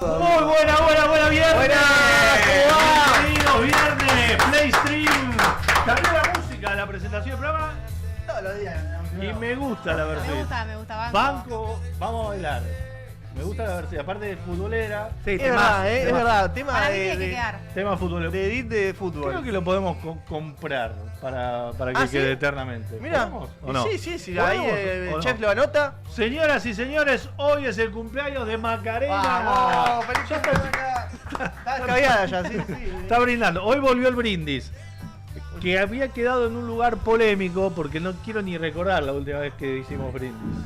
Muy buena viernes. Buena. Bienvenidos viernes, Playstream. Cambió la música de la presentación del programa Todos los días. y me gusta la versión. Me gusta, Banco, vamos a bailar. Me gusta la versión, aparte de futbolera. Sí, es verdad, es verdad. Tema Para mí tiene que de quedar. Tema futbolero. de edit de fútbol. Creo que lo podemos comprar para que ¿Ah, sí? quede eternamente. Mirá, ¿Podemos o no? sí, ahí ¿Podemos el o no? chef lo anota. Señoras y señores, hoy es el cumpleaños de Macarena. ¡Vamos! ¡Feliz cumpleaños! Está escabeada ya, sí. Está brindando. Hoy volvió el brindis. Que había quedado en un lugar polémico porque no quiero ni recordar la última vez que hicimos brindis.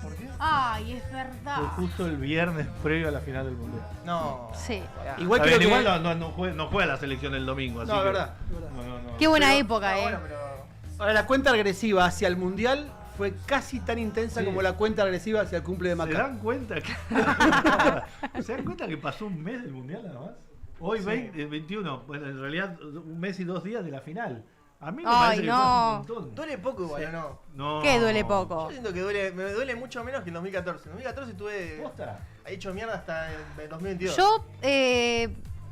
¿Por qué? Ay, es verdad. Fue justo el viernes previo a la final del mundial. No. Sí. Igual Está creo bien, que... igual no juega la selección el domingo. Así No, que- verdad. No. Qué buena Pero- época, bueno, pero... Ahora, la cuenta agresiva hacia el mundial fue casi tan intensa Sí. como la cuenta agresiva hacia el cumple de ¿Se Maca. dan cuenta que ¿Se dan cuenta que pasó un mes del mundial nada más? Hoy Sí. 21, bueno, en realidad un mes y 2 días de la final. A mí me Ay, parece que no. pasa un montón. Duele poco igual, ¿o no? No. ¿Qué duele Yo poco? siento que me duele mucho menos que en 2014. En 2014 tuve... ¿Posta? He hecho mierda hasta el 2022. Yo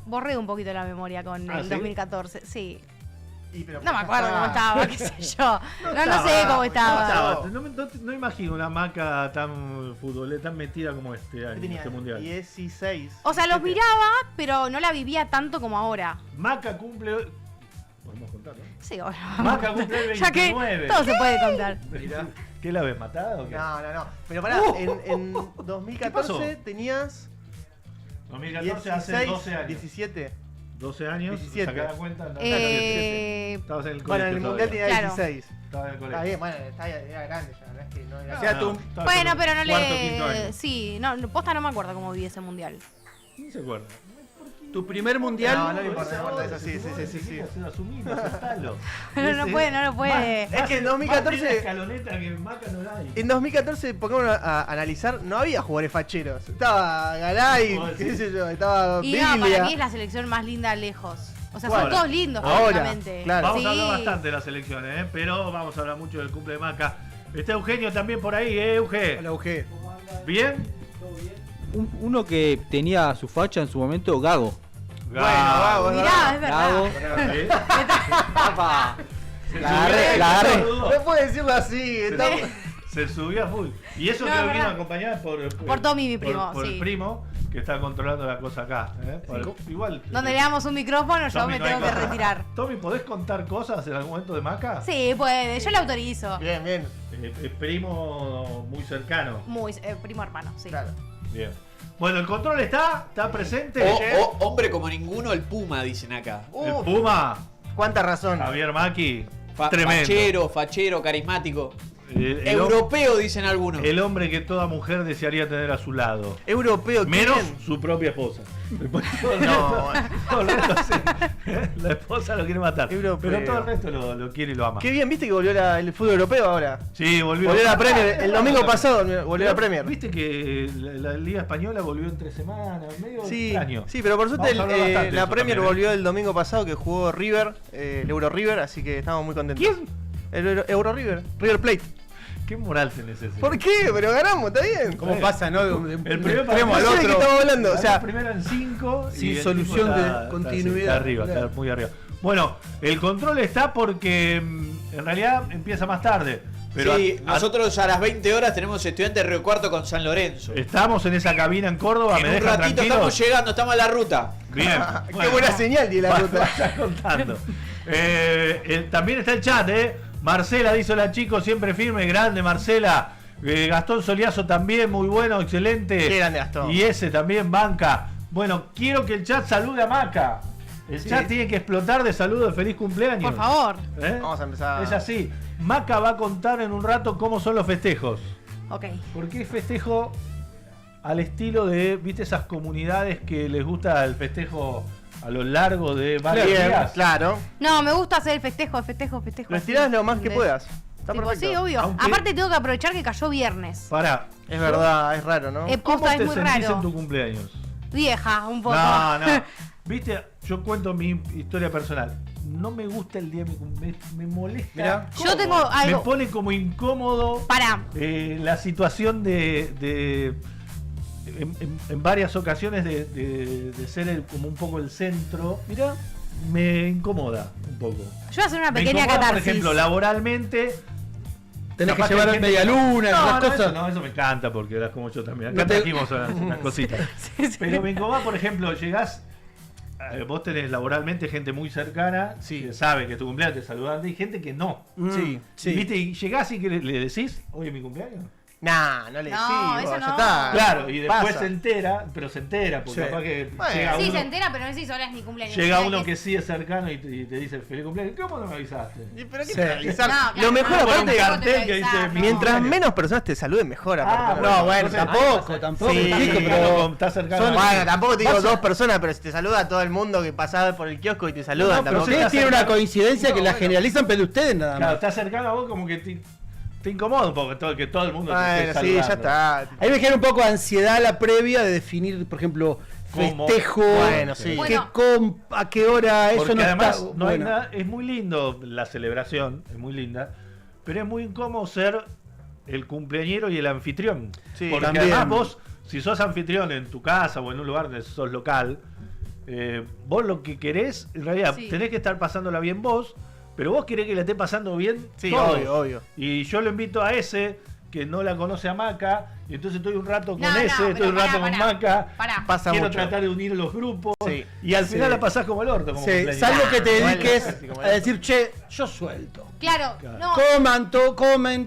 borré un poquito la memoria con ¿Ah, el sí? 2014, sí. Pero No me ya acuerdo está. cómo estaba, qué sé yo. No sé estaba, cómo no estaba. No imagino una Maca tan futbolera, tan metida como este año, ¿Qué tenía? este mundial. 16. O sea, los 17. miraba, pero no la vivía tanto como ahora. Maca cumple. Podemos contar, ¿no? Sí, bueno. Maca cumple el Ya que 29. todo se puede contar. Mirá. ¿Qué la ves matada o qué? No. Pero pará, en 2014 tenías 2014 hace 16, 12 años. 17. 12 años, 17. saca la cuenta. No, Estabas Estabas en el Bueno, en colegio el mundial todavía. tenía Claro. 16. Estaba en el colegio. Está bien, bueno, era grande ya, no es que no era. O sea, tú- estaba Bueno, en pero no cuarto, quinto le. año. Sí, no, posta no me acuerdo cómo vi ese mundial. ¿Quién se acuerda? Tu primer mundial. No, no le importa, eso sí. Asumilo, aceptalo. No lo puede, no lo puede. Es que en Más 2014 la escaloneta que en Maca no la hay. En 2014, pongamos a analizar, no había jugadores facheros. Estaba Galay, ¿Vos qué decís? sé yo, estaba Y no, para Biglia. mí es la selección más linda lejos. O sea, Ahora. son todos lindos, Ahora, prácticamente. claro. Vamos a hablar Sí. bastante de las elecciones, pero vamos a hablar mucho del cumple de Maca. Está Eugenio también por ahí, Euge. Hola, UG. ¿Bien? Uno que tenía su facha en su momento, Gago. Gago, Mirá, es verdad. Gago. ¿Eh? ¡Apa! Se La subió- agarré, la agarré. No puede decirlo así. está- Se subió a full. Y eso No, que es vino verdad. acompañada Por Tommy, mi primo, por sí. el primo que está controlando la cosa acá. Igual. Donde le damos un micrófono, yo Tommy, me no hay tengo que cosa. retirar. Tommy, ¿podés contar cosas en algún momento de Maca? Sí, puede, yo le autorizo. Bien, bien. Primo muy cercano. Muy, primo hermano, sí. Claro. Bien. Bueno, el control está presente. Hombre como ninguno, el Puma, dicen acá. El Puma, Cuánta razón. Javier Maki. Tremendo. Fachero, carismático. El Europeo, dicen algunos. el hombre que toda mujer desearía tener a su lado. Europeo, Menos ¿quién? su propia esposa. Después todo el No. resto- todo el resto sí. La esposa lo quiere matar. Europeo. Pero todo el resto lo quiere y lo ama. Qué bien, viste que volvió el fútbol europeo ahora. Sí, volvió. Volvió la Premier. El domingo pasado volvió la Premier. Viste que la Liga Española volvió en 3 semanas, medio Sí, extraño. sí, pero por suerte Vamos a hablar bastante de la eso Premier también, volvió el domingo pasado que jugó River, el Euro River, así que estamos muy contentos. ¿Quién? El Euro River, River Plate. ¿Qué moral tenés ese? ¿Por qué? Pero ganamos, está bien. ¿Cómo pasa, no? De un El primer extremo al No sé de qué otro. estamos hablando, o sea, primero en 5 sin solución de continuidad. Está arriba, Claro. está muy arriba. Bueno, el control está porque en realidad empieza más tarde. Pero Sí, nosotros a las 20 horas tenemos estudiantes de Río Cuarto con San Lorenzo. estamos en esa cabina en Córdoba, En me un dejan ratito tranquilo. estamos llegando, estamos a la ruta. Bien. Qué buena señal tiene la ruta. Vaya contando. También está el chat, Marcela dice: hola chicos, siempre firme, grande Marcela. Gastón Soliazo también, muy bueno, excelente. Qué grande Gastón. Y ese también banca. Bueno, quiero que el chat salude a Maca. El chat tiene que explotar de saludo de feliz cumpleaños. Por favor. Vamos a empezar. Es así. Maca va a contar en un rato cómo son los festejos. Ok. Porque es festejo al estilo de, ¿viste esas comunidades que les gusta el festejo a lo largo de varios días? Claro. No, me gusta hacer el festejo. Lo estirás lo más que ¿Entendés? puedas. Está Tipo, perfecto. sí, obvio. Aunque- Aparte tengo que aprovechar que cayó viernes. Pará. Es verdad, es raro, ¿no? ¿Cómo Posta, te es muy sentís raro. en tu cumpleaños? Vieja, un poco. No. Viste, yo cuento mi historia personal. No me gusta el día de mi cumpleaños. Me molesta. Mirá. Yo tengo algo. Me pone como incómodo Pará. la situación de en varias ocasiones de ser como un poco el centro. Mira, me incomoda un poco. Yo voy a hacer una Me pequeña incomoda, catarsis. por ejemplo, laboralmente. Tenés que capaz llevar hay a gente media que luna, esas no, cosas. eso me encanta porque eras como yo también. Acá No te- trajimos unas cositas. Pero me incomoda, por ejemplo, llegás, vos tenés laboralmente gente muy cercana que sabe que es tu cumpleaños, te saludan, y gente que no. Sí. ¿Viste? Y llegás y que le decís, hoy es mi cumpleaños. Nah, no le No, decís, eso vos, ya no. está. Claro, y después Pasa. se entera, porque Sí. capaz que Bueno. llega Sí, uno, se entera, pero no decís hola es mi cumpleaños. llega Hola, uno que sí es cercano y te dice feliz cumpleaños. ¿Cómo no me avisaste? Pero qué Sí. realizar. No, claro, Lo mejor no, Con un aparte, tampoco te cartel que avisás. dice mi mientras cumpleaños. menos personas te saluden, mejor aparte. Ah, no, bueno, entonces- Tampoco, Sí, chico, pero está cercano. Bueno, tampoco te digo Vas a- dos personas, pero si te saluda a todo el mundo que pasaba por el kiosco y te saludan, No, pero tampoco. sí, Ustedes tienen una cercano. coincidencia No, que la bueno. generalizan, pero ustedes nada Claro, más. está cercano a vos como que te incomoda un poco que todo el mundo te Bueno, esté sí, ya saludando. está. Ahí me genera un poco de ansiedad la previa de definir, por ejemplo, ¿Cómo? festejo, Bueno, sí. Bueno. a qué hora, eso Porque no además está no hay bueno. nada, es muy lindo la celebración, es muy linda, pero es muy incómodo ser el cumpleañero y el anfitrión. Sí, porque también. además vos, si sos anfitrión en tu casa o en un lugar donde sos local, vos lo que querés, en realidad, Sí. tenés que estar pasándola bien vos, pero vos querés que la esté pasando bien Sí, todos. obvio. Y yo lo invito a ese que no la conoce a Maca, y entonces estoy un rato con No, ese, no, estoy pero un rato pará, con Maca. Pará. Pasa Quiero mucho. tratar de unir los grupos Sí. y al final Sí. la pasás como el orto. Como Sí, cumpleaños. salvo que te Igual, dediques así como a decir, che, yo suelto. Claro, no. Coman,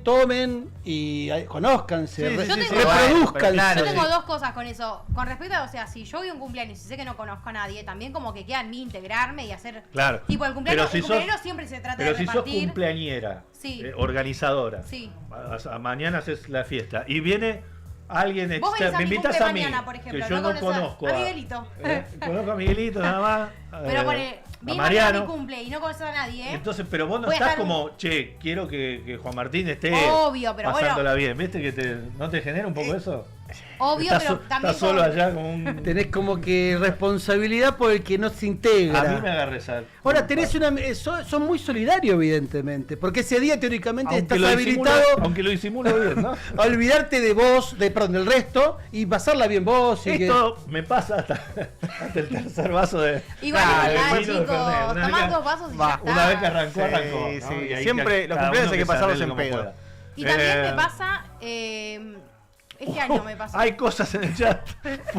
tomen y conózcanse, Sí, sí, sí, sí. reproduzcanse. Bueno, claro, Yo tengo sí. dos cosas con eso. Con respecto a, o sea, si yo voy a un cumpleaños y sé que no conozco a nadie, también como que queda en mí integrarme y hacer. Claro. Tipo, el cumpleaños, Pero si el cumpleaños sos- siempre se trata Pero de si sos repartir. cumpleañera, Sí. organizadora, Sí. mañana haces la fiesta y viene alguien Vos venís a me mi invitas cumple a mí, mañana, por ejemplo, que yo no no conoces conozco a Miguelito. conozco a Miguelito nada más. Pero a viene mañana a mi Mariano. cumple y no conoces a nadie. Entonces, pero vos no Voy a estás estar- como, che, quiero que Juan Martín esté Obvio, pero pasándola bien. ¿Viste que no te genera un poco eso? Obvio, Estás pero so- también. estás solo con- allá como un... Tenés como que responsabilidad por el que no se integra. A mí me agarra esa... Ahora tenés una. Son muy solidarios, evidentemente. Porque ese día teóricamente aunque estás lo habilitado disimulo, aunque lo disimulo bien, ¿no? a olvidarte de vos, del resto, y pasarla bien vos. Y Esto me pasa hasta el tercer vaso de... Igual Ah, es verdad, de vino de chicos. Fernet. Una vez Tomás que- 2 vasos y Va, ya está. Una vez que arrancó, Sí, arrancó. ¿no? sí. Y ahí Siempre los cada cumpleaños uno hay que se pasarlos arregle en como pedo. pueda. Y también Eh, me pasa. Este año me pasó. Hay cosas en el chat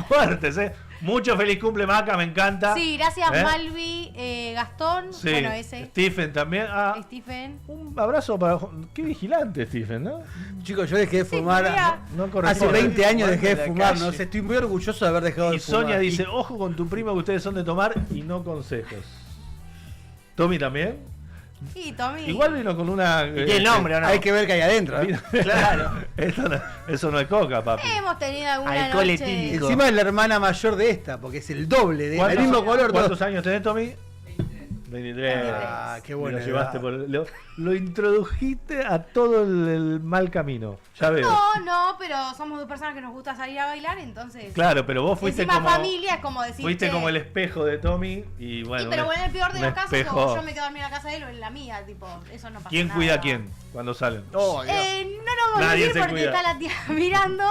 fuertes, ¿eh? Mucho feliz cumple, Maca, me encanta. Sí, gracias ¿Eh? Malvi, Gastón. Sí, Bueno, ese. Stephen también. Ah, Stephen. un abrazo para... Qué vigilante, Stephen, ¿no? Chicos, yo dejé de Sí, fumar. mira. No Hace corresponde. 20 años dejé de de la fumar. calle. No sé, estoy muy orgulloso de haber dejado de Y fumar. Sonia dice, ojo con tu primo que ustedes son de tomar y no consejos. Tommy también. Sí, Tommy. Igual vino con una... Y tiene nombre, ¿o no? Hay que ver qué hay adentro. ¿eh? Claro. Eso no es coca, papi. Hemos tenido alguna Alcohol noche. etílico. Encima es la hermana mayor de esta, porque es el doble, de el mismo color. ¿Cuántos todo. años tenés, Tommy? 23. Ah, qué buena Lo llevaste edad. lo introdujiste a todo el mal camino. Ya veo. No, pero somos dos personas que nos gusta salir a bailar, entonces. Claro, pero vos fuiste Encima como... familia es como decir. Fuiste como el espejo de Tommy y bueno... Sí, pero bueno, en el peor de un los casos, espejo. como yo me quedo a dormir en la casa de él o en la mía, tipo, eso no pasa ¿Quién nada. cuida a quién cuando salen? Oh, Dios. No nos vamos a Nadie decir se porque cuida. está la tía mirando.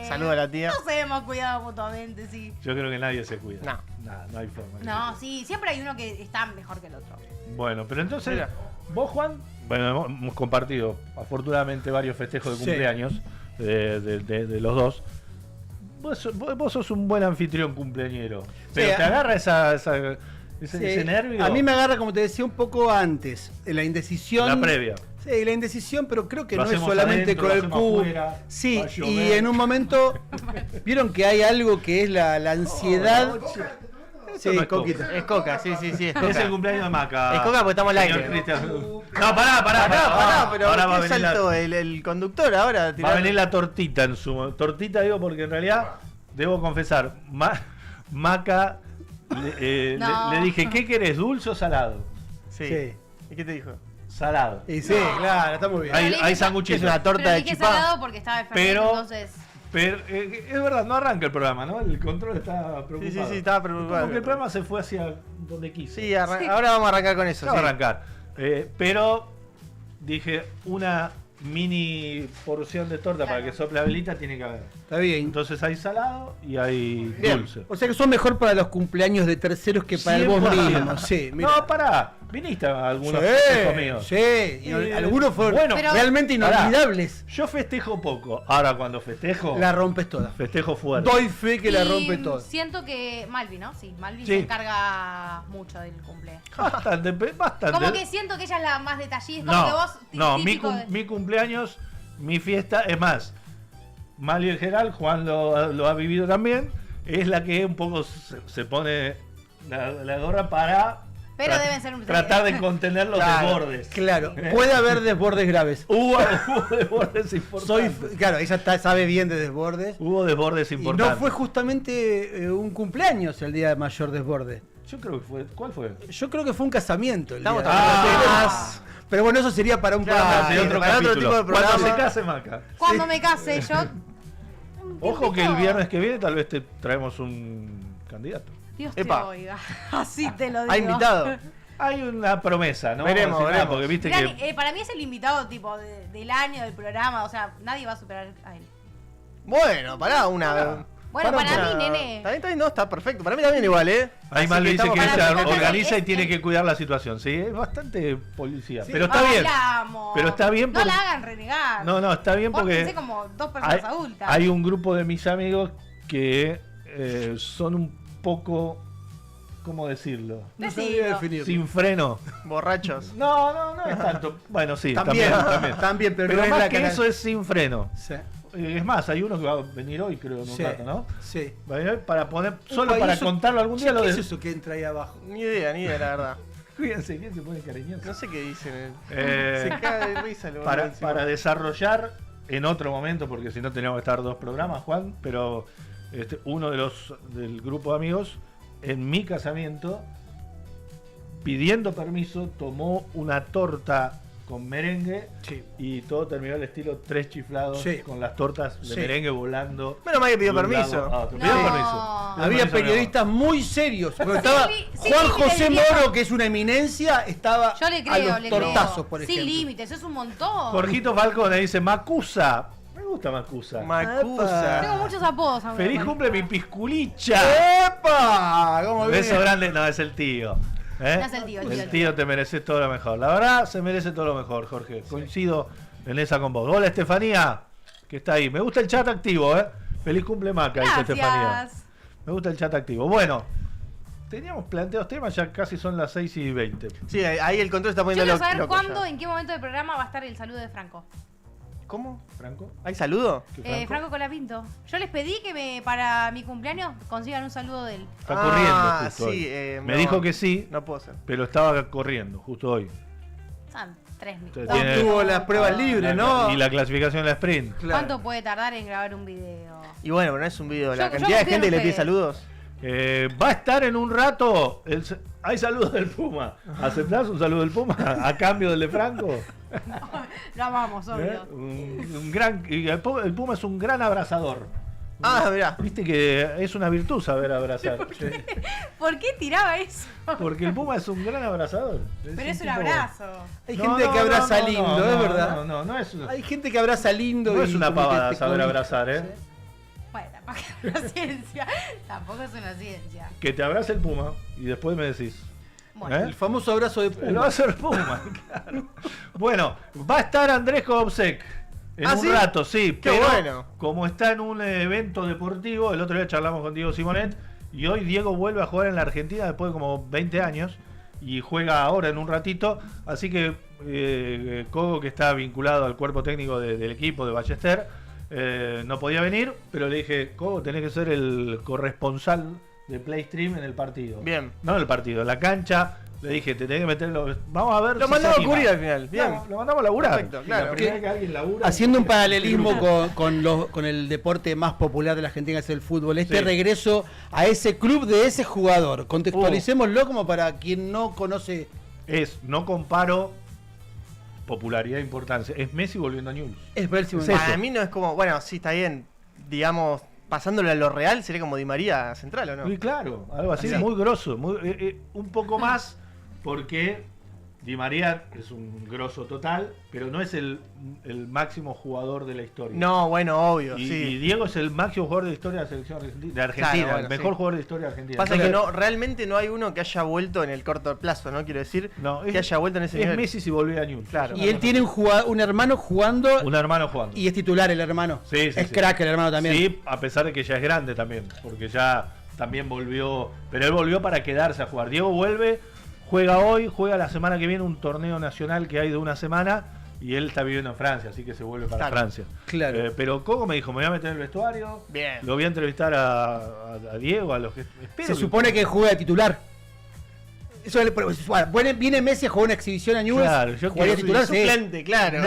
Saluda a la tía. Nos hemos cuidado mutuamente, sí. Yo creo que nadie se cuida. No. Nada, no hay forma. No, sí, siempre hay uno que está mejor que el otro. Bueno, pero entonces, Mira. vos, Juan, bueno, hemos compartido afortunadamente varios festejos de Sí. cumpleaños de los dos. vos sos un buen anfitrión cumpleañero. Pero Sí, te agarra ese nervio. A mí me agarra, como te decía, un poco antes, en la indecisión. La previa. Sí, la indecisión, pero creo que Lo no es hacemos solamente adentro, con lo el hacemos Q. afuera, Sí, va a llover. y en un momento, vieron que hay algo que es la ansiedad. Sí, no es Coquita. Es Coca, sí, es Es Coca. el cumpleaños de Maca. Es Coca porque estamos al Señor aire. Cristian. No, pará. Pará, pero Ahora va a ¿qué venir saltó el conductor ahora? Va a venir la tortita en su... Tortita digo porque en realidad, debo confesar, Maca, No. le dije, ¿qué querés, dulce o salado? Sí. Sí. ¿Y qué te dijo? Salado. Y sí, claro, está muy bien. Pero Hay, le dije- hay sanguchitos. Es una torta Pero de dije chipá. salado porque estaba enfermo, Pero- entonces... Pero es verdad, no arranca el programa, ¿no? El control está preocupado. Sí, estaba preocupado. Como que el programa se fue hacia donde quiso. Sí, ahora vamos a arrancar con eso. Ya va a sí. arrancar. Pero dije, una mini porción de torta para que sople la velita tiene que haber. Está bien. Entonces hay salado y hay Bien. dulce. O sea que son mejor para los cumpleaños de terceros que para el vos 100%. mismo. Sí, mira. No, pará. Viniste a algunos festejos míos. Sí, y algunos fueron Bueno, Pero- realmente pará. inolvidables. Yo festejo poco. Ahora cuando festejo, La rompes toda. festejo fuerte. Doy fe que la Y rompe toda. siento que Malvi, ¿no? Sí, Malvi Sí. se encarga mucho del cumple. Bastante. Como que siento que ella es la más detallista, como que No, vos no, típico de- mi cumpleaños, mi fiesta, es más, Mario en general, Juan lo ha vivido también, es la que un poco se pone la gorra para Pero deben ser un- tratar de contener los Claro, desbordes. Claro, puede haber desbordes graves. Hubo desbordes importantes. Claro, ella sabe bien de desbordes. Hubo desbordes Y importantes. no fue justamente un cumpleaños el día de mayor desborde. Yo creo que fue. ¿Cuál fue? Yo creo que fue un casamiento. El Estamos día de hablando de más. Pero bueno, eso sería para un Claro, programa de sí, otro para otro capítulo. tipo de programa. Cuando se case Maca. Cuando me case, yo. Ojo que el viernes que viene tal vez te traemos un candidato. Dios Epa. te oiga. Así te lo digo. ¿Ha invitado? Hay una promesa, ¿no? Veremos, Vamos a decir nada, veremos. porque viste Gran- que. para mí es el invitado tipo del año, del programa. O sea, nadie va a superar a él. Bueno, pará, una. Bueno, para una- mí, nene. Está bien, no, está perfecto. Para mí también igual, ¿eh? Ahí Así mal le dice estamos que para ella mí también organiza y es tiene el- que cuidar la situación. Sí, es bastante policía. Pero está bien. Hablamos. Pero está bien No porque- la hagan renegar. No, está bien Pórtense porque como dos personas adultas. hay un grupo de mis amigos que son un poco. ¿Cómo decirlo? No Decilo. sabría definirlo. Sin freno. borrachos. No es tanto. Bueno, sí, También, también. también, pero Pero no es más la que cara- eso es sin freno. Sí, Es más, hay uno que va a venir hoy, creo, en un sí, rato, ¿no? sí. Va a venir hoy para poner, solo Upa, ¿y para eso- contarlo algún día. Che, Lo ¿qué de... es eso que entra ahí abajo? Ni idea, la verdad. Fíjense, ¿quién se pone cariñoso? No sé qué dicen. Eh, Se caga de risa el boludo para, encima. para desarrollar en otro momento, porque si no teníamos que estar dos programas, Juan, pero uno de los del grupo de amigos, en mi casamiento, pidiendo permiso, tomó una torta con merengue Sí. y todo terminó al estilo tres chiflados Sí. con las tortas de Sí. merengue volando. Menos mal que pidió de un permiso. lado a otro. No. Pidió permiso. Pidió Había permiso, periodistas muy serios. Porque estaba sí, Juan sí, José límites, Moro, que es una eminencia, estaba Yo le a creo, los le tortazos, creo. por Sin ejemplo. límites, es un montón. Jorgito Falcón le dice Macusa. Me gusta Macusa. Macusa. Tengo muchos apodos. amigo. Feliz cumple mi pisculicha. ¡Epa! ¿Cómo Beso viene? grande, no, es el tío. ¿eh? No es el tío, el tío, El el tío te mereces todo lo mejor. La verdad, se merece todo lo mejor, Jorge. Coincido en esa con vos. Hola, Estefanía, que está ahí. Me gusta el chat activo, ¿eh? Feliz cumple, Maca, dice Estefanía. Gracias. Me gusta el chat activo. Bueno, teníamos planteados temas, ya casi son las 6:20. Sí, ahí el control está Yo poniendo quiero loco. saber loco cuándo, ya. en qué momento del programa va a estar el saludo de Franco. ¿Cómo? ¿Franco? ¿Hay saludo? ¿Qué Franco Colapinto. Yo les pedí que para mi cumpleaños consigan un saludo de él. Está corriendo justo sí, hoy. Me no, dijo que sí, No puedo ser. pero estaba corriendo justo hoy. Son 3 minutos. Usted tiene- Tuvo las pruebas libres, ¿no? Y la clasificación en la sprint. Claro. ¿Cuánto puede tardar en grabar un video? Y bueno, pero no es un video. La Yo cantidad de confío gente en que le pide ustedes. saludos. Va a estar en un rato. Hay saludos del Puma. ¿Aceptás un saludo del Puma a cambio del de Franco? Lo amamos, ¿Eh? obvio. Un gran, y el Puma es un gran abrazador. Ah, mirá. Viste que es una virtud saber abrazar. Sí. ¿Por qué tiraba eso? Porque el Puma es un gran abrazador. Pero es un tipo- abrazo. Hay No, gente no, que abraza no, lindo, no, es no, verdad. No es una, Hay gente que abraza lindo. no y es una como que pavada te saber cobija. abrazar, ¿eh? Sí. Bueno, tampoco es una ciencia. Tampoco es una ciencia. Que te abrace el Puma y después me decís. Bueno, ¿Eh? El famoso abrazo de Lo va a Puma. hacer Puma, claro. Bueno, va a estar Andrés Kovsek. En ¿Ah, un sí? rato, sí. Qué pero bueno. como está en un evento deportivo, el otro día charlamos con Diego Simonet y hoy Diego vuelve a jugar en la Argentina después de como 20 años y juega ahora en un ratito. Así que Cogo, que está vinculado al cuerpo técnico del equipo de Ballester, no podía venir, pero le dije, Cogo, tenés que ser el corresponsal de PlayStream en el partido. Bien. No en el partido, en la cancha. Le dije, te tenés que meterlo. Vamos a ver. Lo si mandamos se a anima. cubrir al final. Bien. No, lo mandamos a laburar. Perfecto, claro. La primera vez que alguien labura. Haciendo un paralelismo con el deporte más popular de la Argentina, que es el fútbol, este Sí. regreso a ese club de ese jugador, contextualicémoslo como para quien no conoce. No comparo popularidad e importancia. Es Messi volviendo a News. Es verse Es Para eso. mí no es como, bueno, sí, está bien. Digamos, pasándole a lo real, sería como Di María central, ¿o no? Y claro, algo así, Sí. muy grosso. Un poco más, porque Di María es un grosso total, pero no es el máximo jugador de la historia. No, bueno, obvio, Y sí. Diego es el máximo jugador de la historia de la selección de Argentina, Claro, bueno, el mejor sí. jugador de la historia de Argentina. Pasa que Entonces, no, realmente no hay uno que haya vuelto en el corto plazo, ¿no? Quiero decir, no, que haya vuelto en ese es nivel. Messi si volviera a News. Claro. Es Y una él cosa tiene un hermano jugando Un hermano jugando. y es titular el hermano. Sí, sí, es sí. crack el hermano también. Sí, a pesar de que ya es grande también, porque ya también volvió, pero él volvió para quedarse a jugar. Diego vuelve, juega hoy, juega la semana que viene un torneo nacional que hay de una semana y él está viviendo en Francia, así que se vuelve para Claro. Francia. Claro. Pero Coco me dijo, me voy a meter en el vestuario, Bien. lo voy a entrevistar a Diego, a los que espero Se supone que juega de titular. Eso es, viene Messi a jugar una exhibición a Newell's. Claro, yo jugaría quiero- titular, sí. Suplente, claro.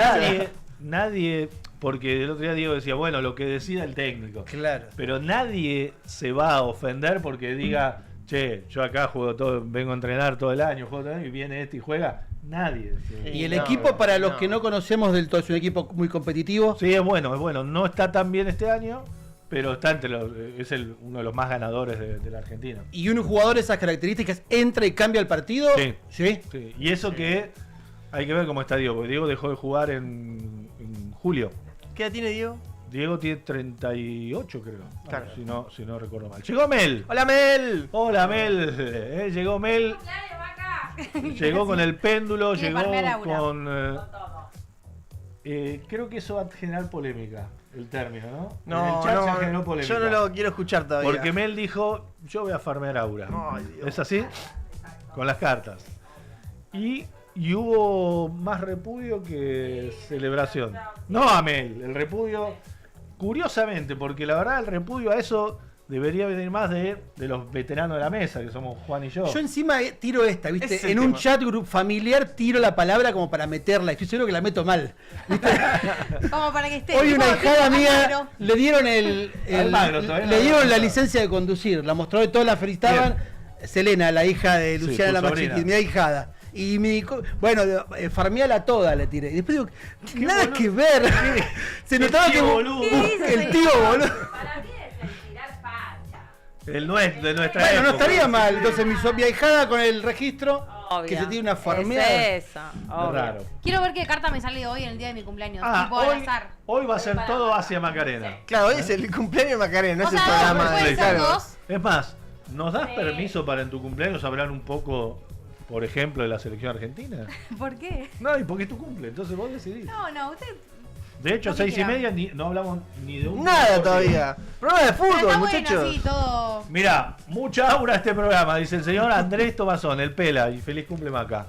nadie, porque el otro día Diego decía, bueno, lo que decida el técnico. Claro. Pero nadie se va a ofender porque diga, che, yo acá juego todo, vengo a entrenar todo el año, juego todo el año y viene este y juega. Nadie. Y el No, equipo, para los no. que no conocemos del todo, es un equipo muy competitivo. Sí, es bueno, es bueno. No está tan bien este año, pero está entre los, es uno de los más ganadores de la Argentina. Y un jugador de esas características entra y cambia el partido. Sí. ¿Sí? Sí. Y eso que hay que ver cómo está Diego, porque Diego dejó de jugar en julio. ¿Qué edad tiene Diego? Diego tiene 38, creo. Claro. Si no recuerdo mal. Llegó Mel. ¡Hola, Mel! Hola, Mel. Llegó Mel. Llegó con el péndulo, Quiere llegó farmear Aura. con... creo que eso va a generar polémica, el término, ¿no? No, en el chat se generó no, polémica. yo no lo quiero escuchar todavía. Porque Mel dijo, yo voy a farmear Aura. Ay, Dios. ¿Es así? Con las cartas. Y hubo más repudio que celebración. No a Mel, el repudio, curiosamente, porque la verdad el repudio a eso debería venir más de los veteranos de la mesa, que somos Juan y yo. Yo encima tiro esta, ¿viste? Ese es el En un tema. chat group familiar tiro la palabra como para meterla. Estoy seguro que la meto mal. ¿Viste? Como para que esté. Hoy una tipo, hijada tipo mía Almagro. le dieron Almagro, todavía no le lo dieron la mostrado. licencia de conducir. La mostró y todos la felicitaban. Selena, la hija de Sí, Luciana tu la más sobrina. chiquita, mi ahijada. Y bueno, farmeala toda le tiré. Y después digo, nada boludo. que ver. Se notaba tío que boludo. ¿Qué dice el ese tío tío? boludo. Para mí es el tirar facha. De nuestra Bueno, no época. estaría mal. Entonces mi ahijada con el registro Obvio. que se tiene una farmeada. Es eso. Es obvio. raro. Quiero ver qué carta me sale hoy en el día de mi cumpleaños. tipo al Hoy, azar. hoy va a ser todo hacia Macarena. Claro, hoy es el cumpleaños de Macarena, no O es el sea, programa pueden de... ser Claro. dos. Es más, ¿nos das Sí. permiso para en tu cumpleaños hablar un poco, por ejemplo, de la selección argentina? ¿Por qué? No, y porque es tu cumple, entonces vos decidís. No, usted. De hecho, Lo que 6:30 no hablamos ni de un... Nada todavía. Programa de Pero fútbol, está muchachos. bueno, sí, todo. Mirá, mucha aura este programa, dice el señor Andrés Tomazón, el Pela, y feliz cumple Maca.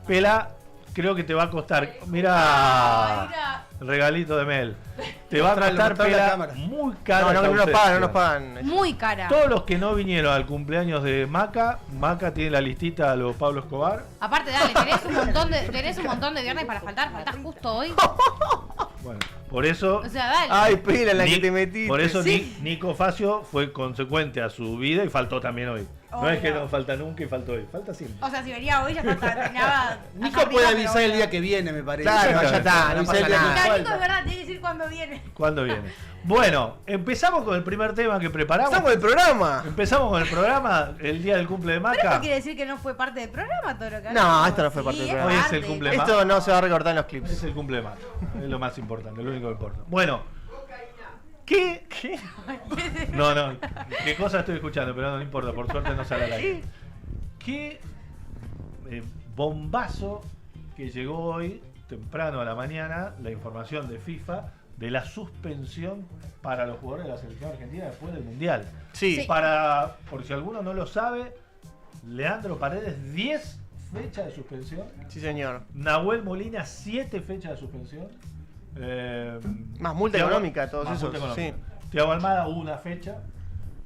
Pela, creo que te va a costar, Ay, mirá, mira. el regalito de Mel. Te va a Mostralo, costar, mostralo a la Pela, cámara. muy caro. No, no nos pagan, no nos pagan. Muy cara. Todos los que no vinieron al cumpleaños de Maca, Maca tiene la listita a los Pablo Escobar. Aparte, dale, tenés un montón de viernes para faltar justo hoy. Bueno, por eso... O sea, dale. Ay, pela en la que Ni- te metiste. Por eso Sí. Nico Facio fue consecuente a su vida y faltó también hoy. No es que Obvio. no falta nunca y faltó hoy, falta siempre. O sea, si venía hoy ya está terminaba. Nico puede avisar el día que viene, me parece. Claro, ya está, no Avisar pasa el día que nada. Nico, falta. es verdad, tiene que decir cuándo viene. ¿Cuándo viene? Bueno, empezamos con el primer tema que preparamos. Estamos en el programa. Empezamos con el programa, el día del cumple de Pero Maca. esto quiere decir que no fue parte del programa todo lo que No, hablamos. esto no fue parte del programa. Hoy es el parte. cumple de Esto no se va a recortar en los clips. Es el cumple de Maca. Es lo más importante, lo único que importa. Bueno, ¿qué? No, qué cosa estoy escuchando, pero no importa, por suerte no sale al aire. ¿Qué bombazo que llegó hoy, temprano a la mañana, la información de FIFA de la suspensión para los jugadores de la selección argentina después del Mundial. Sí. Sí. Por si alguno no lo sabe, Leandro Paredes 10 fechas de suspensión, Sí, señor. Nahuel Molina 7 fechas de suspensión, Más multa Thiago- económica, todos más esos. multa económica. Sí. Thiago Almada 1 fecha,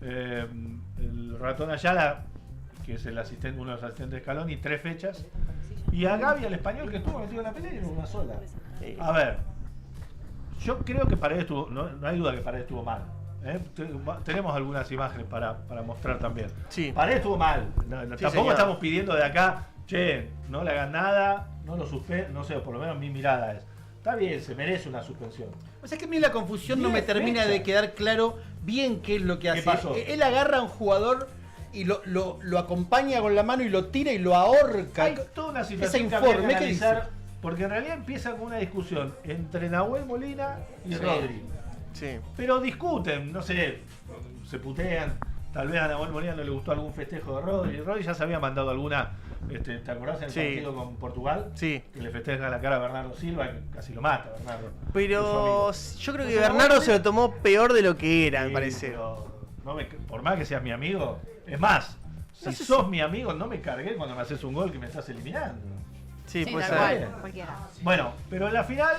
el Ratón Ayala, que es el asistente, uno de los asistentes de Scaloni, 3 fechas, y a Gaby, al español, que estuvo metido en la pelea, y una sola. Sí. A ver, yo creo que Paredes estuvo, no hay duda que Paredes estuvo mal. Tenemos algunas imágenes para mostrar también. Sí. Paredes estuvo mal. Tampoco señor. estamos pidiendo de acá, che, no le hagan nada, no lo suspendan, no sé, por lo menos mi mirada es. Está bien, se merece una suspensión. O sea que a mí la confusión no me termina de quedar claro bien qué es lo que hace. pasó? Él agarra a un jugador y lo acompaña con la mano y lo tira y lo ahorca. Hay toda una situación Ese que habría que informe, ¿qué analizar, dice? porque en realidad empieza con una discusión entre Nahuel Molina y Sí. Rodri. Sí. Pero discuten, no sé, se putean. Tal vez a Nahuel Molina no le gustó algún festejo de Rodri. Rodri ya se había mandado alguna, ¿te acordás en el Sí. partido con Portugal? Sí. Que le festeja la cara a Bernardo Silva, que casi lo mata, Bernardo. Pero Su amigo. yo creo que Entonces, Bernardo Nahuel- se lo tomó peor de lo que era, me Sí, parece. pero por más que seas mi amigo, es más, si No sé sos mi amigo, no me cargué cuando me haces un gol que me estás eliminando. Sí, Sí, puede tal ser. ser. cual, cualquiera. Bueno, pero en la final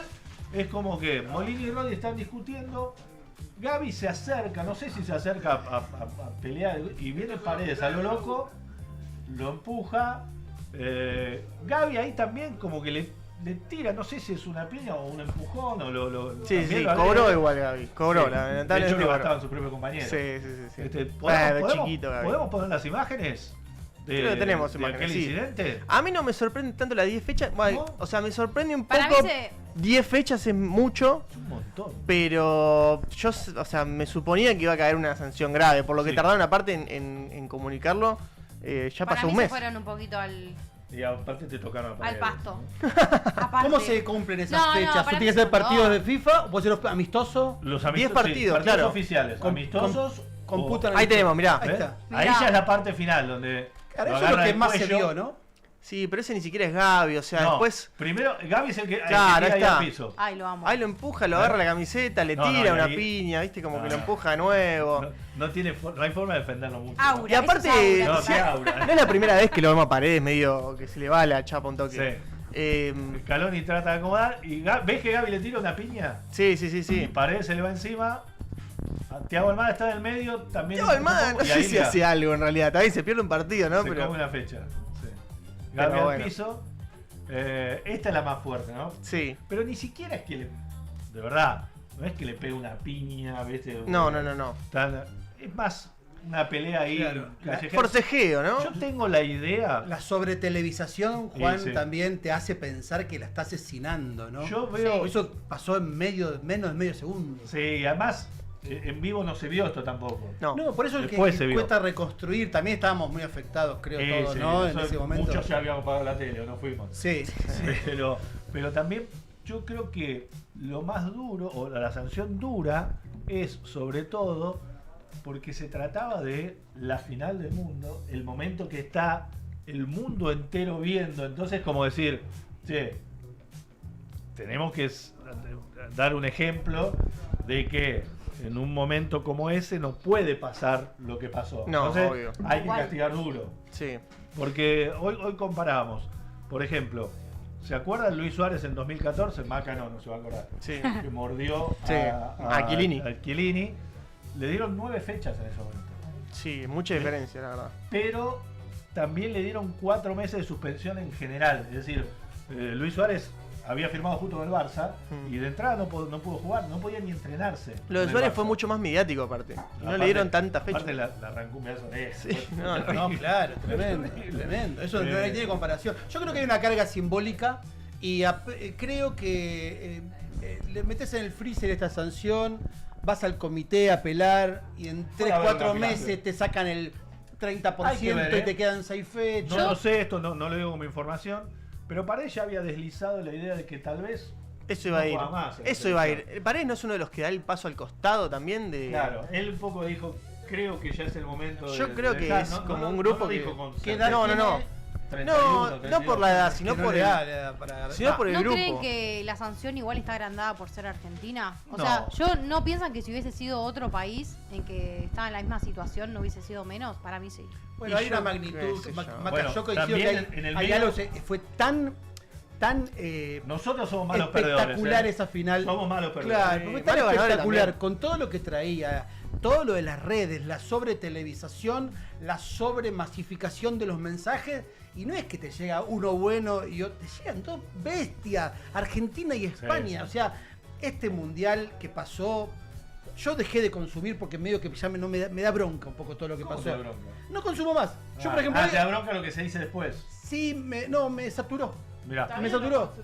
es como que Molina y Rodri están discutiendo. Gaby se acerca, no sé si se acerca a pelear, y viene Paredes a lo loco, lo empuja. Gaby ahí también como que le tira, no sé si es una piña o un empujón o Sí, también sí, lo cobró agrede. igual Gaby. Cobró, Sí. De hecho lamentablemente. lo cobró. gastaban sus propios compañeros. Sí, sí. ¿Podemos, Gaby. ¿podemos poner las imágenes? Creo que tenemos de imágenes, aquel sí. incidente. A mí no me sorprende tanto las 10 fechas. Bueno, ¿No? o sea, me sorprende un Para poco. mí se- 10 fechas es mucho, Es un montón. pero yo, o sea, me suponía que iba a caer una sanción grave. Por lo que Sí. tardaron aparte en comunicarlo, ya Para pasó mí un se mes. fueron un poquito al Y aparte te tocaron a al Paredes, pasto. ¿no? Aparte. ¿Cómo se cumplen esas No, no, fechas? para ¿Tiene mí que ser son partidos dos. de FIFA o puede ser amistoso? Los 10 partidos, claro. oficiales, Com- amistosos. computan Ahí tenemos, mirá. Ahí está. Ahí Mirá. ya es la parte final donde. Claro, lo eso es lo agarra que del más se cuello. vio, ¿no? Sí, pero ese ni siquiera es Gaby, o sea, No, después. Primero, Gaby es el que, Claro, el que ahí tira está. al piso. Ay, lo amo. Ahí lo empuja, lo agarra la camiseta, le No, no, tira y una ahí- piña, ¿viste? Como No, que lo no. empuja de nuevo. No hay forma de defenderlo mucho. Aura. Y aparte, Eso es No, aura. sí, Aura. no es la primera vez que lo vemos a Paredes, medio que se le va la chapa un toque. Sí. Scaloni trata de acomodar y ¿ves que Gaby le tira una piña? Sí, Y Paredes se le va encima. Thiago Almada está del medio, también. Thiago Almada no y sé ahí, si mira, hace algo en realidad. También se pierde un partido, ¿no? se Pero come una fecha. Sí. Gaby Pero al bueno. piso. Esta es la más fuerte, ¿no? sí. Pero ni siquiera es que le. De verdad, no es que le pegue una piña, ¿viste? No. Es más una pelea ahí. Claro. callejera. Forcejeo, ¿no? Yo tengo la idea. La sobretelevisación, Juan, Sí. también te hace pensar que la está asesinando, ¿no? Yo veo. Eso pasó en menos de medio segundo. Sí, además, en vivo no se vio esto tampoco. No. No, por eso es que Después se vio. cuesta reconstruir. También estábamos muy afectados, creo, todos, Sí, ¿no? En eso ese momento. Muchos ya habíamos pagado la tele, o no fuimos. Sí. Pero también yo creo que lo más duro, o la sanción dura, es sobre todo porque se trataba de la final del mundo, el momento que está el mundo entero viendo. Entonces, como decir, che, tenemos que dar un ejemplo de que en un momento como ese no puede pasar lo que pasó. No, Entonces, obvio. hay que Igual. castigar duro. Sí. Porque hoy comparamos, por ejemplo, ¿se acuerdan Luis Suárez en 2014? Maca no se va a acordar. Sí. Que mordió Sí, a Chiellini. a Chiellini. Le dieron 9 fechas en ese momento. Sí, mucha diferencia, la verdad. Pero también le dieron 4 meses de suspensión en general. Es decir, Luis Suárez había firmado justo con el Barça y de entrada no pudo jugar, no podía ni entrenarse. Lo de con el Suárez Barça. fue mucho más mediático aparte. Y no Aparte- le dieron tanta fecha. Aparte la arrancó un pedazo de oreja. Sí, no, No, claro, tremendo, tremendo. Eso no tiene comparación. Yo creo que hay una carga simbólica y creo que le metes en el freezer esta sanción, vas al comité a apelar y en Puede haber 3-4 una meses apelación. te sacan el 30% Hay que ver, y te quedan 6 fechas. No lo sé, esto no lo digo como información, pero Paredes ya había deslizado la idea de que tal vez. Eso iba a no ir. juega más en la Eso iba a ir. selección. Paredes no es uno de los que da el paso al costado también de. Claro, él un poco dijo, creo que ya es el momento de. Yo creo que dejar. es como un grupo no lo que- dijo con ¿Qué certeza. edad No, tiene? No por la edad, sino Que no por le el, da la edad para- sino por el ¿No grupo. creen que la sanción igual está agrandada por ser Argentina? O No. sea, ¿no piensan que si hubiese sido otro país en que estaba en la misma situación no hubiese sido menos? Para mí sí. Bueno, Y hay yo una magnitud. qué sé yo. Maca, Bueno, yo coincido también que hay, en el hay medio- algo fue tan Nosotros somos malos espectacular perdedores. esa final. Somos malos perdedores. Claro, Sí, fue tan malos ganadores espectacular también. con todo lo que traía, todo lo de las redes, la sobretelevisación, la sobremasificación de los mensajes. Y no es que te llega uno bueno y otro, te llegan dos bestias, Argentina y España. Sí. O sea, este mundial que pasó, yo dejé de consumir porque medio que ya me da bronca un poco todo lo que ¿Cómo pasó. te da bronca? No consumo más. Yo, por ejemplo, te da bronca lo que se dice después. sí, me saturó. Mirá. Me saturó.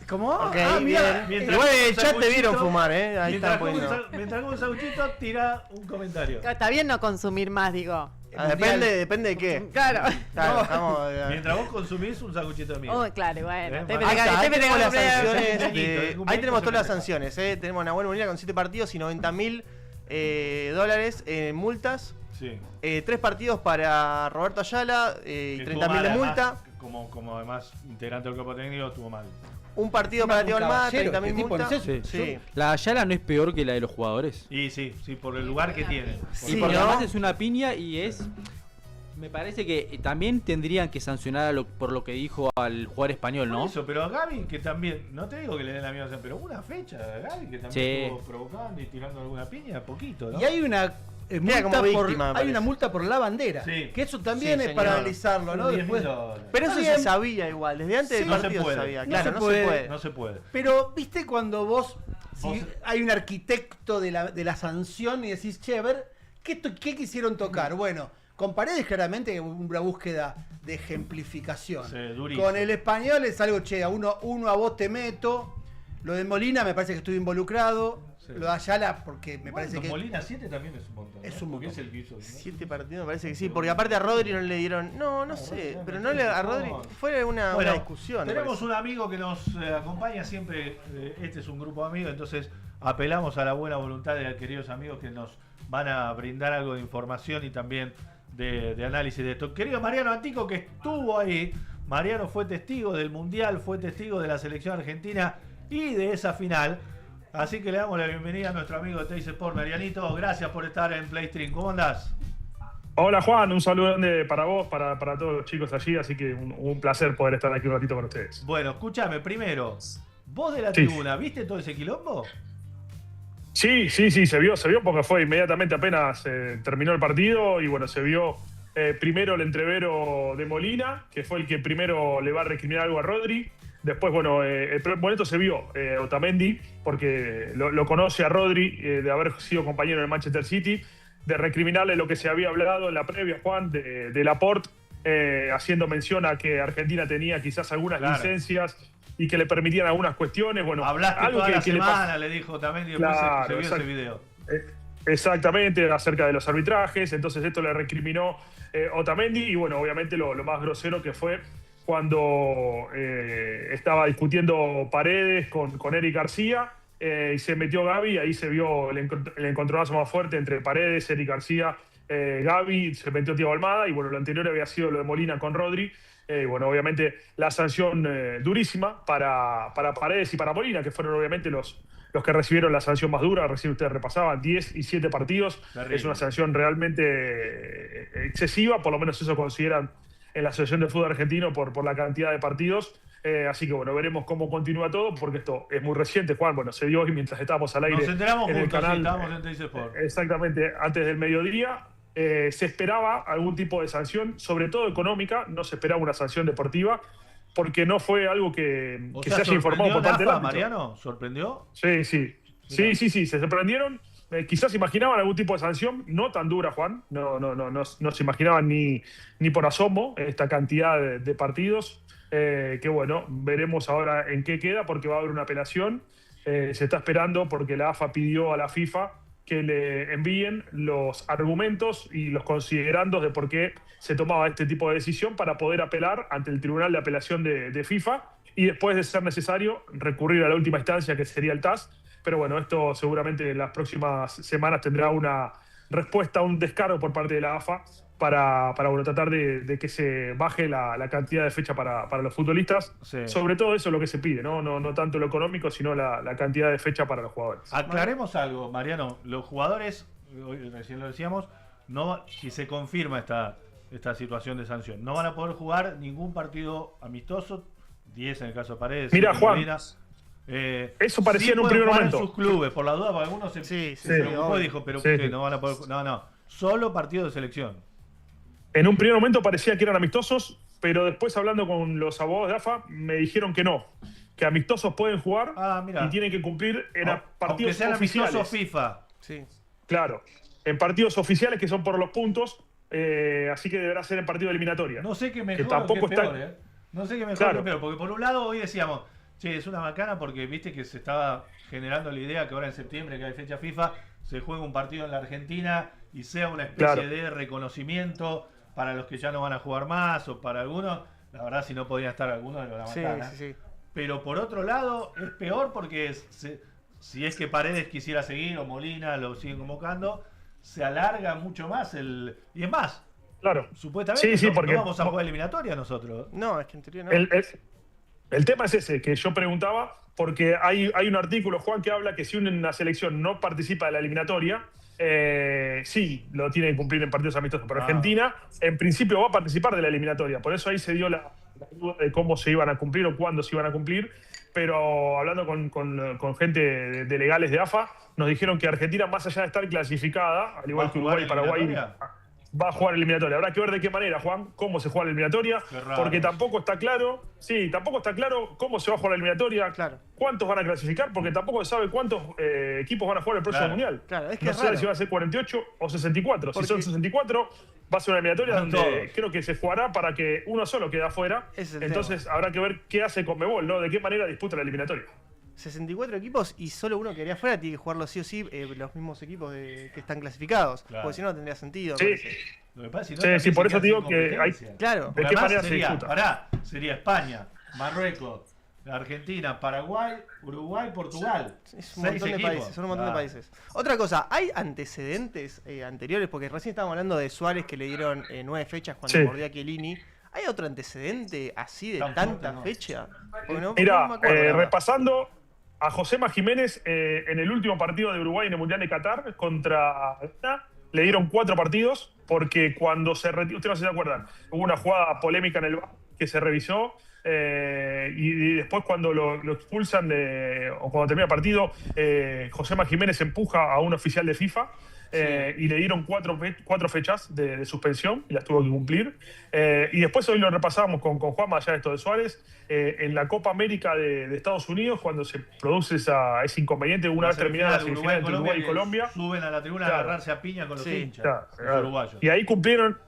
¿Cómo? Ok, mirá. bien. Mientras Igual en come el chat te vieron sanguchito, fumar, Ahí Mientras están come poniendo. mientras come un sanguchito, tira un comentario. Está bien no consumir más, digo. Depende de qué. Claro. Claro, estamos. Mientras vos consumís un sanguchito de mío. Oh, claro, bueno. Ahí Depende Ahí está, ahí depende tenemos de las la sanciones. cumpleaños. Ahí tenemos todas las Se sanciones. Tenemos a Nahuel Molina con 7 partidos y 90.000 dólares en multas. Sí. 3 partidos para Roberto Ayala y Que 30.000 estuvo mal, de además, multa. Como además integrante del cuerpo técnico estuvo mal. Un partido Encima para es Teo un Almada, caballero, 30.000 este tipo, multa. ¿no es eso? Sí. ¿La Ayala no es peor que la de los jugadores? Y sí, por el lugar que tiene. Sí, y porque ¿no? además es una piña y es... Me parece que también tendrían que sancionar por lo que dijo al jugador español, ¿no? Por eso, pero a Gaby, que también, no te digo que le den la misma sanción, pero una fecha a Gaby que también Sí. estuvo provocando y tirando alguna piña, poquito, ¿no? Y hay una multa como víctima, me hay una parece. multa por la bandera. Sí. Que eso también Sí, es para señor. analizarlo, ¿no? Después, Pero eso Está se bien. sabía igual, desde antes Sí, del no se partido se puede. sabía. No Claro, se no puede. se puede. No se puede. pero viste cuando vos Vos- hay un arquitecto de la sanción y decís, che, a ver, ¿qué quisieron tocar? Bueno, con Paredes claramente una búsqueda de ejemplificación. Sí, durísimo. Con el español es algo, che, a uno a vos te meto. Lo de Molina me parece que estuve involucrado. Sí. Lo de Ayala porque me parece Bueno, que Molina 7 también es un montón. Es ¿no? un Porque montón. es el que hizo, ¿no? 7 partidos me parece que sí, porque aparte a Rodri no le dieron. No sé, Rodri, pero no le a Rodri. Fue una Bueno, discusión. me Tenemos parece. un amigo que nos acompaña siempre. Este es un grupo de amigos, entonces apelamos a la buena voluntad de queridos amigos que nos van a brindar algo de información y también de análisis de esto. Querido Mariano Antico, que estuvo ahí. Mariano fue testigo del Mundial, fue testigo de la selección argentina y de esa final. Así que le damos la bienvenida a nuestro amigo de Teis Sport. Marianito, gracias por estar en PlayStream. ¿Cómo andás? Hola Juan, un saludo grande para vos, para todos los chicos allí, así que un placer poder estar aquí un ratito con ustedes. Bueno, escúchame, primero, vos de la Sí. tribuna, ¿viste todo ese quilombo? Sí, se vio porque fue inmediatamente apenas terminó el partido y bueno, se vio primero el entrevero de Molina, que fue el que primero le va a recriminar algo a Rodri. Después, bueno, el primer momento se vio Otamendi, porque lo conoce a Rodri de haber sido compañero del Manchester City, de recriminarle lo que se había hablado en la previa, Juan, de Laporte, haciendo mención a que Argentina tenía quizás algunas Claro. licencias y que le permitían algunas cuestiones. Bueno, Hablaste algo toda la que le pasó- semana, le dijo también, y después Claro, se vio ese exacto. video. Exactamente, acerca de los arbitrajes, entonces esto le recriminó Otamendi y bueno, obviamente lo más grosero que fue cuando estaba discutiendo Paredes con Eric García y se metió Gaby, ahí se vio el encontronazo más fuerte entre Paredes, Eric García, Gaby, se metió Thiago Almada y bueno, lo anterior había sido lo de Molina con Rodri. Bueno, obviamente la sanción durísima para Paredes y para Molina, que fueron obviamente los que recibieron la sanción más dura. Recién ustedes repasaban 10 y 7 partidos. Terrible. Es una sanción realmente excesiva, por lo menos eso consideran en la Asociación de Fútbol Argentino por la cantidad de partidos. Así que bueno, veremos cómo continúa todo, porque esto es muy reciente, Juan. Bueno, se dio hoy mientras estábamos al aire. Nos enteramos en el juntos, sí, canal. estábamos en Teis Sport. Exactamente, antes del mediodía. Se esperaba algún tipo de sanción, sobre todo económica, no se esperaba una sanción deportiva, porque no fue algo que O se sea, haya informado por parte del NAFA, árbitro. Mariano? ¿Sorprendió? Sí, se sorprendieron. Quizás imaginaban algún tipo de sanción, no tan dura, Juan. No se imaginaban ni por asomo esta cantidad de partidos. Que bueno, veremos ahora en qué queda, porque va a haber una apelación. Se está esperando porque la AFA pidió a la FIFA que le envíen los argumentos y los considerandos de por qué se tomaba este tipo de decisión para poder apelar ante el Tribunal de Apelación de FIFA y después de ser necesario recurrir a la última instancia que sería el TAS. Pero bueno, esto seguramente en las próximas semanas tendrá una respuesta a un descargo por parte de la AFA para bueno, tratar de que se baje la cantidad de fecha para los futbolistas. Sí. Sobre todo eso es lo que se pide, no tanto lo económico, sino la cantidad de fecha para los jugadores. Aclaremos algo, Mariano. Los jugadores, hoy recién lo decíamos, si se confirma esta situación de sanción, no van a poder jugar ningún partido amistoso, 10 en el caso de Paredes. Mira, Juan, Molina. eso parecía en un pueden primer jugar momento. en sus clubes, por la duda, porque algunos se preocupó y dijo, pero Sí. que no van a poder. No, solo partidos de selección. En un primer momento parecía que eran amistosos, pero después hablando con los abogados de AFA me dijeron que no, que amistosos pueden jugar y tienen que cumplir en partidos aunque sean oficiales. amistosos FIFA. Sí. Claro, en partidos oficiales que son por los puntos, así que deberá ser en partido de eliminatoria. No sé qué mejor que tampoco o qué peor, está... No sé qué mejor Claro. o qué peor, porque por un lado hoy decíamos, che, es una macana porque viste que se estaba generando la idea que ahora en septiembre, que hay fecha FIFA, se juega un partido en la Argentina y sea una especie de reconocimiento para los que ya no van a jugar más o para algunos. La verdad, si no podían estar algunos, era una macana. Sí. Pero por otro lado, es peor porque si es que Paredes quisiera seguir o Molina lo siguen convocando, se alarga mucho más y es más. Claro. Supuestamente porque no vamos a jugar eliminatoria nosotros. No, es que en teoría no. El tema es ese, que yo preguntaba, porque hay un artículo, Juan, que habla que si una selección no participa de la eliminatoria, sí, lo tiene que cumplir en partidos amistosos. Pero Argentina, en principio, va a participar de la eliminatoria. Por eso ahí se dio la duda de cómo se iban a cumplir o cuándo se iban a cumplir. Pero hablando con gente de legales de AFA, nos dijeron que Argentina, más allá de estar clasificada, al igual que Uruguay y Paraguay, va a jugar eliminatoria. Habrá que ver de qué manera, Juan, cómo se juega la eliminatoria, porque tampoco está claro cómo se va a jugar la eliminatoria, cuántos van a clasificar, porque tampoco se sabe cuántos equipos van a jugar el próximo mundial. Claro, es que no es sé raro. si va a ser 48 o 64. Porque si son 64, va a ser una eliminatoria Van donde todos. creo que se jugará para que uno solo quede afuera. Entonces habrá que ver qué hace Conmebol, ¿no? De qué manera disputa la eliminatoria. 64 equipos y solo uno quedaría afuera, tiene que jugarlo sí o sí los mismos equipos que están clasificados. Claro. Porque si no, no tendría sentido. Sí. me parece. Lo que pasa es que si no, Sí, también sí, por se eso queda digo sin que hay- competencia. Claro. ¿De Porque qué además manera se sería, disputa? sería España, Marruecos, Argentina, Paraguay, Uruguay, Portugal. Es un montón de países, son un montón de países. Otra cosa, ¿hay antecedentes anteriores? Porque recién estábamos hablando de Suárez que le dieron 9 fechas cuando Sí. mordió a Chiellini. ¿Hay otro antecedente así de Tan tanta fuerte, no. fecha? Porque no Mira, me acuerdo, la verdad. repasando a Josema Jiménez en el último partido de Uruguay en el Mundial de Qatar contra Ghana, le dieron 4 partidos porque cuando se retiró, ustedes no se acuerdan, hubo una jugada polémica en el VAR que se revisó y después cuando lo expulsan o cuando termina el partido, Josema Jiménez empuja a un oficial de FIFA. Y le dieron 4 fechas de suspensión y las tuvo que cumplir. Y después hoy lo repasábamos con Juanma, allá de esto de Suárez, en la Copa América de Estados Unidos, cuando se produce ese inconveniente una vez terminada la semifinal entre Uruguay y Colombia. Suben a la tribuna a agarrarse a piña con los hinchas, Claro. los uruguayos. Y ahí cumplieron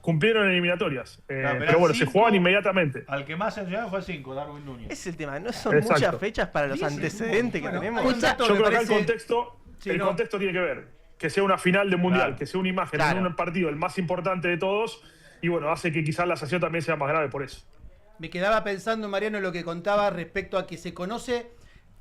eliminatorias. Pero bueno, se juegan inmediatamente. Al que más sancionaron fue 5, Darwin Núñez. Es el tema, no son Exacto. muchas fechas para los antecedentes que tenemos. Yo creo que el contexto tiene que ver. Que sea una final de mundial, Claro. que sea una imagen Claro. en un partido el más importante de todos. Y bueno, hace que quizás la sanción también sea más grave por eso. Me quedaba pensando, Mariano, en lo que contaba respecto a que se conoce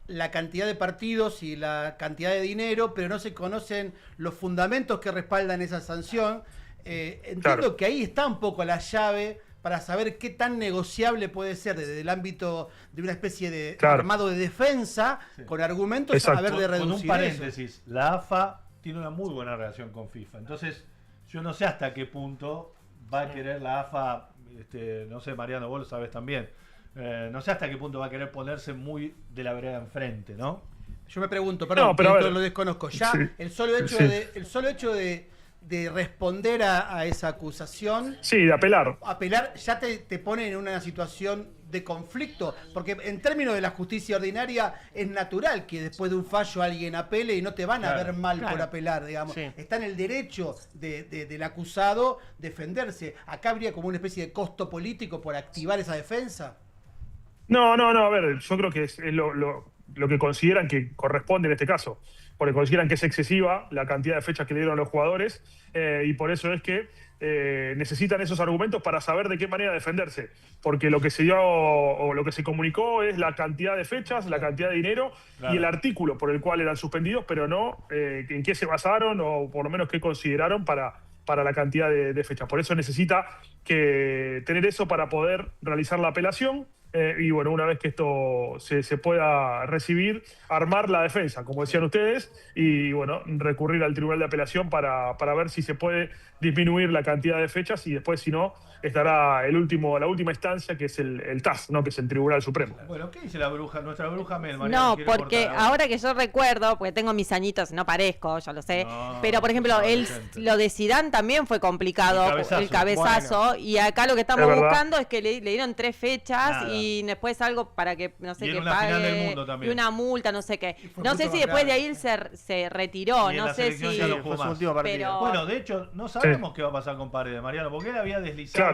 la cantidad de partidos y la cantidad de dinero, pero no se conocen los fundamentos que respaldan esa sanción. Entiendo que ahí está un poco la llave para saber qué tan negociable puede ser desde el ámbito de una especie de armado de defensa con argumentos a ver de Con un reducir paréntesis, la AFA tiene una muy buena relación con FIFA. Entonces, yo no sé hasta qué punto va a querer la AFA, no sé, Mariano, vos lo sabés también, no sé hasta qué punto va a querer ponerse muy de la vereda enfrente, ¿no? Yo me pregunto, perdón, No, pero a ver. lo desconozco. Ya Sí. el solo hecho de responder a esa acusación, Sí, de apelar. apelar, ya te pone en una situación de conflicto, porque en términos de la justicia ordinaria es natural que después de un fallo alguien apele y no te van a ver mal por apelar, digamos. Sí. Está en el derecho del acusado defenderse. Acá habría como una especie de costo político por activar esa defensa. No, a ver, yo creo que es lo que consideran que corresponde en este caso. porque consideran que es excesiva la cantidad de fechas que le dieron a los jugadores, y por eso es que necesitan esos argumentos para saber de qué manera defenderse, porque lo que se dio o lo que se comunicó es la cantidad de fechas, la cantidad de dinero y el artículo por el cual eran suspendidos, pero no en qué se basaron o por lo menos qué consideraron para la cantidad de fechas. Por eso necesita tener eso para poder realizar la apelación. Y bueno, una vez que esto se pueda recibir, armar la defensa, como decían ustedes, y bueno, recurrir al Tribunal de Apelación para ver si se puede disminuir la cantidad de fechas, y después, si no, estará la última instancia, que es el TAS, ¿no? Que es el Tribunal Supremo. Bueno, ¿qué dice nuestra bruja Mel? No, porque ahora que yo recuerdo, porque tengo mis añitos, no parezco, yo lo sé, pero por ejemplo, lo de Zidane también fue complicado, el cabezazo, y acá lo que estamos buscando es que le dieron 3 fechas y después algo para que, no sé, que pague, y una multa, no sé qué. No sé si después de ahí él se retiró, no sé si... Pero... Bueno, de hecho, no sabemos qué va a pasar con Paredes, Mariano, porque él había deslizado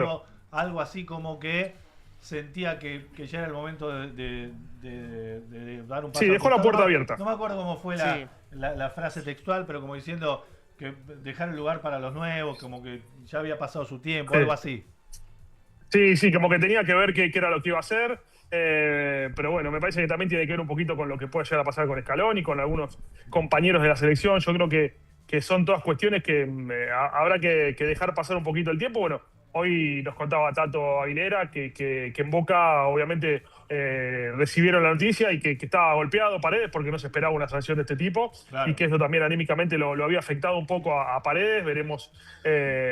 algo así como que sentía que ya era el momento de dar un paso. Sí, dejó la puerta abierta. No me acuerdo cómo fue la frase textual, pero como diciendo que dejar el lugar para los nuevos, como que ya había pasado su tiempo, algo así. Sí, como que tenía que ver qué era lo que iba a hacer. Pero bueno, me parece que también tiene que ver un poquito con lo que puede llegar a pasar con Scaloni, con algunos compañeros de la selección. Yo creo que son todas cuestiones que habrá que dejar pasar un poquito el tiempo. Bueno, hoy nos contaba Tato Aguilera que en Boca obviamente recibieron la noticia y que estaba golpeado Paredes porque no se esperaba una sanción de este tipo, y que eso también anímicamente lo había afectado un poco a Paredes. Veremos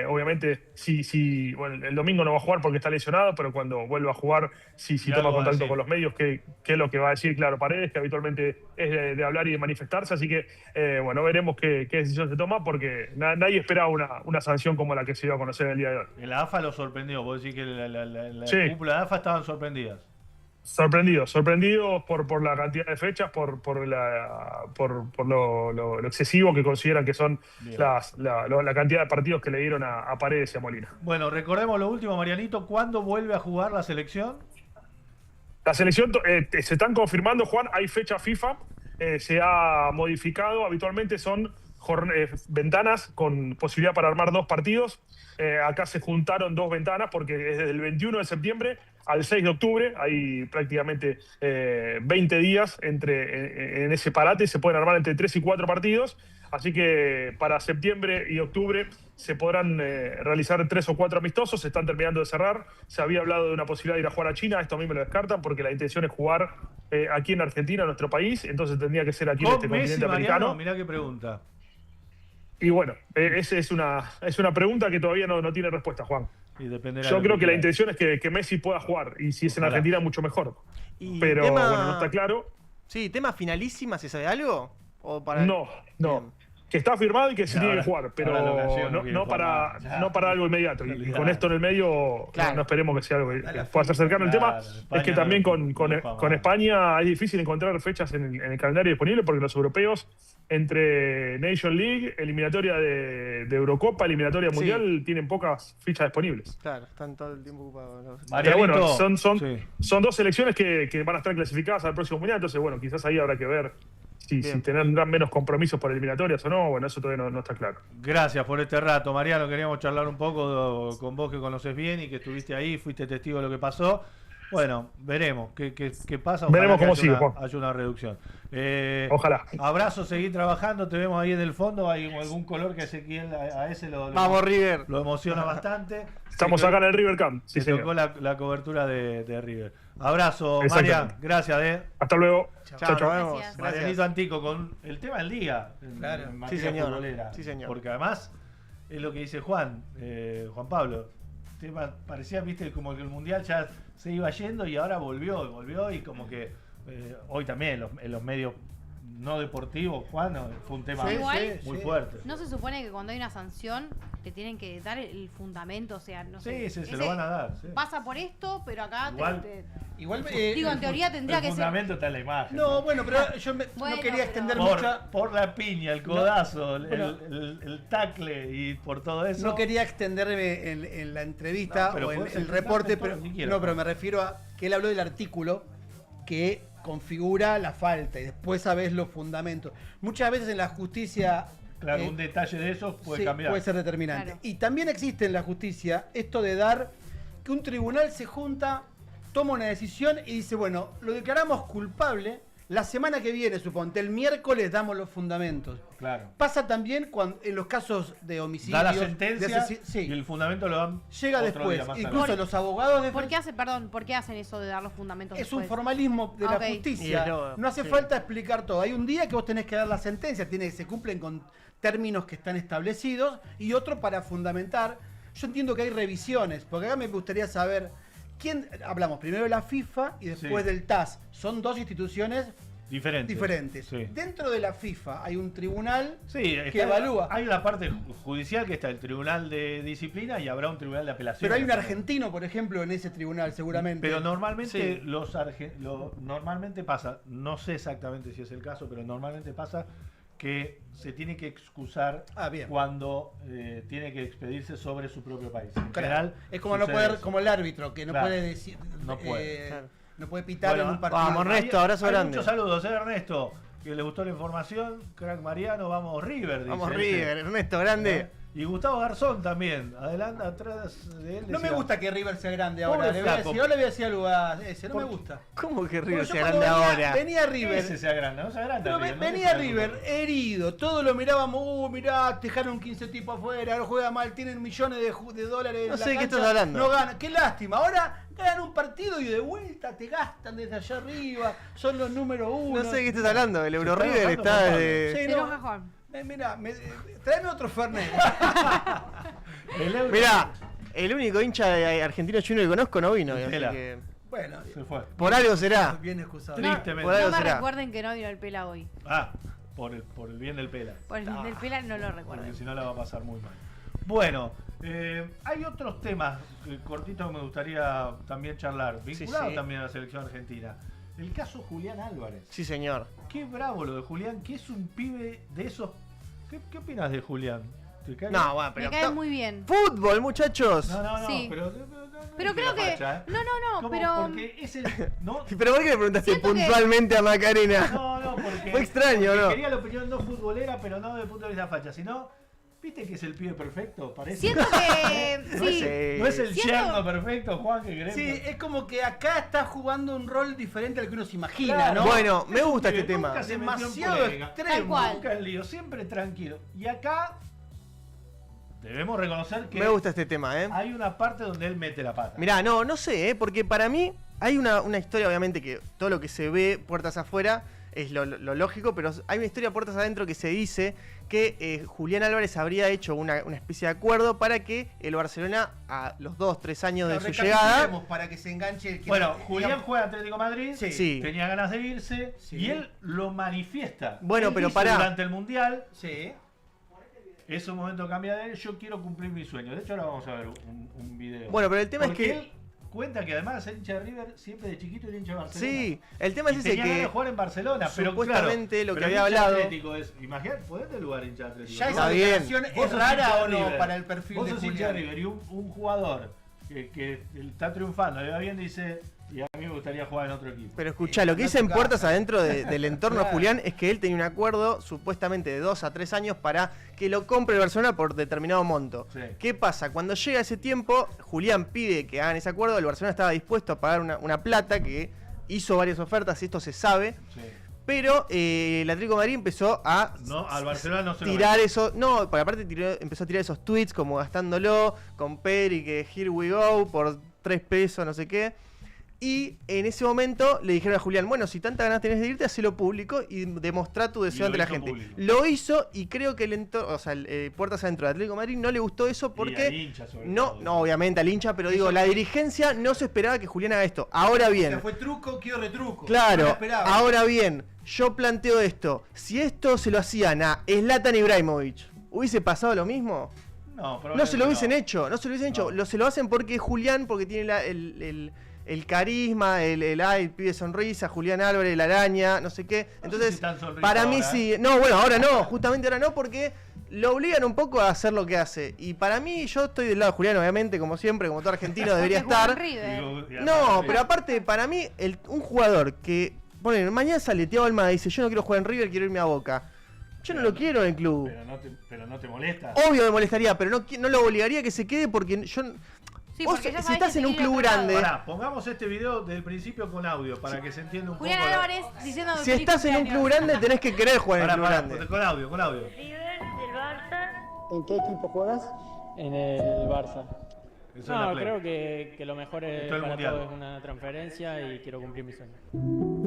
obviamente si bueno, el domingo no va a jugar porque está lesionado, pero cuando vuelva a jugar, si toma contacto con los medios, qué es lo que va a decir, claro, Paredes, que habitualmente es de hablar y de manifestarse. Así que bueno, veremos qué decisión se toma, porque nadie esperaba una sanción como la que se dio a conocer el día de hoy. La AFA lo sorprendió, vos decís que la cúpula de AFA estaban sorprendidas. Sorprendidos por la cantidad de fechas, por lo excesivo que consideran que son la cantidad de partidos que le dieron a Paredes y a Molina. Bueno, recordemos lo último, Marianito, ¿cuándo vuelve a jugar la selección? La selección se están confirmando, Juan, hay fecha FIFA, se ha modificado, habitualmente son ventanas con posibilidad para armar 2 partidos. Acá se juntaron 2 ventanas porque desde el 21 de septiembre al 6 de octubre hay prácticamente 20 días en ese parate. Se pueden armar entre 3 y 4 partidos, así que para septiembre y octubre se podrán realizar 3 o 4 amistosos. Se están terminando de cerrar. Se había hablado de una posibilidad de ir a jugar a China, esto a mí me lo descartan porque la intención es jugar aquí en Argentina, en nuestro país, entonces tendría que ser aquí en este continente americano. Mirá qué pregunta. Y bueno, esa es una pregunta que todavía no tiene respuesta, Juan. Yo creo que la intención es que Messi pueda jugar, y si es en Argentina, mucho mejor. Pero bueno, no está claro. Sí, ¿tema finalísima, se sabe algo? ¿O para... No. Que está firmado y que se tiene que jugar, pero no para algo inmediato. Y con esto en el medio, no esperemos que sea algo que pueda ser cercano. El tema es que también con España es difícil encontrar fechas en el calendario disponible, porque los europeos, entre Nation League, eliminatoria de Eurocopa, eliminatoria mundial, tienen pocas fichas disponibles. Claro, están todo el tiempo ocupados. Pero bueno, son 2 selecciones que van a estar clasificadas al próximo mundial, entonces bueno, quizás ahí habrá que ver si tendrán menos compromisos por eliminatorias o no. Bueno, eso todavía no está claro. Gracias por este rato, Mariano. Queríamos charlar un poco con vos, que conoces bien y que estuviste ahí, fuiste testigo de lo que pasó. Bueno, veremos qué pasa. Ojalá veremos cómo sigue, haya una reducción. Ojalá. Abrazo, seguir trabajando. Te vemos ahí en el fondo. Hay algún color que Ezequiel a ese Vamos, River. Lo emociona bastante. Estamos acá en el River Camp. Sí, se tocó la cobertura de River. Abrazo, Marian. Gracias. Hasta luego. Chao. Marianito Antico con el tema del día. Claro. Sí, señor. Porque además es lo que dice Juan Pablo. El tema parecía, viste, como que el mundial ya se iba yendo y ahora volvió y como que hoy también en los medios no deportivos, Juan, fue un tema muy fuerte. ¿No se supone que cuando hay una sanción te tienen que dar el fundamento? O sea, no sé. Sí, se lo van a dar. Pasa por esto, pero acá igual digo, en teoría tendría que ser. El fundamento está en la imagen. No, bueno, pero yo no quería extender mucho. Por la piña, el codazo, el tackle y por todo eso. No quería extenderme en la entrevista o en el reporte, pero me refiero a que él habló del artículo que configura la falta y después sabés los fundamentos. Muchas veces en la justicia... Claro, un detalle de esos puede cambiar. Puede ser determinante. Claro. Y también existe en la justicia esto de dar que un tribunal se junta, toma una decisión y dice, bueno, lo declaramos culpable, la semana que viene, suponte, el miércoles damos los fundamentos. Claro. Pasa también cuando en los casos de homicidios. Da la sentencia sí. y el fundamento lo dan Llega otro después. día más Incluso tarde. los abogados de ¿Por qué hacen eso de dar los fundamentos es después? un formalismo de Ok. la justicia. Y No hace falta explicar todo. Hay un día que vos tenés que dar la sentencia, se cumplen con términos que están establecidos y otro para fundamentar. Yo entiendo que hay revisiones, porque acá me gustaría saber quién. Hablamos primero de la FIFA y después Sí. del TAS. Son dos instituciones diferentes. Sí. Dentro de la FIFA hay un tribunal Sí, que evalúa. Hay una parte judicial que está el tribunal de disciplina y habrá un tribunal de apelación. Pero hay un argentino, por ejemplo, en ese tribunal, seguramente. Pero normalmente Sí. normalmente pasa, no sé exactamente si es el caso, pero normalmente pasa que se tiene que excusar bien. cuando tiene que expedirse sobre su propio país. En Claro. general, Es como no sucede poder, eso. como el árbitro, que no Claro. puede decir. No puede. Claro. No puede pitar Bueno, en un partido. vamos, Ernesto, abrazo Hay grande. muchos saludos, Ernesto, que le gustó la información. Crack Mariano, vamos River. Dice Vamos ese. River, Ernesto, grande. Y Gustavo Garzón también, adelante, atrás de él. No me decía, gusta que River sea grande Pobre ahora. Le voy a flaco. decir, ahora le voy a decir algo a ese, no me ¿Por qué? gusta. ¿Cómo que Porque River yo sea cuando grande venía, ahora? venía River. Ese sea grande, no sea grande. Pero River, no venía sea River grande. herido, todos lo mirábamos, mirá, dejaron 15 tipos afuera, ahora juega mal, tienen millones de dólares en No la sé de qué cancha, estás hablando. No ganan, qué lástima, ahora ganan un partido y de vuelta te gastan desde allá arriba, son los número uno. No sé de qué estás hablando. El Euro está River enojando está con Pablo. de... Sí, Se no. enoja Juan. Mirá, tráeme otro Fernet. El Euro- Mirá, el único hincha de Argentino Junior que conozco no vino. así Pela. que Bueno, Se fue. por algo será. bien excusado. Tristemente. por algo No me será. recuerden que no vino el Pela hoy. Ah, por el bien del Pela. Por el del Pela no lo Porque recuerden. si no la va a pasar muy mal. Bueno, hay otros temas cortitos que me gustaría también charlar, vinculados sí. también a la selección argentina. El caso Julián Álvarez. Sí, señor. Qué bravo lo de Julián, que es un pibe de esos. ¿Qué opinas de Julián? ¿Te cae bien? No, bueno, pero... Me cae muy bien. Fútbol, muchachos. No, Sí. pero Pero creo que. No, ¿Cómo? pero. Porque es el. ¿no? ¿Pero por qué le preguntaste Siento que- puntualmente a Macarena? No, porque. Fue extraño, porque ¿no? Quería la opinión no futbolera, pero no desde el punto de vista facha, sino. ¿Viste que es el pibe perfecto? Parece. Siento que. No Sí. No es el Siento- yerno perfecto, Juan, que queremos. Sí, es como que acá está jugando un rol diferente al que uno se imagina, Claro. ¿no? Bueno, me Es un gusta pibe, este tema. nunca se metió en Demasiado polémica. extremo. Tal cual. Nunca el lío, siempre tranquilo. Y acá debemos reconocer que Me gusta este tema, ¿eh? hay una parte donde él mete la pata. Mirá, no sé, porque para mí hay una historia, obviamente, que todo lo que se ve puertas afuera es lo lógico, pero hay una historia puertas adentro que se dice que Julián Álvarez habría hecho una especie de acuerdo para que el Barcelona, a los 2-3 años de su llegada... Recapitulemos para que se enganche el que Bueno, no- Julián digamos- juega Atlético Madrid, Sí. tenía ganas de irse Sí. y él lo manifiesta. Bueno, Él pero dice pará. durante el Mundial, Sí. es un momento cambia de él, yo quiero cumplir mi sueño. De hecho, ahora vamos a ver un video. Bueno, pero el tema Porque es que... él cuenta que además es hincha de River siempre de chiquito y hincha de Barcelona. Sí, el tema es Y ese tenía ganas que... de jugar en Barcelona, pero supuestamente claro, lo que pero había hincha hablado- Atlético es, imagínate, ponete el lugar hincha de Atlético. Ya Vos esa Está bien. declaración vos es sos rara hincha de o no River. para el perfil Vos de sos hincha de Julián. River y un jugador que está triunfando, le va bien, dice, y a mí me gustaría jugar en otro equipo. Pero escuchá, lo que no dicen tu puertas casa. adentro del entorno de Claro. Julián es que él tenía un acuerdo supuestamente de 2 a 3 años para que lo compre el Barcelona por determinado monto. Sí. ¿Qué pasa? Cuando llega ese tiempo, Julián pide que hagan ese acuerdo, el Barcelona estaba dispuesto a pagar una plata que hizo varias ofertas, esto se sabe, Sí. pero el Atlético de Madrid empezó a No, al Barcelona no se lo tirar vende. eso, no, porque aparte empezó a tirar esos tweets como gastándolo con Pedri, que here we go, por 3 pesos, no sé qué. Y en ese momento le dijeron a Julián, bueno, si tantas ganas tenés de irte, hacelo público y demostrá tu Y deseo lo ante la hizo gente. público. Lo hizo y creo que el Puertas Adentro de Atlético de Madrid no le gustó eso Y al porque... hincha, sobre No, todo. no, obviamente al hincha, pero digo, la dirigencia no se esperaba que Julián haga esto. Ahora O bien, sea, fue truco, quiero retruco. No claro, lo esperaba. ahora bien, yo planteo esto. Si esto se lo hacían a Zlatan Ibrahimovic, ¿hubiese pasado lo mismo? No, No se lo hubiesen no. hecho, no se lo hubiesen hecho. No. Se lo hacen porque es Julián, porque tiene el carisma, el pibe sonrisa, Julián Álvarez, la araña, no sé qué. No sé Entonces, si tan sonrisa para mí ahora, sí. No, bueno, ahora no, justamente ahora no, porque lo obligan un poco a hacer lo que hace. Y para mí, yo estoy del lado de Julián, obviamente, como siempre, como todo argentino debería estar. No, pero aparte, para mí, un jugador que, bueno, mañana sale Thiago Almada y dice, yo no quiero jugar en River, quiero irme a Boca. Yo no lo quiero en el club. Pero no te molesta. Obvio me molestaría, pero no lo obligaría a que se quede porque yo... Sí, vos, porque ya si sabés estás que en un se quiere club ir a otro grande... Pará, pongamos este video del principio con audio para que se entienda un Julián poco. Álvarez diciendo Si estás en un club grande, tenés que querer jugar en el club grande. Con audio. River, del Barça. ¿En qué equipo juegas? En el Barça. Eso es la Play. Creo que lo mejor Esto es para mundial. todos es una transferencia y quiero cumplir mi sueño.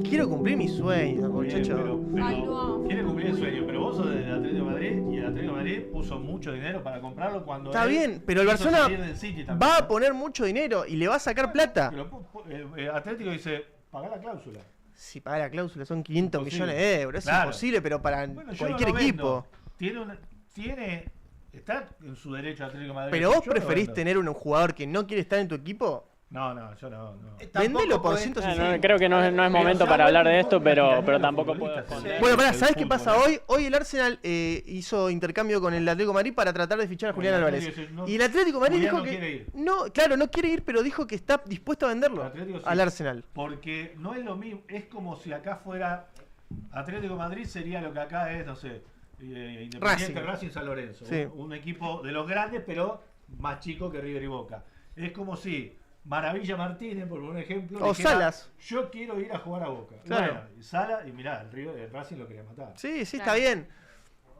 Quiero cumplir mi sueño, muchacho. Ay, no. Quiere cumplir el sueño, pero vos sos del Atlético de Madrid y el Atlético de Madrid puso mucho dinero para comprarlo cuando Está él bien, pero el quiso Barcelona salir del City también. va a poner mucho dinero y le va a sacar plata. Pero el Atlético dice, pagá la cláusula. Si paga la cláusula son 500 Imposible. millones de euros, es Claro. imposible, pero para Bueno, yo cualquier no lo equipo. vendo. Está en su derecho Atlético de Madrid. Pero vos Yo lo preferís vendo. tener un jugador que no quiere estar en tu equipo. No, yo no. Vendelo por No, 160. creo que no es momento para hablar de esto, pero tampoco puedo esconder. Bueno, pará, ¿sabés qué pasa hoy? Hoy el Arsenal hizo intercambio con el Atlético de Madrid para tratar de fichar a Julián El Álvarez. Atlético dice, no, Y el Atlético de Madrid Julián dijo no que quiere ir. no, claro, no quiere ir, pero dijo que está dispuesto a venderlo Atlético sí. al Arsenal. Porque no es lo mismo, es como si acá fuera Atlético de Madrid sería lo que acá es, no sé, Independiente Racing San Lorenzo. Sí. Un equipo de los grandes, pero más chico que River y Boca. Es como si Maravilla Martínez, por un ejemplo, O dijera, Salas. yo quiero ir a jugar a Boca. Claro. Bueno, y Salas, y mirá, el Racing lo quería matar. Sí, está bien.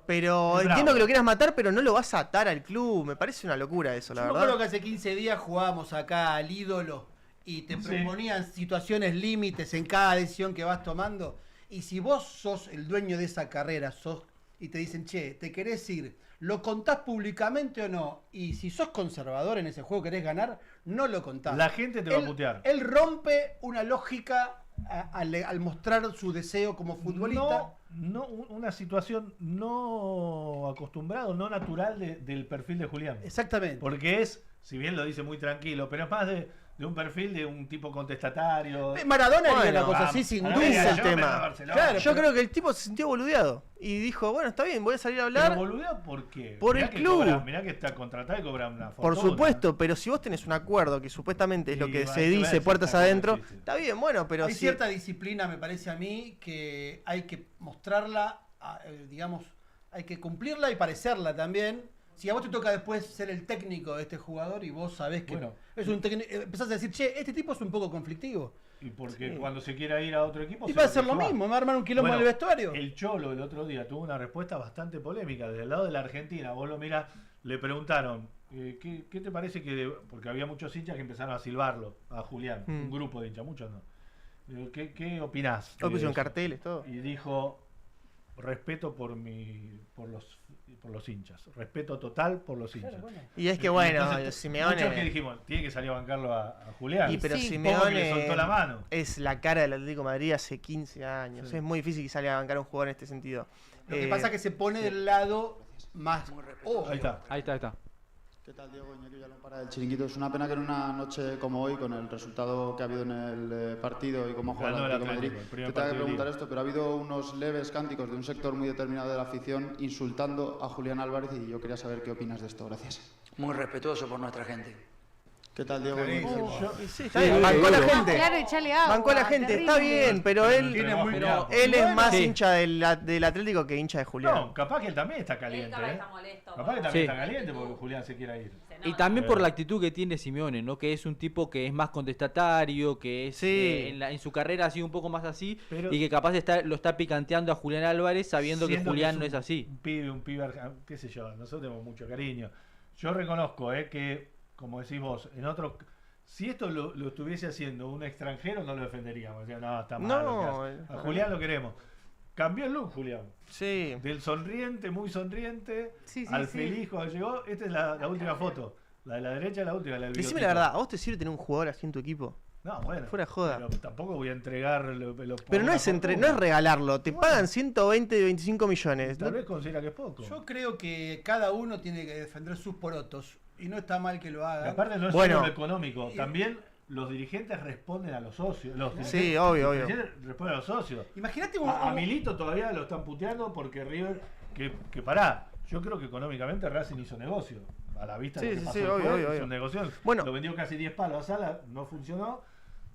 Pero Es entiendo bravo. que lo quieras matar, pero no lo vas a atar al club. Me parece una locura eso, la Yo me verdad. acuerdo que hace 15 días jugábamos acá al ídolo y te proponían situaciones límites en cada decisión que vas tomando. Y si vos sos el dueño de esa carrera, y te dicen, che, ¿te querés ir? ¿Lo contás públicamente o no? Y si sos conservador en ese juego, querés ganar, no lo contás. La gente te va a putear. Él rompe una lógica al mostrar su deseo como futbolista. No, una situación no acostumbrada, no natural del perfil de Julián. Exactamente. Porque es, si bien lo dice muy tranquilo, pero es más de un perfil de un tipo contestatario. Maradona haría Bueno, una cosa así sin a la duda. verga, Es el yo me voy a tema. Barcelona. Claro, yo creo que el tipo se sintió boludeado. Y dijo, bueno, está bien, voy a salir a hablar. Pero boludeado, ¿por qué? Por Mirá el que club. Mirá que está contratado y cobra una fortuna. Por supuesto, pero si vos tenés un acuerdo que supuestamente es lo Y que va, se hay que dice ver si puertas está adentro, como existe. está bien, bueno, pero hay si... cierta disciplina, me parece a mí, que hay que mostrarla, digamos, hay que cumplirla y parecerla también. Si a vos te toca después ser el técnico de este jugador y vos sabés que es un técnico, empezás a decir, che, este tipo es un poco conflictivo. Y porque cuando se quiera ir a otro equipo... Y se va a lo ser que lo va. mismo, me va a armar un quilombo en el vestuario. El Cholo el otro día tuvo una respuesta bastante polémica. Desde el lado de la Argentina, vos lo mirás, le preguntaron, ¿qué te parece que...? Porque había muchos hinchas que empezaron a silbarlo, a Julián, un grupo de hinchas, muchos no. Digo, ¿qué opinás? Hoy pusieron eso? carteles, todo. Y dijo, respeto por los hinchas, respeto total por los hinchas. Y es que bueno, Entonces, Simeone... muchos que dijimos, tiene que salir a bancarlo a Julián. Y pero Sí. Un poco que le Simeone soltó la mano. es la cara del Atlético de Madrid hace 15 años. Sí. Es muy difícil que salga a bancar a un jugador en este sentido. Lo que pasa es que se pone del lado más... Ahí está. Ahí está. ¿Qué tal, Diego? Iñaki Villalón para el Chiringuito. Es una pena que en una noche como hoy, con el resultado que ha habido en el partido y cómo ha jugado el Atlético de Madrid, te tengo que preguntar esto, pero ha habido unos leves cánticos de un sector muy determinado de la afición insultando a Julián Álvarez y yo quería saber qué opinas de esto. Gracias. Muy respetuoso por nuestra gente. ¿Qué tal, Diego? Sí, está bien, bancó a la gente. Claro, echale agua. Bancó a la gente, está terrible. bien, pero él es más Sí. hincha del Atlético que hincha de Julián. No, capaz que él también está caliente. Él capaz ¿eh? está molesto. Capaz que también Sí. está caliente porque Julián se quiera ir. Y también por la actitud que tiene Simeone, ¿no? Que es un tipo que es más contestatario, que es Sí. en su carrera ha sido un poco más así, Pero- y que capaz lo está picanteando a Julián Álvarez sabiendo que Siendo Julián es no es así. Un pibe, qué sé yo, nosotros tenemos mucho cariño. Yo reconozco que, como decís vos, en otros... Si esto lo estuviese haciendo un extranjero, no lo defenderíamos. O sea, no, está mal. No, lo que hace. A Julián lo queremos. Cambió el look, Julián. Sí. Del sonriente, muy sonriente, Sí, sí, al sí. feliz cuando llegó. Esta es la última foto. La de la derecha es la última. La del Decime bigotito. la verdad, ¿a vos te sirve tener un jugador así en tu equipo? No, bueno. Fuera de joda. Pero tampoco voy a entregar Pero no es regalarlo, te pagan 120, 25 millones. Tal vez considera que es poco. Yo creo que cada uno tiene que defender sus porotos y no está mal que lo haga. Y aparte no es Bueno. solo lo económico, también los dirigentes responden a los socios. Sí, obvio, obvio. Los dirigentes responden a los socios. Imagínate A Milito todavía lo están puteando porque River, que pará, Yo creo que económicamente Racing hizo negocio. A la vista de lo que pasó obvio. hizo un negocio. Bueno. Lo vendió casi 10 palos a Sala, no funcionó.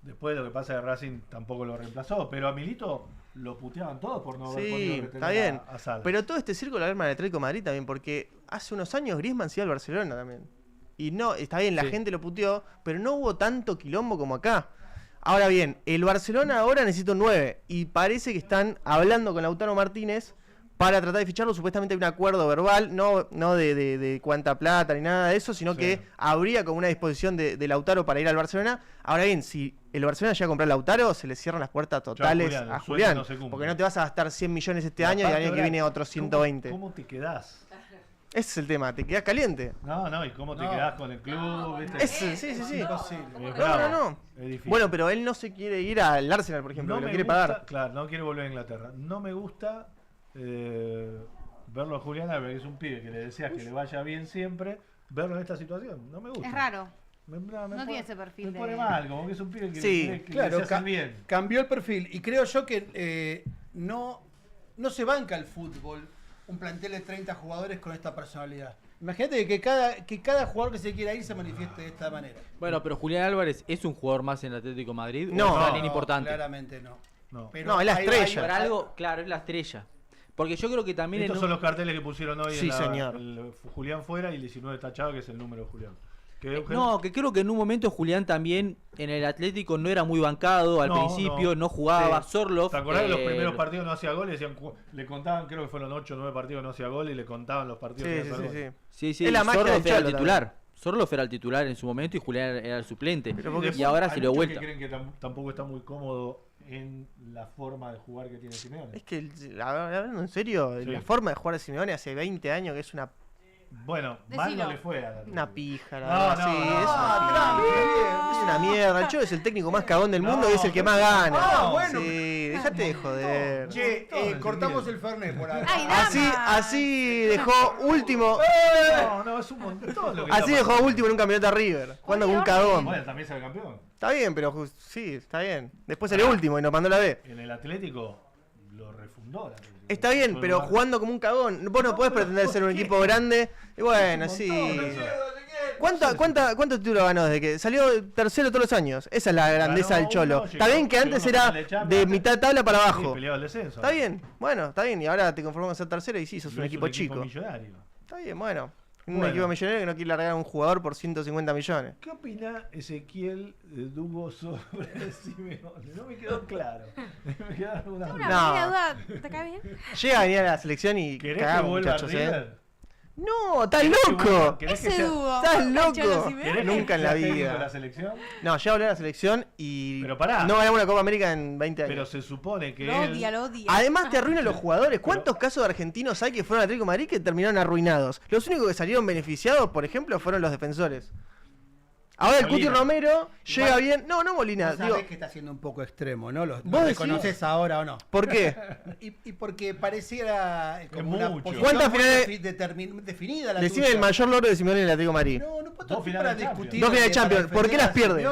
Después lo que pasa es que Racing tampoco lo reemplazó. Pero a Milito lo puteaban todos por no haber podido retener está bien. a Sala. Pero todo este círculo alarma del Atlético de Madrid también, porque hace unos años Griezmann se iba al Barcelona también. Y no, está bien, la gente lo puteó, pero no hubo tanto quilombo como acá. Ahora bien, el Barcelona ahora necesita un 9 y parece que están hablando con Lautaro Martínez para tratar de ficharlo. Supuestamente hay un acuerdo verbal, no de cuánta plata ni nada de eso, sino que habría como una disposición de Lautaro para ir al Barcelona. Ahora bien, si el Barcelona llega a comprar a Lautaro, se le cierran las puertas totales a Julián, porque no te vas a gastar 100 millones este año y el año que viene otros 120. ¿Cómo te quedás? Ese es el tema, te quedás caliente. No, ¿y cómo te quedás con el club? ¿Viste? Sí. Imposible. No. Es difícil. Bueno, pero él no se quiere ir al Arsenal, por ejemplo, que lo quiere pagar. Claro, no quiere volver a Inglaterra. No me gusta verlo a Julián Álvarez, que es un pibe que le deseas que le vaya bien siempre, verlo en esta situación. No me gusta. Es raro. No tiene ese perfil. Me pone mal, como que es un pibe que le hace bien. Cambió el perfil. Y creo yo que no se banca el fútbol un plantel de 30 jugadores con esta personalidad. Imagínate que cada jugador que se quiera ir se manifieste de esta manera. Bueno, pero Julián Álvarez es un jugador más en el Atlético de Madrid. No, ¿o es alguien importante? Claramente no. Pero es la estrella. Para algo, claro, es la estrella. Porque yo creo que también... Estos son los carteles que pusieron hoy señor. El Julián fuera y el 19 tachado, que es el número de Julián. Que creo que en un momento Julián también en el Atlético no era muy bancado al principio, no jugaba. Sorloth. ¿Te acordás que los primeros partidos no hacía goles? Le contaban, creo que fueron 8 o 9 partidos que no hacía goles y le contaban los partidos que hacía goles. Sí. Sorloth era el titular. Sorloth era el titular en su momento y Julián era el suplente. Y ahora se lo dio vuelta. ¿Creen que tampoco está muy cómodo en la forma de jugar que tiene Simeone? Es que, hablando en serio, la forma de jugar de Simeone hace 20 años que es una... Bueno, mal no le fue a la una pija, la verdad. Es una mierda. El Cholo es el técnico más cagón del mundo y es el que más gana. Sí, déjate de joder. Che, cortamos el Fernet por ahí. Así dejó último. No, es un montón lo que así dejó último en un campeonato a River. Jugando con un cagón. Bueno, también sale campeón. Está bien, pero sí, está bien. Después salió último y nos mandó la B. En el Atlético lo refundó la Atlético. Está bien, pero jugando como un cagón. Vos no podés pretender ser un equipo grande. Y bueno, sí. ¿Cuántos títulos ganó desde que salió tercero todos los años? Esa es la grandeza del Cholo. Está bien que antes era de mitad de tabla para abajo. Está bien, bueno, está bien. Y ahora te conformas a ser tercero y sí, sos un equipo chico. Está bien, bueno. Un equipo millonario que no quiere largar a un jugador por 150 millones. ¿Qué opina Ezequiel Dugo sobre Simeone? No me quedó claro. Me quedó alguna duda. ¿Te cae bien? Llega a venir a la selección y cagamos, muchachos, No, estás loco. Ese Dugo. Estás loco. Nunca en la vida. La selección? No, ya volvió a la selección y pero pará. No ganamos una Copa América en 20 años. Pero se supone que lo odia. Además te arruinan los jugadores. ¿Cuántos casos de argentinos hay que fueron al Atlético de Madrid que terminaron arruinados? Los únicos que salieron beneficiados, por ejemplo, fueron los defensores. Ahora el Cuti Romero llega bien. No Molina. Sabés que está siendo un poco extremo, ¿no? ¿Lo reconoces ahora o no? ¿Por qué? y porque pareciera como una posición ¿cuántas finales definida la decime el mayor logro de Simeone en el Atlético de Madrid? No puedo para discutir. 2 finales de Champions. ¿Por qué las pierde?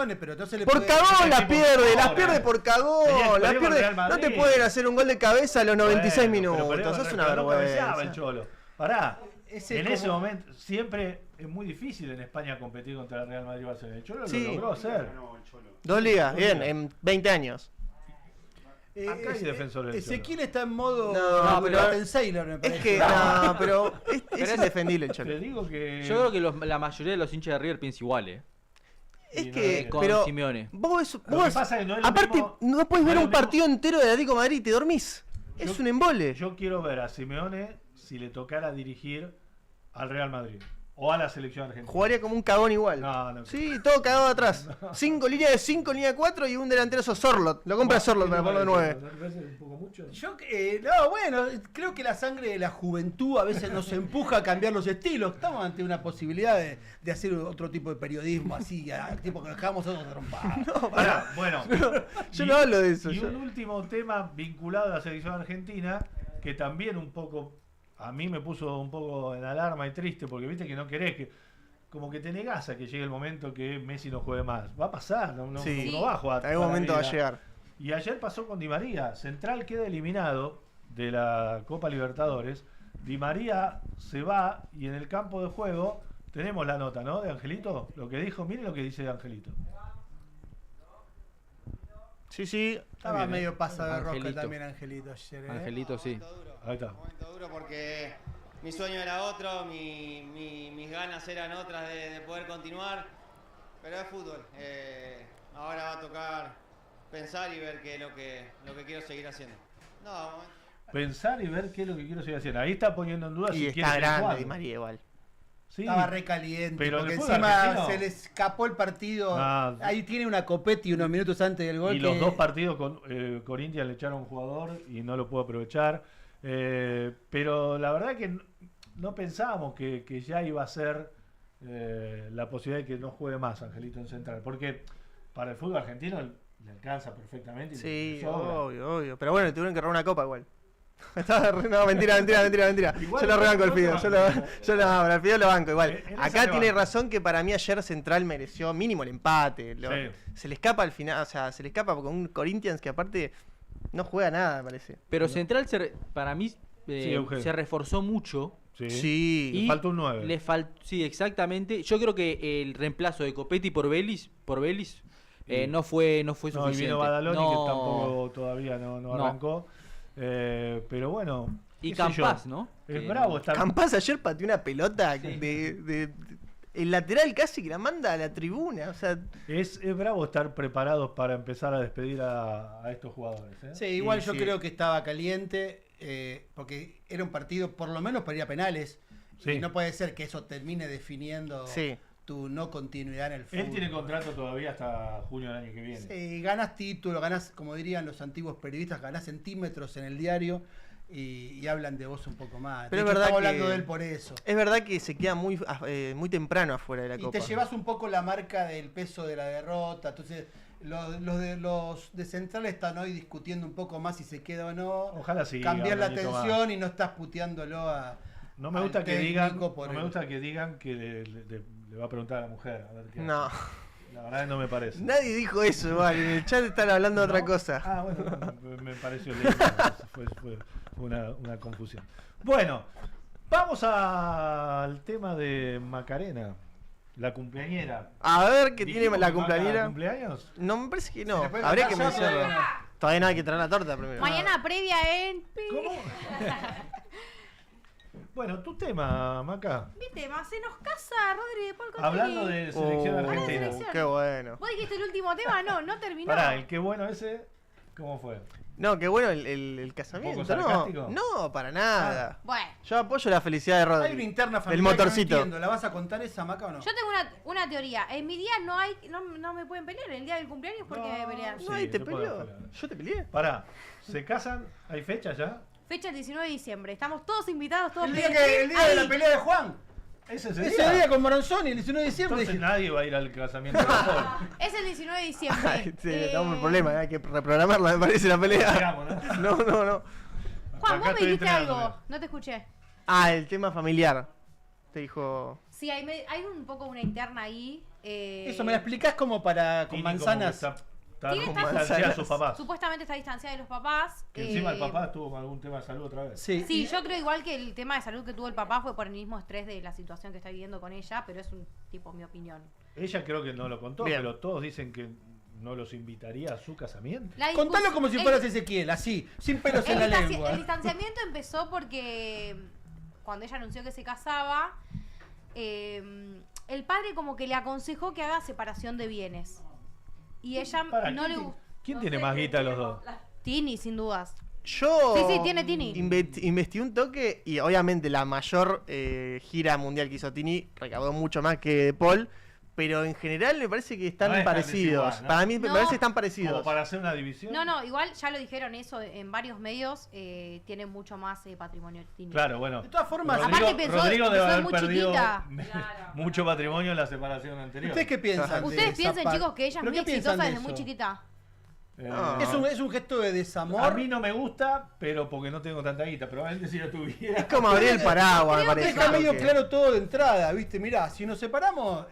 Por cagón las pierde. Las pierde por cagón. Las pierde. No te pueden hacer un gol de cabeza a los 96 minutos. Es una vergüenza. Pará. En ese momento siempre es muy difícil en España competir contra el Real Madrid y Barcelona. El Cholo lo logró hacer. 2 ligas, bien, en 20 años. Acá hay defensores. Ezequiel está en modo. No, pero en Sailor, me parece. Es que, pero es indefendible el Cholo. Te digo que. Yo creo que la mayoría de los hinchas de River piensa igual, Es que, con pero Simeone. Vos aparte, no puedes ver un partido entero de Atlético de Madrid y te dormís. Es un embole. Yo quiero ver a Simeone si le tocara dirigir al Real Madrid o a la selección argentina. Jugaría como un cagón igual. No. Sí, todo cagado atrás. 5 líneas de 5, línea de 4 y un delantero eso Sorloth. Lo compra Sorloth para ponerlo de 9. ¿No te parece un poco mucho? Creo que la sangre de la juventud a veces nos empuja a cambiar los estilos. Estamos ante una posibilidad de hacer otro tipo de periodismo así, tipo que dejamos otro trompado. Bueno. Yo no hablo de eso. Y un último tema vinculado a la selección argentina que también un poco a mí me puso un poco en alarma y triste, porque viste que no querés que... Como que te negás a que llegue el momento que Messi no juegue más. Va a pasar, no va a jugar. En algún momento va a llegar. Y ayer pasó con Di María. Central queda eliminado de la Copa Libertadores Di María se va y en el campo de juego tenemos la nota, ¿no? De Angelito, lo que dijo, miren lo que dice Angelito. Sí. Estaba medio pasado de rosca Angelito. también Angelito ayer. Angelito, sí. Ahí está. Momento duro porque mi sueño era otro, mis ganas eran otras de poder continuar, pero es fútbol. Ahora va a tocar pensar y ver qué es lo que quiero seguir haciendo. Pensar y ver qué es lo que quiero seguir haciendo. Ahí está poniendo en duda Y si está quiere seguir grande jugando. Di María igual. Sí, Estaba recaliente, pero porque en el fútbol encima argentino- se le escapó el partido. Ah, Ahí tiene una Copetti unos minutos antes del gol. y los dos partidos con Corinthians le echaron un jugador y no lo pudo aprovechar. Pero la verdad que no pensábamos que ya iba a ser la posibilidad de que no juegue más Angelito en central. Porque para el fútbol argentino le alcanza perfectamente. Y Sí, le sobra. obvio. Pero bueno, tuvieron que robar una copa igual. No, mentira. Igual Yo lo rebanco el no Fido. se Yo al Fido lo banco igual. En esa Acá te tiene banco. razón que para mí ayer Central mereció mínimo el empate. Sí. Se le escapa al final, o sea, se le escapa con un Corinthians que aparte no juega nada, me parece. Pero Central, para mí, Eugenio. se reforzó mucho. Sí. Le falta un 9. Sí, exactamente. Yo creo que el reemplazo de Copetti por Vélez no fue suficiente. No, y vino Badaloni No. que tampoco todavía no arrancó. Pero bueno. Y qué sé yo. Campas, ¿no? Es bravo estar. Campas ayer pateó una pelota de el lateral casi que la manda a la tribuna, o sea, Es bravo estar preparados para empezar a despedir a estos jugadores. Sí, igual yo creo que estaba caliente, porque era un partido por lo menos para ir a penales. Sí. Y no puede ser que eso termine definiendo Sí. tu no continuidad en el fútbol. Él tiene contrato todavía hasta junio del año que viene. Sí, ganas título, ganas, como dirían los antiguos periodistas, ganas centímetros en el diario y hablan de vos un poco más. Pero De es hecho, verdad estamos que hablando de él por eso. es verdad que se queda muy temprano afuera de la Y Copa. te llevas un poco la marca del peso de la derrota. Entonces, los de Central están hoy discutiendo un poco más si se queda o no. Ojalá sí. Cambiar la un añito tensión más. y no estás puteándolo a. No me al gusta que técnico digan, por no me el- gusta que digan que le va a preguntar a la mujer. A ver qué No. hace. La verdad que no me parece. Nadie dijo eso, igual. En el chat están hablando de otra cosa. Ah, bueno, me pareció lindo. Fue una confusión. Bueno, vamos al tema de Macarena, la cumpleañera. A ver qué tiene ¿Dijimos la que Maca cumpleañera. ¿Cumpleaños? No, me parece que no. ¿Se le puede Habría que contar ya? mencionarlo. Todavía no. Todavía no hay que traer la torta primero. Mañana previa en... ¿Cómo? Bueno, tu tema, Maca. ¿Viste? Se nos casa Rodri de Paul Cotelli. Hablando de selección argentina. selección. Qué bueno. Vos dijiste el último tema, no terminó. Pará, el qué bueno ese, ¿cómo fue? No, qué bueno el casamiento. ¿Un poco sarcástico? No, para nada. Bueno, Yo apoyo la felicidad de Rodri. Hay una interna El familiar motorcito. que no entiendo. ¿La vas a contar esa, Maca, o no? yo tengo una teoría. En mi día no me pueden pelear. En el día del cumpleaños, ¿por qué me pelean? Sí, Ay, te se puede peleó. pelear. Yo te peleé. Pará, ¿se casan? ¿Hay fecha ya? Fecha el 19 de diciembre. Estamos todos invitados, todos El día, pedidos. el día de la Ahí. pelea de Juan. Ese Ese día con Moronzoni, el 19 de diciembre. Entonces nadie va a ir al casamiento de Paul. Es el 19 de diciembre. Ay, sí, estamos en problema, hay que reprogramarla, me parece la pelea. Digamos, ¿no? No. Juan, Acá vos me estoy dijiste algo. entrenando. No te escuché. Ah, el tema familiar. Te dijo. Sí, hay un poco una interna ahí. Eso, ¿me la explicás como para con Tini manzanas? como que está Tini está distanciada de sus papás. Supuestamente está distanciada de los papás. Que encima el papá tuvo algún tema de salud otra vez. Sí, yo creo igual que el tema de salud que tuvo el papá fue por el mismo estrés de la situación que está viviendo con ella, pero es un tipo mi opinión. Ella creo que no lo contó, Bien. pero todos dicen que no los invitaría a su casamiento. Contalo como si fueras Ezequiel, así, sin pelos en la lengua. El distanciamiento empezó porque cuando ella anunció que se casaba, el padre como que le aconsejó que haga separación de bienes. Y ella Pará, no le gustó. ¿Quién tiene más guita de los dos? Tini, sin dudas. Yo. Sí, tiene Tini. Investigué un toque y obviamente la mayor gira mundial que hizo Tini recaudó mucho más que De Paul. Pero en general me parece que están No es tan parecidos. desigual, ¿no? Para mí me No. parece que están parecidos. Como para hacer una división. No, igual ya lo dijeron eso en varios medios, tiene mucho más patrimonio Tini. Claro, bueno. De todas formas, Aparte pensó- Rodrigo debe pensó haber muy perdido chiquita. mucho patrimonio en la separación anterior. ¿Ustedes qué piensan? Ustedes piensen, chicos, que ella es ¿Pero muy qué piensan exitosa de desde muy eso? chiquita. Es un gesto de desamor. A mí no me gusta, pero porque no tengo tanta guita. Probablemente si yo tuviera. Es como abrir el paraguas, me parece. Está medio porque- claro todo de entrada, ¿viste? Mirá, si nos separamos,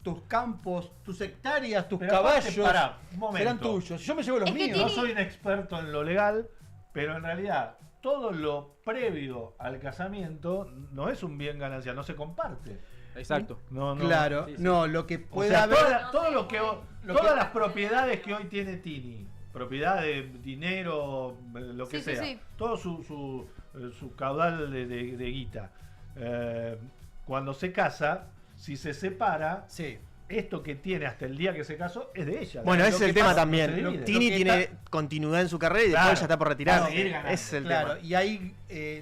tus campos, tus hectáreas, tus Pero aparte, caballos pará, un momento. serán tuyos. Yo me llevo los Es que míos. No soy un experto en lo legal, pero en realidad todo lo previo al casamiento no es un bien ganancial, no se comparte. Exacto. No, Claro, sí, sí. no, lo que O puede sea, haber. todas las propiedades que hoy tiene Tini, propiedad de dinero, lo que Sí, sí, sea, sí. todo su caudal de guita. Cuando se casa, si se separa, Sí. esto que tiene hasta el día que se casó es de ella. Bueno, Lo ese es que el tema pasa, también. no se divide. Tini Lo que tiene está- continuidad en su carrera y después Claro. ya está por retirar. Va a seguir ganando. Ese es el Claro, tema. y hay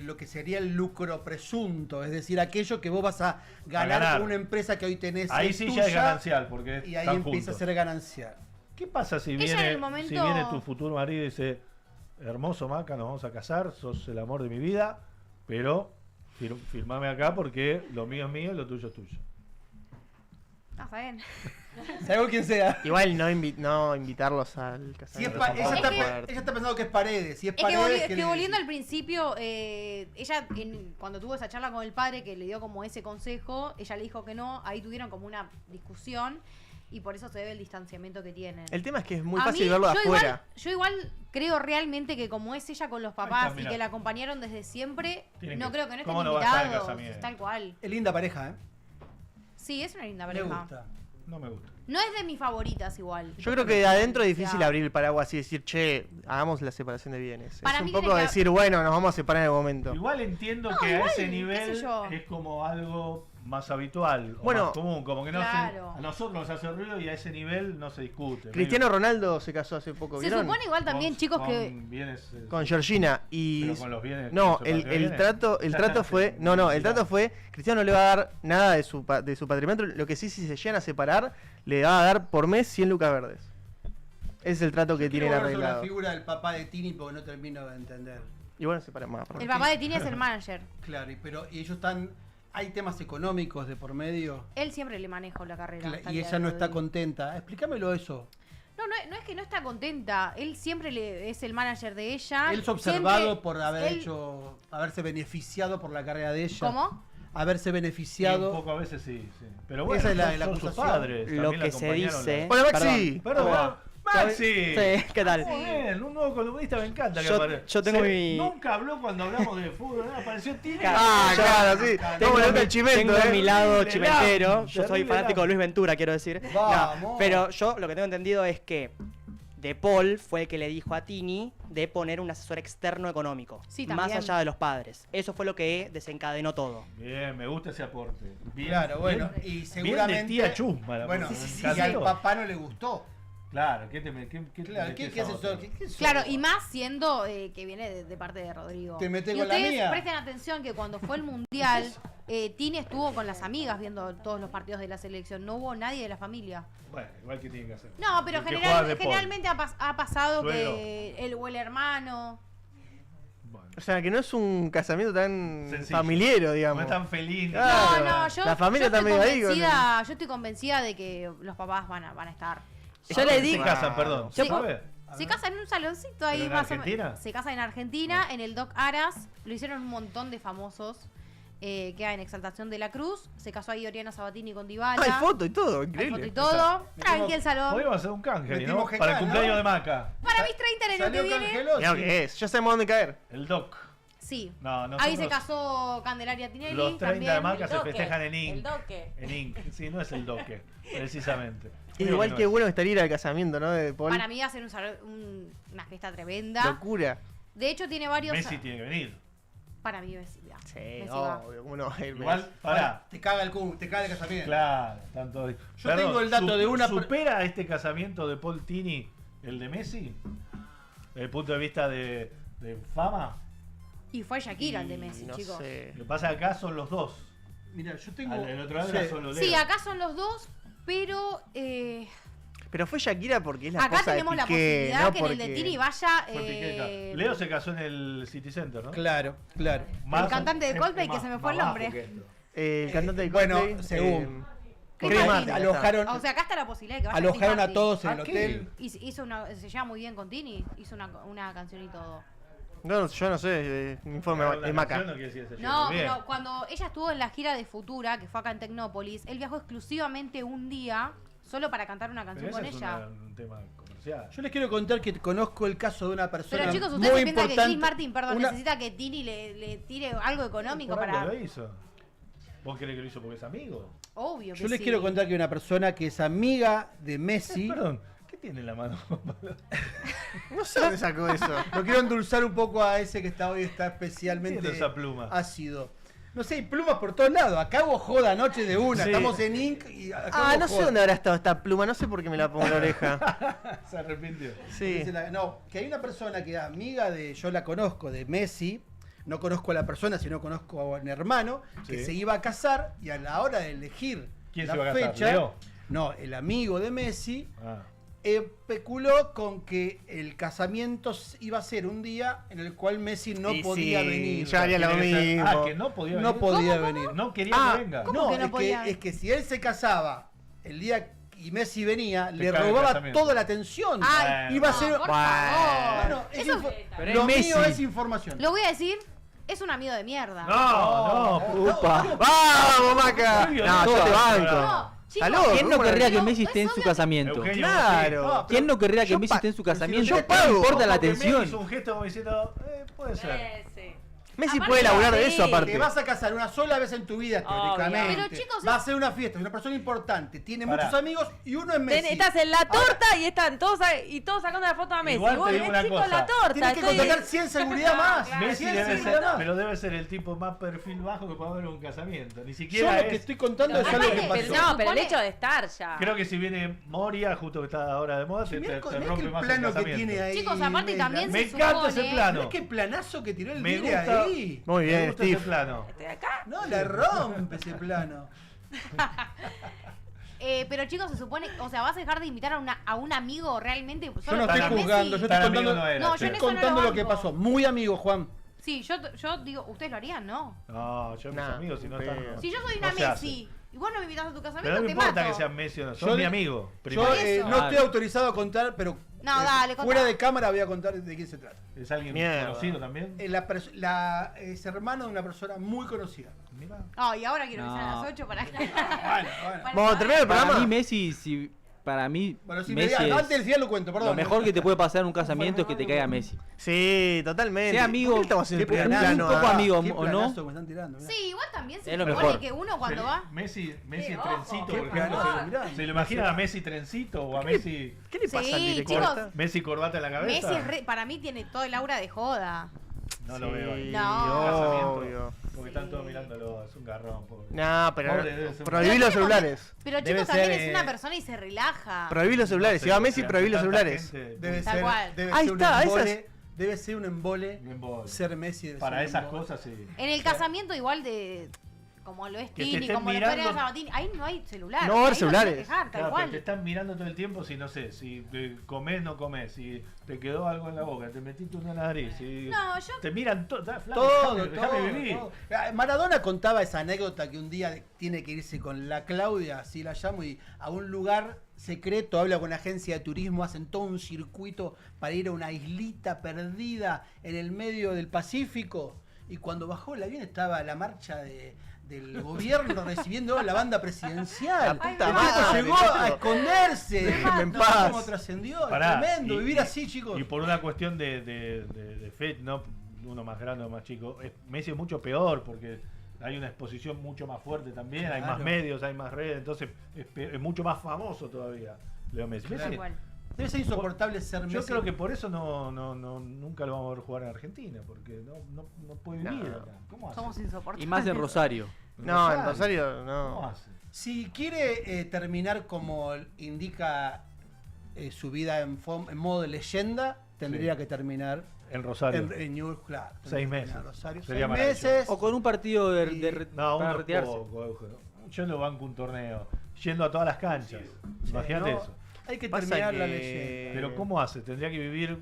lo que sería el lucro presunto, es decir, aquello que vos vas a ganar ganar. con una empresa que hoy tenés. Ahí es sí tuya, ya es ganancial, porque y ahí están empieza juntos. a ser ganancial. ¿Qué pasa si Ella en viene, el momento- si viene tu futuro marido y dice, hermoso Maca, nos vamos a casar, sos el amor de mi vida, pero firmame acá porque lo mío es mío y lo tuyo es tuyo? No, está bien. Sabemos quién sea. Igual no invitarlos al Si es casamiento. ella, tampoco está, es fuerte. ella está pensando que es Paredes. Si es Es que, Paredes, es ¿qué que le volviendo decís? al principio, ella cuando tuvo esa charla con el padre que le dio como ese consejo, ella le dijo que no, ahí tuvieron como una discusión y por eso se debe el distanciamiento que tienen. El tema es que es muy A fácil mí, verlo de afuera. yo igual creo realmente que como es ella con los papás está, y mirá. que la acompañaron desde siempre, Tienen no que- creo que no estén ¿cómo no va a estar el invitados, casamiento? tal cual. Es linda pareja, ¿eh? Sí, es una linda Me pareja. gusta. No me gusta. No es de mis favoritas igual. Yo creo que de adentro es difícil O sea, abrir el paraguas y decir, che, hagamos la separación de bienes. Para Es mí un poco tiene que- decir, bueno, nos vamos a separar en el momento. Igual entiendo No, que igual, a ese qué sé nivel yo. es como algo más habitual, o Bueno, más común, como que no claro. a nosotros nos hace ruido y a ese nivel no se discute. Cristiano Ronaldo se casó hace poco, Se ¿vieron? supone igual también, chicos, que bienes, Con Georgina y pero con los bienes no, que hizo el Patria trato Bienes. fue, el trato fue, Cristiano no le va a dar nada de su patrimonio, lo que sí, si se llegan a separar, le va a dar por mes 100 lucas verdes. Ese es el trato que Quiero tienen hablar sobre la arreglado. figura del papá de Tini porque no termino de entender. Y bueno, se para más. el papá de Tini es el manager. Claro, pero y ellos están. Hay temas económicos de por medio. Él siempre le manejó la carrera. hasta el Y día ella no de está hoy. contenta. Explícamelo eso. No es que no está contenta. Él siempre es el manager de ella. Él es observado Siempre- por haber él- haberse beneficiado por la carrera de ella. ¿Cómo? Haberse Sí, beneficiado. un poco a veces sí. Pero bueno, Esa es la son sus acusación. padres. Lo también la que se acompañaron dice. Hola, Maxi. Perdón, Maxi. Sí, ¿qué tal? Muy bien, un nuevo columnista me encanta que Yo- aparezca. yo tengo mi- Nunca habló cuando hablamos de fútbol, ¿no? Apareció Tini. Claro, sí. Tengo, le gusta el chimento, tengo mi lado Terrible chimentero. lam, Yo soy terrible fanático lam. de Luis Ventura, quiero decir. Vamos. No, pero yo lo que tengo entendido es que De Paul fue el que le dijo a Tini de poner un asesor externo económico. Sí, más también. allá de los padres. Eso fue lo que desencadenó todo. Bien, me gusta ese aporte. Bien, Claro, bueno, bien, y bien seguramente. de tía chusma. la Bueno, cosa. y Me al encantó. papá no le gustó. Claro, ¿qué te Claro, ¿qué metés a asesor? otro? ¿Qué es Claro, eso? y más siendo que viene de parte de Rodrigo. Te metés y con la ustedes mía. presten atención que cuando fue el Mundial, Tini estuvo con las amigas viendo todos los partidos de la selección. No hubo nadie de la familia. Bueno, igual que tiene que hacer. No, pero El que juega de Paul. generalmente ha pasado Suegro. que o el hermano. Bueno, O sea, que no es un casamiento tan Sencillo. familiero, no digamos. es tan feliz. Claro. No, yo, La familia yo estoy está medio ahí con convencida, yo estoy convencida de que los papás van a estar. Yo le Se digo. casan, perdón. Yo ¿Se po- puede? Se casan en un saloncito ahí ¿Pero en más o Argentina? menos. Se casan en Argentina, en el Doc Aras. Lo hicieron un montón de famosos. Queda en Exaltación de la Cruz. Se casó ahí Oriana Sabatini con Dybala. Hay foto y todo, Hay increíble. foto y todo. Tranqui el salón. Podríamos hacer un canje, ¿no? Metimos Para GK, el cumpleaños ¿no? de Maca. Para mis 30 en enero que Salió viene. Cangelosi. Mirá lo que es, ya sabemos dónde caer. El doc. Sí. No, Ahí se nosotros- casó Candelaria Tinelli. Los 30 también. de Maca se doque, festejan en el Inc. doque. En Inc. Sí, no es el doque, precisamente. Y Creo igual no que es. bueno estaría ir al casamiento, ¿no? De Paul. Para mí va a ser una fiesta tremenda. Locura. De hecho, tiene varios. Messi tiene que venir. Para mí, Messi. va. Sí, Messi va. obvio, ¿cómo no va a ir Igual, Messi? pará. Te caga el casamiento. Claro, tanto. Yo tengo el dato de una per- ¿Supera este casamiento de Paul Tini el de Messi? Desde el punto de vista de fama. Y fue Shakira el de Messi, No chicos. sé. Lo que pasa es que acá son los dos. Mira, yo tengo. El otro lado Sí. era solo Leo. Sí, acá son los dos, pero Pero fue Shakira porque es la acá cosa tenemos de la Piqué, posibilidad ¿no? que en el de Porque- Tini vaya Fue Piqué acá. Leo se casó en el City Center, ¿no? Claro, claro. el cantante de Coldplay, que se me fue el más nombre. bajo que esto. El cantante de bueno, Coldplay, según. Chris Chris Martin. Martin, ahí está. Alojaron, O sea, acá está la posibilidad de que vaya alojaron Chris a Martin. todos en el ¿A qué? hotel. Se lleva muy bien con Tini, hizo una canción y todo. No, yo no sé, informe Una de Maca. canción no quiere decir que se lleve No, muy bien. pero cuando ella estuvo en la gira de Futura, que fue acá en Tecnópolis, él viajó exclusivamente un día solo para cantar una canción Pero con ese es ella. un tema comercial. Yo les quiero contar que conozco el caso de una persona Pero chicos, muy ¿ustedes piensan que importante. Gil Martin, perdón, Una- necesita que Tini le tire algo económico Por algo para...? lo hizo. ¿Vos crees que lo hizo porque es amigo? Obvio que Yo les sí. quiero contar que una persona que es amiga de Messi. Perdón, ¿qué tiene en la mano? No sé dónde sacó eso. Lo quiero endulzar un poco a ese que está hoy, está ¿Qué especialmente tiene esa pluma? ácido. No sé, hay plumas por todos lados. Acá hago joda anoche de una. Sí. Estamos en Inc. y acá Ah, hago no sé joda. dónde habrá estado esta pluma, no sé por qué me la pongo en la oreja. Se arrepintió. Sí. No, que hay una persona que es amiga de, yo la conozco, de Messi. No conozco a la persona, sino conozco a un hermano que Sí. se iba a casar y a la hora de elegir ¿Quién la se iba a casar? fecha, ¿Leo? no, el amigo de Messi Ah. especuló con que el casamiento iba a ser un día en el cual Messi no Y podía sí, venir. ya haría lo Tiene que ser- mismo. Ah, que no podía venir. No podía venir. No quería Ah, que venga. ¿Cómo que no podía? es que si él se casaba el día y Messi venía, le cae el robaba casamiento. toda la atención. Ay, Iba a no, ser. por favor. Bueno, es Eso- Pero es lo Messi. mío es información. Lo voy a decir, es un amigo de mierda. No, Upa. ¡Vamos, Maca! Muy No, yo te violento. banco. No, chicos, Salud. ¿Quién no ¿cómo querría no? que Messi es esté en su obvio. casamiento? Eugenio, Claro. vos ¿Quién no querría que Yo Messi esté en su casamiento? yo ¿Qué pago. le importa la porque Messi atención? hizo un gesto como diciendo, puede ser. Messi Aparte, puede laburar de sí. eso, aparte. Te vas a casar una sola vez en tu vida, teóricamente. Pero, chicos, va a es- ser una fiesta, es una persona importante, tiene Pará. muchos amigos y uno es Messi. Estás en la torta y están todos sacando la foto a Messi. Igual te Vos digo ves, una chico, cosa. la torta. Tienes que estoy- contratar 100 seguridad más. Messi 100 debe seguridad ser, más. pero debe ser el tipo más perfil bajo que puede haber en un casamiento. Ni Yo siquiera lo es. que estoy contando es algo Aparte, que pasó. Pero no, pero el supone- hecho de estar ya. Creo que si viene Moria, justo que está ahora de moda, te Mirá rompe el más el plano que casamiento. tiene ahí. Chicos, aparte también Me se encanta ese supone- plano. Mirá qué planazo que tiró el Me Dire gusta, ahí. Muy me bien, gusta Steve. ese plano. Estoy acá. No, la rompe ese plano. Pero chicos, se supone, o sea, ¿vas a dejar de invitar a un amigo realmente? Yo Solo no porque estoy Messi- juzgando, yo estoy Tan amigo contando, no era, No, yo che. en eso no contando lo lo que banco. pasó. Muy amigo, Juan. Sí, yo digo, ¿ustedes lo harían? No. No, yo mis Nah, amigos, si no pero- están. Si yo soy no una se hace. Messi y vos no me invitas a tu Pero casamiento, no me te importa mato. que sean Messi o no, son Yo- mi amigo. Yo Primero. Por eso. no estoy autorizado a contar, pero No, dale, contá. fuera de cámara voy a contar de quién se trata. ¿Es alguien Mierda. conocido también? Es hermano de una persona muy conocida. Mira. No, y ahora quiero que No. sean las 8 para que... Bueno. Vamos a terminar el Para programa. mí, Messi, para mí, Bueno, si me Messi digas, es- antes del final lo cuento, perdón. lo mejor que te puede pasar en un casamiento es que te caiga Messi. Sí, totalmente. Sea amigo, ¿Por qué estamos en el que primer un plano? poco ah? amigo Qué o no. planazo me están tirando, mirá. Sí, igual también se Es lo supone mejor. que uno cuando va... Messi Qué ojo. trencito, Qué por ejemplo. planazo, mirá. ¿Se lo imagina a Messi trencito o a Messi ¿Qué le pasa Sí, al director? chicos. Messi corbata en la cabeza? Messi es para mí tiene todo el aura de joda. No lo veo ahí. No. Casamiento, Obvio. porque están todos mirándolo, es un garrón. Pobre. No, pero Pobre, debe ser- prohibí los celulares. Pero Debe chicos, también ser, es una persona y se relaja. Prohibí los celulares. Si va Messi, prohibí los Tanta celulares. gente, Debe Tal ser, cual. debe Ahí ser está, un esa embole. es- Debe ser un embole. un embole. Ser Messi debe Para ser un esas embole. cosas, sí. En el casamiento igual de... Como lo es Que te Tini, estén como lo mirando- es Sabatini, ahí no hay celular. No va a haber ahí lo tenés celulares. que dejar, tal Claro, pero cual. te están mirando todo el tiempo si no sé, si comés no comés, si te quedó algo en la boca, te metiste una nariz, si No, yo... te miran todo, Todo, déjame vivir. todo. Maradona contaba esa anécdota que un día tiene que irse con la Claudia, así la llamo, y a un lugar secreto, habla con una agencia de turismo, hacen todo un circuito para ir a una islita perdida en el medio del Pacífico. Y cuando bajó el avión estaba la marcha del gobierno recibiendo la banda presidencial. La El puta tipo madre, llegó chico. a esconderse. Déjenme en No paz. sé cómo trascendió. Pará, Tremendo, y- vivir así, chicos. Y por una cuestión de fe, no uno más grande o más chico, Messi es mucho peor porque hay una exposición mucho más fuerte también, hay más Claro. medios, hay más redes, entonces es mucho más famoso todavía Leo Messi. Claro. Messi, Igual. Debe ser insoportable ser Messi. yo creo que por eso nunca lo vamos a ver jugar en Argentina, porque no puede vivir No. acá. ¿Cómo hace? Somos insoportables. Y más en Rosario. No, en Rosario ¿Cómo no. hace? Si quiere terminar como indica su vida en modo de leyenda, tendría Sí. que terminar En Rosario. en New York, claro. 6 tendría que meses. terminar en Rosario. Sería 6 meses. O con un partido de, Y- No, para uno retirarse. poco, Eugenio. Yo no banco un torneo, yendo a todas las canchas. Imagínate ¿no? eso. Hay que Pasa terminar la que- leyenda. Pero ¿cómo hace? Tendría que vivir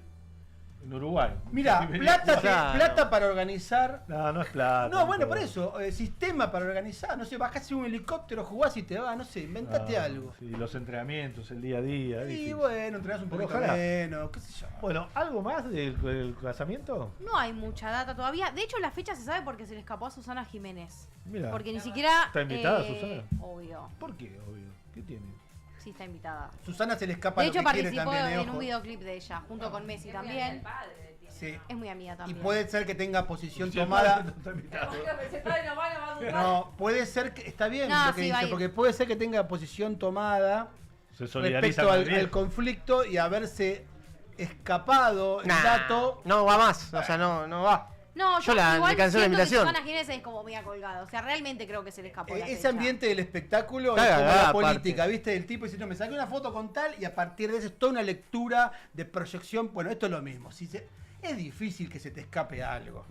en Uruguay. Mira, Viviría- Claro. plata para organizar. No es plata. No, bueno, por tampoco. eso, sistema para organizar, no sé, bajás en un helicóptero, jugás y te vas, no sé, inventate Ah, algo. Sí, los entrenamientos, el día a día. Y difícil. bueno, entrenás un Pero poquito ojalá. menos, qué sé yo. Bueno, ¿algo más del casamiento? No hay mucha data todavía. De hecho, la fecha se sabe porque se le escapó a Susana Jiménez. Mira. Porque ni siquiera... ¿Está invitada Susana? Obvio. ¿Por qué, obvio? ¿Qué tiene? Sí, está invitada. Susana se le escapa De lo hecho, que quiere participó también, en un ojo. videoclip de ella, junto con Messi también. Sí. Es muy amiga Y también. puede ser que tenga posición Si el tomada. padre no está invitado. No, puede ser que. Está bien No, lo que sí, va a dice, ir. porque puede ser que tenga posición tomada Se solidariza respecto con el al viejo. conflicto y haberse escapado el Nah, dato. no va más, o sea, no va. No, Yo le igual cansé la siento que invitación. Susana Jiménez es como media colgada. O sea, realmente creo que se le escapó la Ese fecha. ambiente del espectáculo Está es como cagada, la aparte. política, ¿viste? El tipo diciendo, me saqué una foto con tal y a partir de eso es toda una lectura de proyección. Bueno, esto es lo mismo. Es difícil que se te escape algo.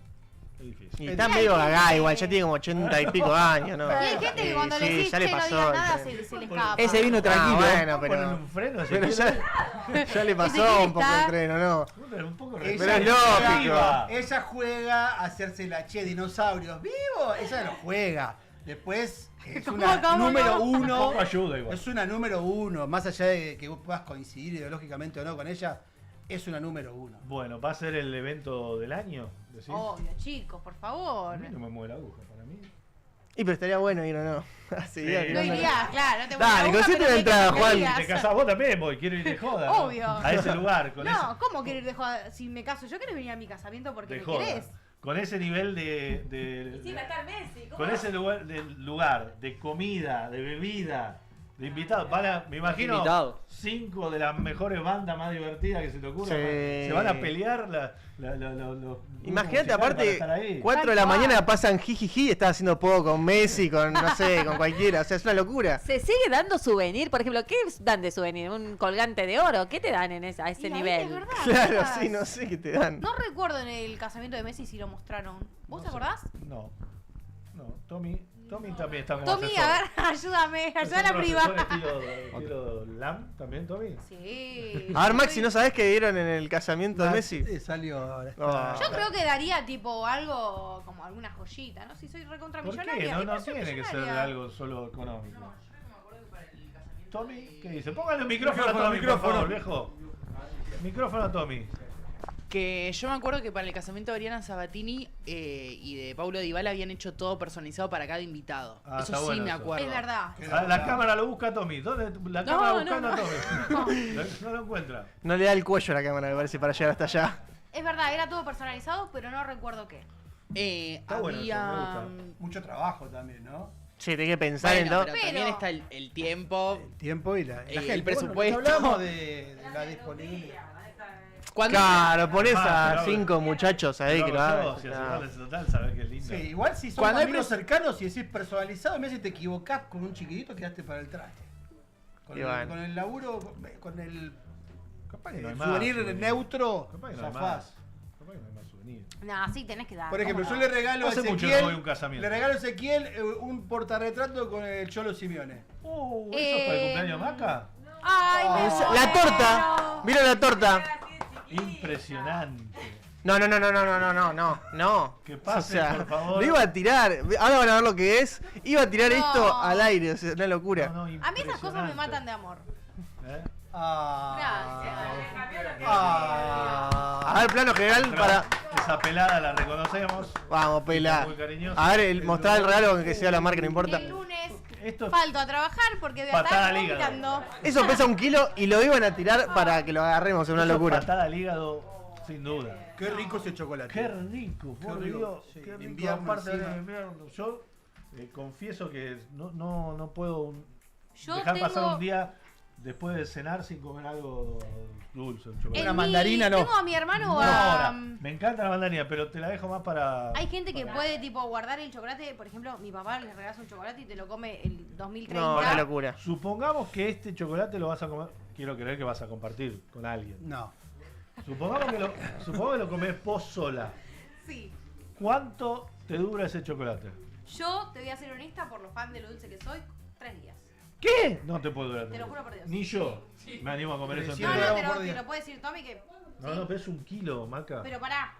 Es difícil. Y está medio gagá igual, ya tiene como 80 y pico años, ¿no? Y hay gente que cuando le Sí, decís ya le que no pasó, digas nada sí. se le escapa. Ese vino tranquilo. Bueno, Ponerle pero, un freno, pero ya le pasó un poco el freno, ¿no? Un poco Ella Pero es juega- lógico. Ella juega a hacerse la dinosaurios vivo. Ella lo juega. Después es una ¿Cómo, número cómo? Un uno. poco ayuda igual. Es una número uno. Más allá de que vos puedas coincidir ideológicamente o no con ella, es una número uno. Bueno, ¿va a ser el evento del año? ¿Decís? Obvio, chicos, por A favor. mí no me mueve la aguja, para mí. Y pero estaría bueno ir o no. Así, Sí. No irías, claro, no te Dale, gusta, consiste pero de te entrada, Juan. casarías. Si te casás vos también, voy, quiero ir de joda. ¿no? Obvio. A ese lugar, con No, ¿cómo quiero ir de joda? Si me caso yo, ¿querés venir a mi casamiento porque ese, de me joda. querés? Con ese nivel de Sí, va a estar Messi. ¿cómo con no? ese lugar de comida, de bebida, de invitados. Me imagino Invitados. 5 de las mejores bandas más divertidas que se te ocurran. Sí. Se van a pelear los Imagínate, musicales para aparte, estar ahí. 4 de la mañana pasan jijiji y estás haciendo poco con Messi, con, no sé, con cualquiera. O sea, es una locura. ¿Se sigue dando souvenir? Por ejemplo, ¿qué dan de souvenir? ¿Un colgante de oro? ¿Qué te dan a Y ese ahí nivel? es verdad, Claro, chicas. sí, no sé qué te dan. No recuerdo en el casamiento de Messi si lo mostraron. ¿Vos te acordás? No. No, Tommy también está como Tommy, asesor. a ver, ayúdame, ayuda a la ¿Es privada. estilo Lam también, Tommy? Sí. A ver, Maxi, ¿no sabés qué dieron en el casamiento de Messi? Salió ahora. Oh. Yo creo que daría tipo algo como alguna joyita, ¿no? Si soy recontra ¿Por millonaria. qué? No, ¿qué no pasó, tiene que ser millonaria? algo solo económico. Tommy, ¿qué dice? Póngale un micrófono a Tommy, micrófono. por favor, viejo. Micrófono a Tommy. Que yo me acuerdo que para el casamiento de Ariana Sabatini y de Paulo Dybala habían hecho todo personalizado para cada invitado. Ah, eso está sí bueno me eso. acuerdo. Es verdad. La cámara lo busca a Tommy. ¿Dónde? La cámara no, buscando no. a Tommy. No lo encuentra. No le da el cuello a la cámara, me parece, para llegar hasta allá. Es verdad, era todo personalizado, pero no recuerdo qué. Está bueno eso, me Había... gusta. Mucho trabajo también, ¿no? Sí, tenés que pensar en Bueno, todo. pero también está el tiempo. El tiempo y la gente. El presupuesto. Bueno, hablamos de la disponibilidad. ¿Cuándo? Claro, pones a pero 5 muchachos ahí que lo hagan. Si hace ese total, sabés que es lindo. Sí, igual si son Cuando hay amigos cercanos y decís personalizado, me hace te equivocás con un chiquitito, quedaste para el traste. Con, Y el, bueno. con el laburo, con el Capaz que no hay el más souvenir souvenir. neutro, Capaz que no hay zafás. más. Capaz que no hay más souvenir. No, sí, tenés que dar. Por ejemplo, ¿cómo yo no? le regalo a Hace mucho Ezequiel, no voy a un casamiento. le regalo a Ezequiel un portarretrato con el Cholo Simeone. ¿Eso es para el cumpleaños de Maca? Ay, me La muero. torta. ¿Vieron la torta? Impresionante. No. No. Que pase, por favor. Lo iba a tirar. Ahora van a ver lo que es. Iba a tirar No. esto al aire. O sea, una locura. No, A mí esas cosas me matan de amor. ¿Eh? A ver, plano general para. Esa pelada la reconocemos. Vamos, pela. Muy cariñoso. A ver, mostrar el regalo aunque sea la marca, no importa. El lunes Esto es falto a trabajar porque voy a patada estar al hígado. vomitando. Eso pesa 1 kilo y lo iban a tirar para que lo agarremos. Es una eso es locura. patada al hígado, sin duda. Qué rico ese chocolate. Qué rico, por Qué rico, Dios. sí, Qué rico, invierno aparte encima. del invierno. Yo confieso que no puedo Yo dejar pasar tengo- un día después de cenar sin comer algo dulce. Un chocolate. En Tengo a mi hermano No, o a... ahora, me encanta la mandarina, pero te la dejo más para... Hay gente que puede tipo guardar el chocolate, por ejemplo, mi papá le regalas un chocolate y te lo come el 2030. No, una locura. Supongamos que este chocolate lo vas a comer... Quiero creer que vas a compartir con alguien. No. Supongamos que lo comes vos sola. Sí. ¿Cuánto te dura ese chocolate? Yo te voy a ser honesta por lo fan de lo dulce que soy, 3 días. ¿Qué? No te puedo durar. Te lo juro por Dios. Ni yo me animo a comer eso No, entero. te lo puede decir Tommy que... No, pero es 1 kilo, Maca. Pero pará,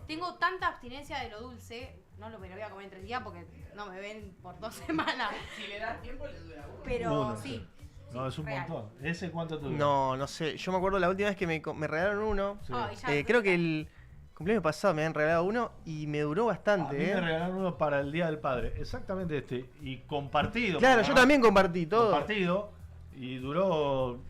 tengo tanta abstinencia de lo dulce, me lo voy a comer en 3 días porque no me ven por 2 semanas. Si le das tiempo, le dura uno. Pero Uno, sí. No, es un real. montón. ¿Ese cuánto te dura? No sé. Yo me acuerdo la última vez que me regalaron uno. Sí. Ay, ya Creo que el cumpleaños pasado me habían regalado uno y me duró A bastante. mí me regalaron uno para el Día del Padre. Exactamente este. Y compartido. Claro, porque yo además también compartí todo. Compartido. y duró,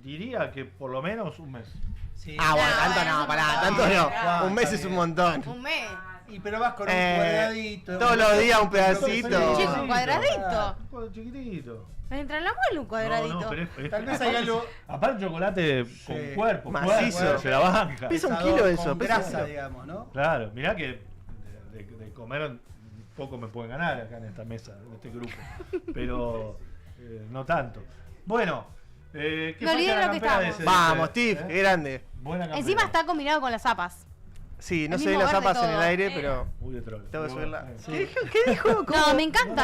diría que por lo menos un mes. Sí. Bueno, tanto no, pará, tanto no. Un mes es un montón. Un mes. Y pero vas con un cuadradito. Todos los días un pedacito. Chico, un cuadradito. Un chiquitito. Entra en la muela un cuadradito. No, pero Tal vez hay algo. Aparte chocolate con cuerpo, macizo. se la banca. Pesa un kilo eso, con pesa grasa, digamos, ¿no? Claro, mirá que de comer un poco me pueden ganar acá en esta mesa, en este grupo. Pero no tanto. Bueno, ¿qué Lo olvidé falta la lo que campera de estamos. ese? Vamos, Steve, qué grande. Buena campera. Encima está combinado con las zapas. Sí, no El se ven mismo las verde zapas en el todo. aire, pero Muy de troll. tengo que subirla. Sí. ¿Qué dijo? No, me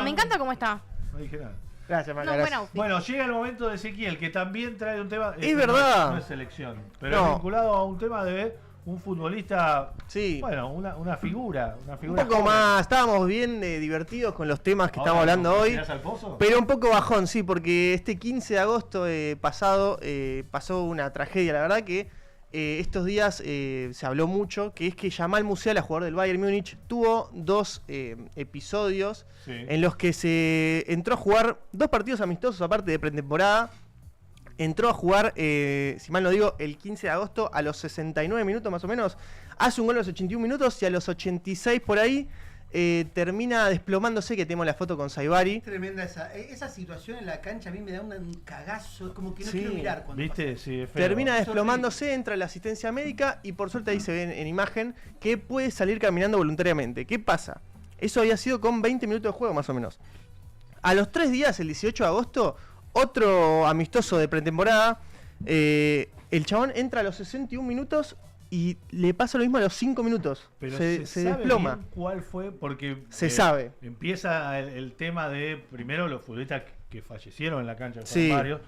encanta cómo está. No dije nada. Gracias, Maca. No, gracias. bueno. Bueno, llega el momento de Ezequiel, que también trae un tema. Es verdad. No es selección, pero No. es vinculado a un tema de un futbolista. Sí. Bueno, una figura. Un poco joven. más, estábamos bien divertidos con los temas que Ahora, estamos hablando ¿nos hoy. tirás al pozo? Pero un poco bajón, sí, porque este 15 de agosto pasado pasó una tragedia. La verdad que estos días se habló mucho, que es que Jamal Musiala, jugador del Bayern Múnich, tuvo 2 episodios en los que se entró a jugar 2 partidos amistosos, aparte de pretemporada. Entró a jugar, si mal no digo, el 15 de agosto a los 69 minutos más o menos. Hace un gol a los 81 minutos y a los 86 por ahí termina desplomándose, que tenemos la foto con Saibari. Tremenda esa situación en la cancha, a mí me da un cagazo, es como que no Sí. quiero mirar cuando ¿Viste? Sí, es feo. Termina Es desplomándose, entra la asistencia médica y por suerte ahí se ve en imagen que puede salir caminando voluntariamente. ¿Qué pasa? Eso había sido con 20 minutos de juego más o menos. A los 3 días, el 18 de agosto, otro amistoso de pretemporada, el chabón entra a los 61 minutos y le pasa lo mismo a los 5 minutos. Pero se sabe desploma. bien cuál fue, porque Se sabe. Empieza el tema de, primero, los futbolistas que fallecieron en la cancha, que Sí. fueron varios,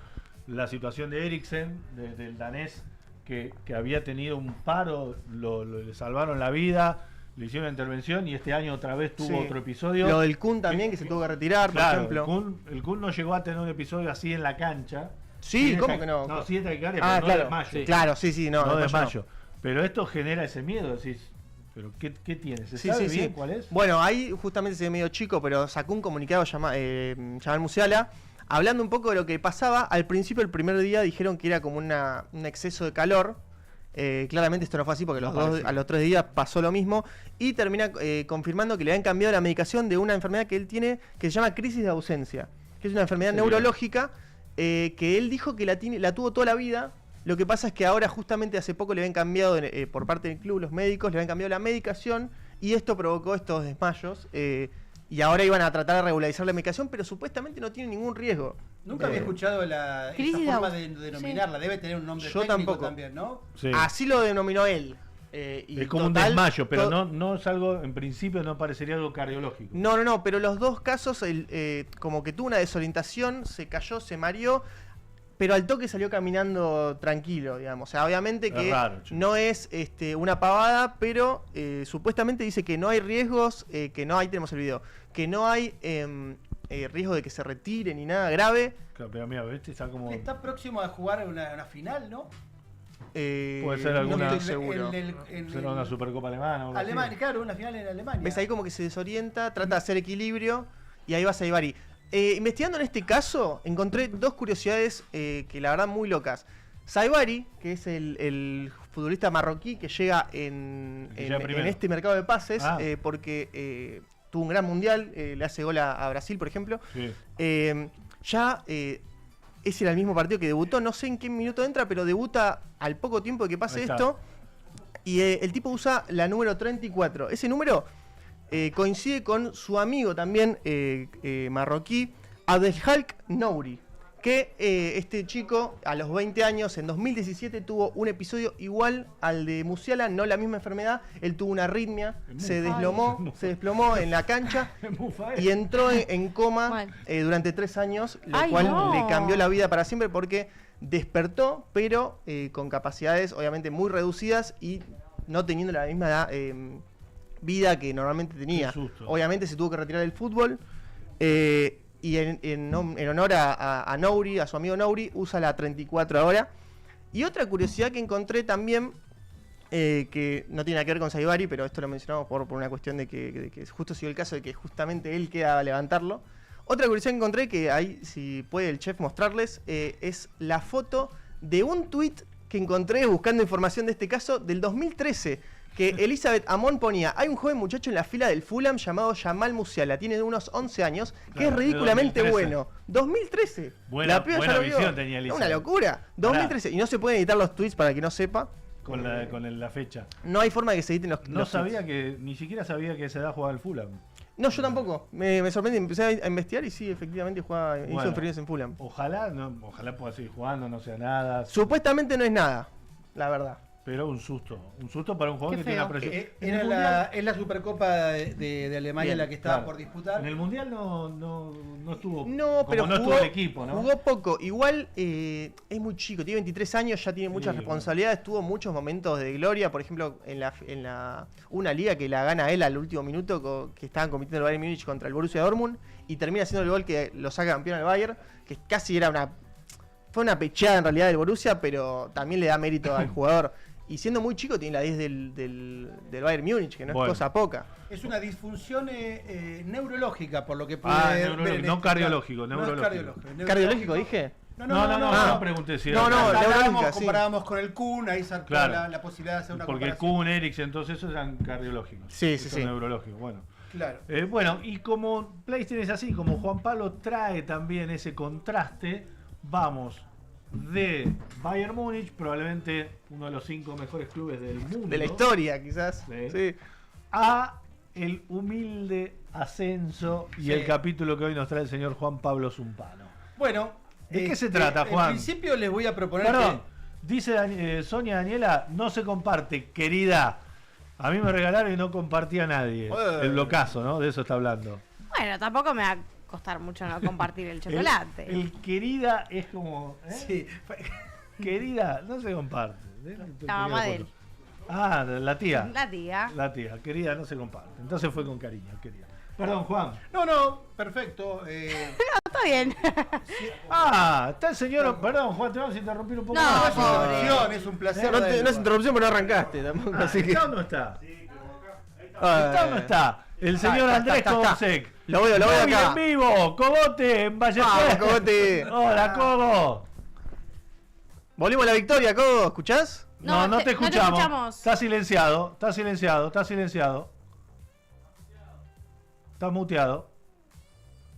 la situación de Eriksen, del danés, que había tenido un paro, le salvaron la vida, le hicieron una intervención y este año otra vez tuvo Sí. otro episodio. Lo del Kun también, que se tuvo que retirar, Claro, por ejemplo. el Kun no llegó a tener un episodio así en la cancha. Sí, Tiene ¿cómo que no? No, sí es taquicardia, Ah, pero claro. no desmayo. Sí. Claro, sí, no, no desmayo desmayo. Pero esto genera ese miedo, decís, ¿pero qué tiene? ¿Se Sí, sabe sí, bien sí. cuál es? Bueno, ahí justamente se ve medio chico, pero sacó un comunicado Jamal Musiala, hablando un poco de lo que pasaba. Al principio, el primer día, dijeron que era como un exceso de calor. Claramente esto no fue así porque a los 3 días pasó lo mismo. Y termina confirmando que le habían cambiado la medicación de una enfermedad que él tiene que se llama crisis de ausencia, que es una enfermedad neurológica que él dijo que la tuvo toda la vida. Lo que pasa es que ahora justamente hace poco le habían cambiado, por parte del club, los médicos, le habían cambiado la medicación y esto provocó estos desmayos. Y ahora iban a tratar de regularizar la medicación, pero supuestamente no tiene ningún riesgo. Nunca había escuchado esa forma de denominarla. Debe tener un nombre Yo técnico tampoco. también, ¿no? Sí. Así lo denominó él. Y Es como un total, desmayo, pero no es algo, en principio no parecería algo cardiológico. No, pero los dos casos, como que tuvo una desorientación, se cayó, se mareó, pero al toque salió caminando tranquilo, digamos. O sea, obviamente que raro, no es una pavada, pero supuestamente dice que no hay riesgos, que no, ahí tenemos el video, que no hay riesgo de que se retire ni nada grave. Claro, pero mira, ¿viste? Está como... Está próximo a jugar una final, ¿no? Puede ser alguna... No estoy seguro. Será una Supercopa Alemana o algo así. Alemania, claro, una final en Alemania. ¿Ves? Ahí como que se desorienta, trata de hacer equilibrio y ahí va Saibari. Investigando en este caso, encontré 2 curiosidades que la verdad muy locas. Saibari, que es el futbolista marroquí que llega en este mercado de pases, porque tuvo un gran mundial, le hace gol a Brasil, por ejemplo. Sí. Ese era el mismo partido que debutó, no sé en qué minuto entra, pero debuta al poco tiempo de que pase esto. Y el tipo usa la número 34. Ese número coincide con su amigo también marroquí, Abdelhalk Nouri, que este chico a los 20 años, en 2017, tuvo un episodio igual al de Musiala, no la misma enfermedad. Él tuvo una arritmia, se desplomó en la cancha y entró en coma durante 3 años, lo cual le cambió la vida para siempre porque despertó, pero con capacidades obviamente muy reducidas y no teniendo la misma vida que normalmente tenía. Obviamente se tuvo que retirar del fútbol y en honor a Nouri, a su amigo Nouri, usa la 34 ahora. Y otra curiosidad que encontré también, que no tiene nada que ver con Saibari, pero esto lo mencionamos por una cuestión de que justo siguió el caso de que justamente él queda a levantarlo. Otra curiosidad que encontré, que ahí, si puede el chef mostrarles, es la foto de un tuit que encontré buscando información de este caso del 2013. Que Elizabeth Amon ponía, hay un joven muchacho en la fila del Fulham llamado Jamal Musiala, tiene unos 11 años, que es ridículamente bueno. 2013. Buena visión tenía Elizabeth. Una locura. 2013. Y no se pueden editar los tweets para que no sepa. Con la fecha. No hay forma de que se editen los No los sabía tweets. ni siquiera sabía que a esa edad jugaba al Fulham. No, yo tampoco. Me sorprendí, empecé a investigar y sí, efectivamente hizo inferiores en Fulham. Ojalá pueda seguir jugando, no sea nada. Supuestamente no es nada, la verdad. Pero un susto para un jugador que tiene una presión. Es la Supercopa de Alemania la que estaba por disputar. En el Mundial no estuvo. No, pero no estuvo el equipo, ¿no? Jugó poco. Igual es muy chico, tiene 23 años, ya tiene muchas responsabilidades. Tuvo muchos momentos de gloria. Por ejemplo, en una liga que la gana él al último minuto, que estaban compitiendo el Bayern Múnich contra el Borussia Dortmund, y termina haciendo el gol que lo saca campeón al Bayern, que casi fue una pecheada en realidad del Borussia, pero también le da mérito al jugador. Y siendo muy chico tiene la 10 del Bayern Múnich, que no es cosa poca. Es una disfunción neurológica, por lo que puede ver. No cardiológico, neurológico. ¿Cardiológico dije? No pregunté si comparábamos con el Kun, ahí saltó la posibilidad de hacer una comparación. Porque el Kun, Eriksen, entonces esos eran cardiológicos. Sí. Neurológicos, bueno. Claro. Bueno, y como PlayStation es así, como Juan Pablo trae también ese contraste, vamos de Bayern Múnich, probablemente uno de los 5 mejores clubes del mundo. De la historia, quizás. Sí. A el humilde ascenso y el capítulo que hoy nos trae el señor Juan Pablo Zumpano. Bueno, ¿de qué se trata, Juan? En principio les voy a proponer. Perdón, dice Sonia Daniela, no se comparte, querida. A mí me regalaron y no compartía a nadie. El blocazo, ¿no? De eso está hablando. Bueno, tampoco me va a costar mucho no compartir el chocolate. El querida es como... Sí. Querida, no se comparte. La mamá de él. Ah, la tía. La tía. La tía, querida, no se comparte. Entonces fue con cariño, querida. Perdón, Juan. No, perfecto. No, está bien. Está el señor... Perdón, Juan, te vamos a interrumpir un poco. No, es interrupción, es un placer. No es interrupción, pero no arrancaste tampoco. Así que... ¿Está o no está? ¿Está o no está? El señor Andrés Cobosek. Lo voy acá. En vivo, Cogote, en Ballester. Cogote. Hola, Cobo. Volvimos a la victoria, Cobo. ¿Escuchás? No te escuchamos. No te escuchamos. Está silenciado. Está muteado.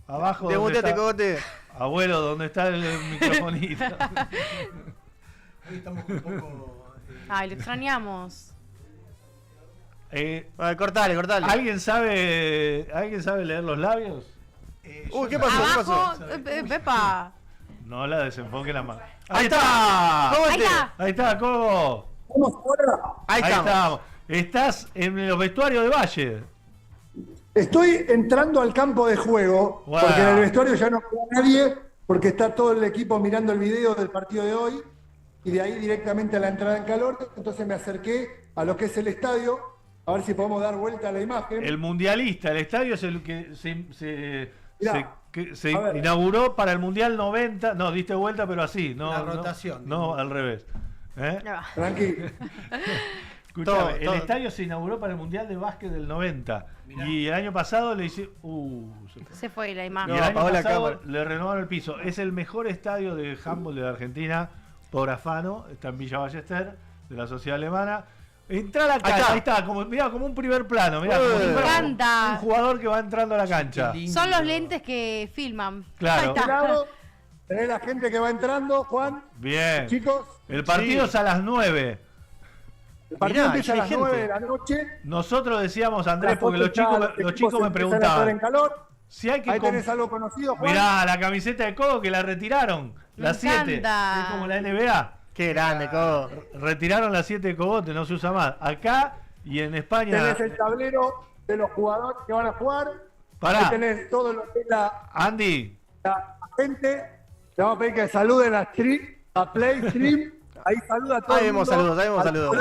Abajo. Demuteate, Cogote. Abuelo, ¿dónde está el microfonito? Hoy estamos un poco... Ay, lo extrañamos. Cortale. ¿Alguien sabe leer los labios? ¿Qué pasó? Abajo, Pepa. No la desenfoque la mano. ¡Ahí está! Ahí está, Cobo. Ahí estamos. Estás en los vestuarios de Valle. Estoy entrando al campo de juego, porque en el vestuario ya no queda nadie, porque está todo el equipo mirando el video del partido de hoy, y de ahí directamente a la entrada en calor. Entonces me acerqué a lo que es el estadio, a ver si podemos dar vuelta a la imagen. El mundialista, el estadio es el que se inauguró para el Mundial 90. No, diste vuelta, pero así. No, la rotación. No, al revés. Tranquilo. Escuchame, el estadio se inauguró para el Mundial de Básquet del 90. Mirá. Y el año pasado le hice... se fue la imagen. Y el año pasado le renovaron el piso. Es el mejor estadio de handball de la Argentina por afano. Está en Villa Ballester, de la sociedad alemana. Entra a la cancha, ahí está, como un primer plano. Mirá, como si fuera un jugador que va entrando a la cancha. Son los lentes que filman. Claro. Tenés la gente que va entrando, Juan. Bien. Chicos. El partido es a las 9. El partido empieza a las 9 de la noche. Nosotros decíamos, Andrés, porque los chicos me preguntaban. Si hay que ahí tenés algo conocido, Juan. Mirá, la camiseta de Codo que la retiraron. Las 7. Es como la NBA. Qué grande, Codo. Retiraron las 7 de Cogote, no se usa más. Acá y en España. Tenés el tablero de los jugadores que van a jugar. Pará. Ahí tenés todo lo que es Andy. La gente. Te vamos a pedir que saluden a Playstream. Ahí saluda a todo el mundo. Ahí vemos saludos.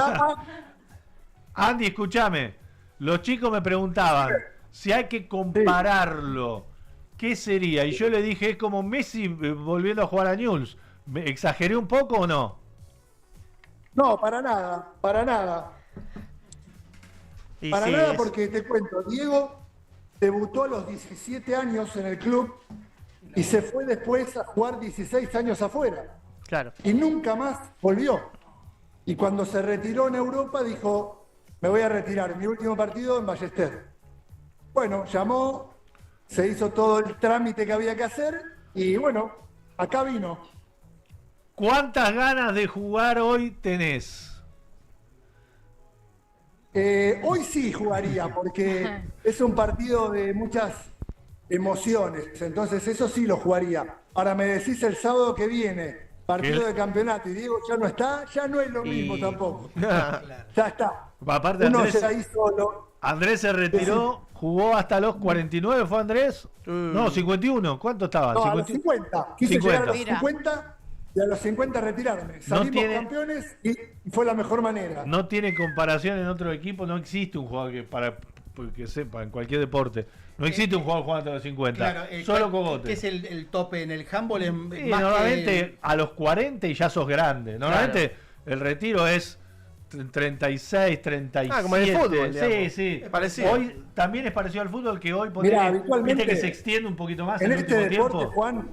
Andy, escúchame. Los chicos me preguntaban si hay que compararlo. ¿Qué sería? Y yo le dije, es como Messi volviendo a jugar a Newell's. ¿Me exageré un poco o no? No, para nada. Para nada, porque te cuento, Diego debutó a los 17 años en el club y se fue después a jugar 16 años afuera. Claro. Y nunca más volvió. Y cuando se retiró en Europa dijo, me voy a retirar, mi último partido en Ballester. Bueno, llamó, se hizo todo el trámite que había que hacer y bueno, acá vino. ¿Cuántas ganas de jugar hoy tenés? Hoy sí jugaría porque es un partido de muchas emociones, entonces eso sí lo jugaría. Ahora me decís el sábado que viene, partido de campeonato y Diego ya no está, ya no es lo mismo tampoco. Ya está. Aparte, Andrés se retiró, jugó hasta los 49, ¿fue Andrés? No, 51, ¿cuánto estaba? No, a los 50, quise llegar a los 50 y a los 50 retirarme. Salimos campeones y fue la mejor manera. No tiene comparación en otro equipo, no existe un jugador que sepa, en cualquier deporte. No existe un jugador jugando hasta los 50. Claro, solo Cogote. ¿Qué es el tope en el handball? Es más normalmente a los 40 y ya sos grande. Normalmente el retiro es 36, 37. Como en el fútbol. Sí, sí. Hoy también es parecido al fútbol, que hoy habitualmente que se extiende un poquito más en el este último deporte, tiempo. Juan,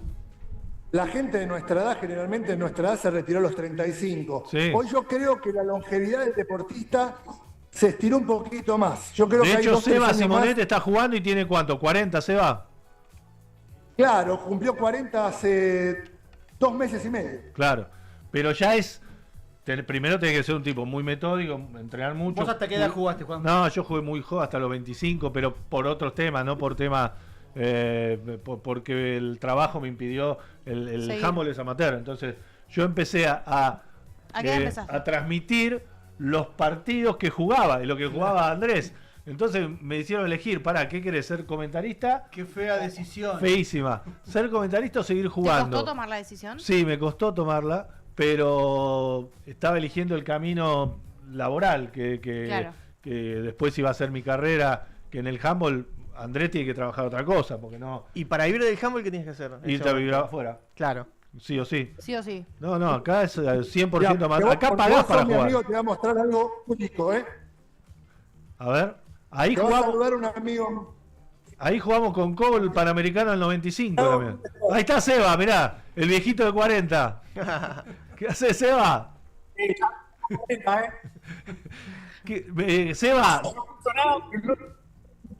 la gente de nuestra edad, generalmente en nuestra edad se retiró a los 35. Sí. Hoy yo creo que la longevidad del deportista se estiró un poquito más. Yo creo de que hecho, hay Seba Simonet está jugando y tiene ¿cuánto? ¿40, Seba? Claro, cumplió 40 hace 2 meses y medio. Claro, pero ya es... Primero tiene que ser un tipo muy metódico, entrenar mucho. ¿Vos hasta qué edad jugaste, Juan? No, yo jugué muy joven, hasta los 25, pero por otros temas, no por temas... porque el trabajo me impidió, el handball es amateur. Entonces yo empecé a transmitir los partidos que jugaba y lo que jugaba Andrés. Entonces me hicieron elegir, ¿qué querés? ¿Ser comentarista? Qué fea decisión. Feísima. ¿Ser comentarista o seguir jugando? ¿Te costó tomar la decisión? Sí, me costó tomarla, pero estaba eligiendo el camino laboral, que después iba a ser mi carrera, que en el handball Andrés tiene que trabajar otra cosa, porque no... Y para vivir del handball, ¿qué tienes que hacer? Irte a vivir afuera. Claro. Sí o sí. Sí o sí. No, acá es 100% más. Acá pagás para jugar. Mi amigo te va a mostrar algo único, A ver, ahí te jugamos. Va a saludar un amigo. Ahí jugamos con Cobo el Panamericano en el 95 también. Ahí está Seba, mirá, el viejito de 40. ¿Qué hace Seba? Seba.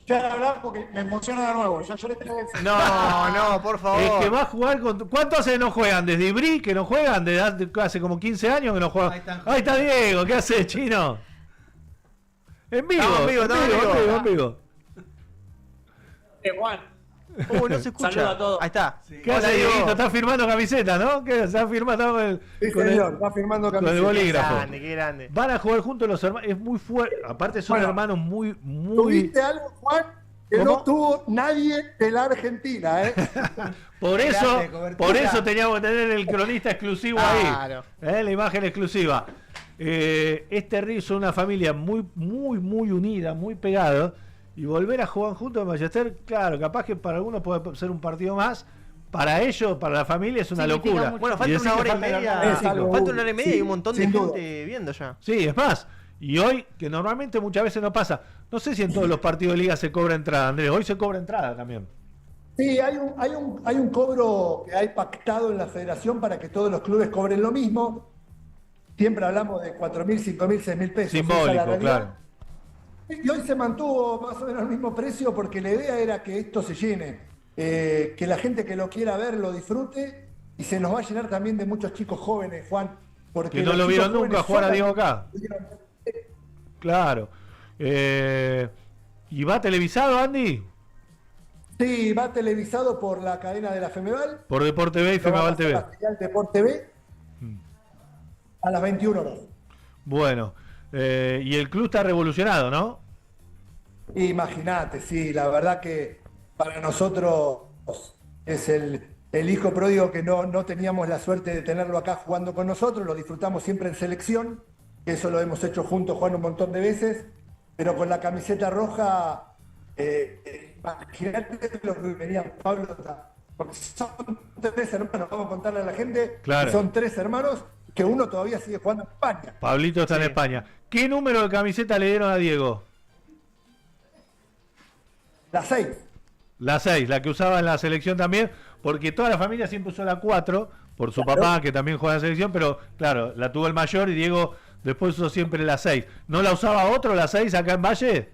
Ya hablar porque me emociona de nuevo. Ya lloré 3 veces. No, por favor. Es que va a jugar con... ¿Cuánto hace que no juegan? ¿Desde Ibrí que no juegan? Hace como 15 años que no juegan. Ahí está Diego, ¿qué hace, Chino? En vivo. En vivo. Juan. No se escucha. Saludos a todos. Ahí está. ¿Qué hace, Dieguito? Está firmando camiseta, ¿no? ¿Qué? Está firmando con el... Sí, señor, está firmando camiseta. Con el bolígrafo. Qué grande. Van a jugar juntos los hermanos. Es muy fuerte. Aparte son hermanos muy... ¿Tuviste algo, Juan? Que no tuvo nadie de la Argentina, Por eso teníamos que tener el cronista exclusivo ahí. La imagen exclusiva. Este Río son una familia muy unida, muy pegada. Y volver a jugar juntos en Ballester, claro, capaz que para algunos puede ser un partido más. Para ellos, para la familia, es una locura. Bueno, falta una hora y media. Falta una hora y media y un montón de gente viendo ya. Sí, es más. Y hoy, que normalmente muchas veces no pasa, no sé si en todos los partidos de liga se cobra entrada, Andrés. Hoy se cobra entrada también. Sí, hay un cobro que hay pactado en la federación para que todos los clubes cobren lo mismo. Siempre hablamos de 4.000, 5.000, 6.000 pesos. Simbólico, claro. Y hoy se mantuvo más o menos el mismo precio porque la idea era que esto se llene, que la gente que lo quiera ver lo disfrute y se nos va a llenar también de muchos chicos jóvenes, Juan. Porque que no lo vieron nunca jugar a Diego acá. Claro. ¿Y va televisado, Andy? Sí, va televisado por la cadena de la Femeval. Por Deporte B y Femeval TV. Deporte B a las 21 horas. Bueno. Y el club está revolucionado, ¿no? Imagínate, sí, la verdad que para nosotros es el hijo pródigo que no teníamos la suerte de tenerlo acá jugando con nosotros, lo disfrutamos siempre en selección, eso lo hemos hecho juntos, Juan, un montón de veces, pero con la camiseta roja, imagínate lo que venía Pablo, porque son 3 hermanos, vamos a contarle a la gente, claro. Son 3 hermanos, que uno todavía sigue jugando en España. Pablito está en España. ¿Qué número de camiseta le dieron a Diego? La 6. La 6, la que usaba en la selección también, porque toda la familia siempre usó la 4, por su papá, que también juega en la selección, pero claro, la tuvo el mayor y Diego después usó siempre la 6. ¿No la usaba otro, la 6, acá en Valle?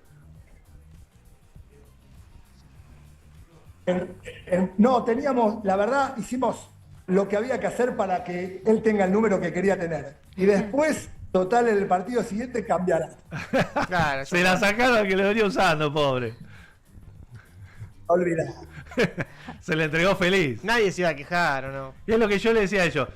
No, teníamos, la verdad, hicimos lo que había que hacer para que él tenga el número que quería tener. Y después, total, en el partido siguiente cambiará. Claro, se la sacaron al que le venía usando, pobre. Olvidá. Se le entregó feliz. Nadie se iba a quejar, ¿o no? Y es lo que yo le decía a ellos.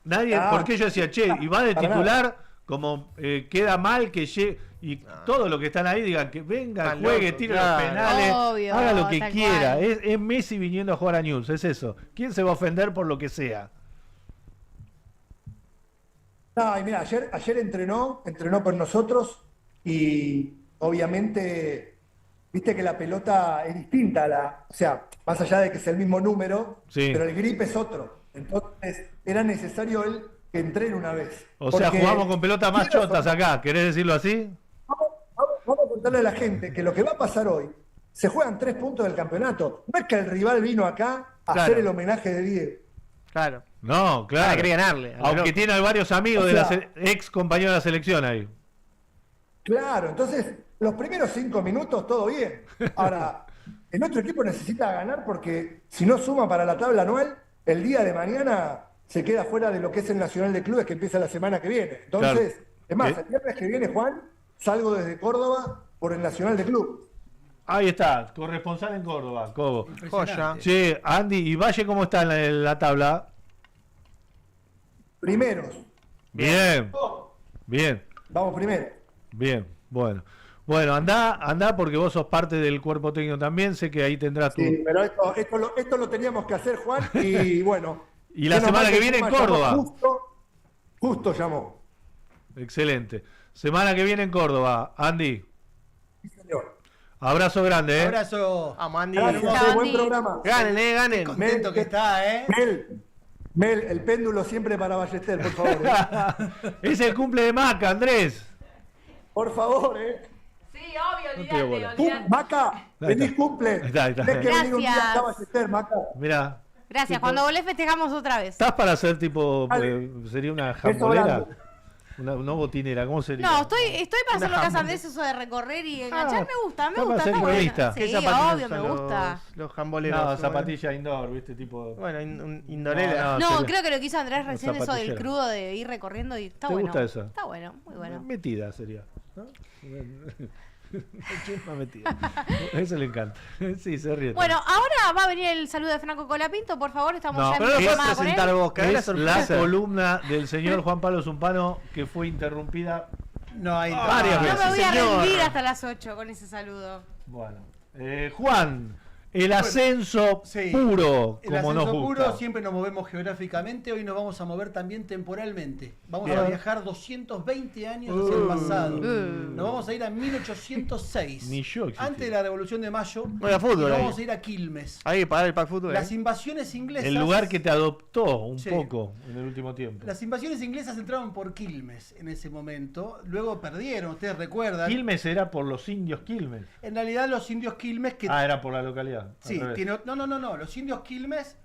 Nadie, porque yo decía, che, y va de titular, como queda mal que llegue. Y todos los que están ahí digan que venga, juegue, tire los penales, Obvio, haga lo que tal quiera. cual. Es Messi viniendo a jugar a News, es eso. ¿Quién se va a ofender por lo que sea? No, y mira, ayer entrenó con nosotros y obviamente, viste que la pelota es distinta, o sea, más allá de que es el mismo número, Sí. pero el grip es otro. Entonces, era necesario él que entrene una vez. O sea, Porque jugamos con pelotas más quiero- chotas acá. ¿Querés decirlo así? Vamos a contarle a la gente que lo que va a pasar hoy, se juegan 3 puntos del campeonato. No es que el rival vino acá a Claro. hacer el homenaje de Diego. Claro. No, claro. Quería ganarle. a lo Aunque loco. tiene varios amigos O de sea- ex compañeros de la selección ahí. Claro, entonces, los primeros 5 minutos, todo bien. Ahora, el otro equipo necesita ganar porque si no suma para la tabla anual, el día de mañana se queda fuera de lo que es el Nacional de Clubes que empieza la semana que viene. Entonces, Claro. es más, ¿Qué? el viernes que viene, Juan, salgo desde Córdoba por el Nacional de Club. Ahí está, corresponsal en Córdoba, Cobo. Joya. Che, Andy, ¿y Valle cómo está en la tabla? Primeros. Bien, bien, Vamos primero. bien, bueno. Bueno, andá porque vos sos parte del cuerpo técnico también, sé que ahí tendrás tu... Sí, pero esto lo teníamos que hacer, Juan, y bueno. Y la menos semana mal que viene en Puma llamó Córdoba. Justo llamó. Excelente. Semana que viene en Córdoba, Andy. Sí, señor. Abrazo grande, Abrazo. Vamos, Andy. Gracias, buen programa. Ganen, ganen. Contento que está, ¿eh? Mel, el péndulo siempre para Ballester, por favor. Es el cumple de Maca, Andrés. Por favor, Sí, obvio, No te doy bola. olvídate. Maca, feliz cumple. Ahí está, ahí está. Tenés que venir un día Gracias. acá a Ballester, Maca. Mirá, Gracias, cuando volvés festejamos otra vez. ¿estás para hacer tipo, sería una jambolera? grande. No botinera, ¿cómo sería? No, estoy para hacer lo que hace hamburguesa. Andrés, eso de recorrer y enganchar, me gusta, está para ser cronista. Sí, ¿Qué zapatillas obvio, me son gusta. Los jamboleros. No, zapatilla indoor, viste, tipo... Bueno, indolera. No, sería- creo que lo que hizo Andrés recién, eso del zapatillera. crudo de ir recorriendo y está ¿Te bueno. gusta eso? Está bueno, muy bueno. Metida sería, ¿no? Chusma metida. Eso le encanta. Sí, se ríe. Bueno, ahora va a venir el saludo de Franco Colapinto, por favor, estamos No, ya pero en lo llamada puedes con él. presentar vos, que haga la es la sorpresa. columna del señor Juan Pablo Zumpano que fue interrumpida No hay varias No veces. me voy a señor. rendir hasta las 8 con ese saludo. Bueno, Juan, el ascenso Sí. puro, El como nos ascenso gusta. puro, siempre nos movemos geográficamente, hoy nos vamos a mover también temporalmente. Vamos Bien. a viajar 220 años hacia el pasado. Nos vamos a ir a 1806. Ni yo existía. Antes de la Revolución de Mayo. Juega fútbol y nos ahí. vamos a ir a Quilmes. Hay que pagar el pack fútbol. Las invasiones inglesas. El lugar que te adoptó un Sí. poco en el último tiempo. Las invasiones inglesas entraron por Quilmes en ese momento. Luego perdieron, ustedes recuerdan. Quilmes era por los indios Quilmes. En realidad los indios Quilmes que... Ah, era por la localidad. Sí, al revés. no. Los indios Quilmes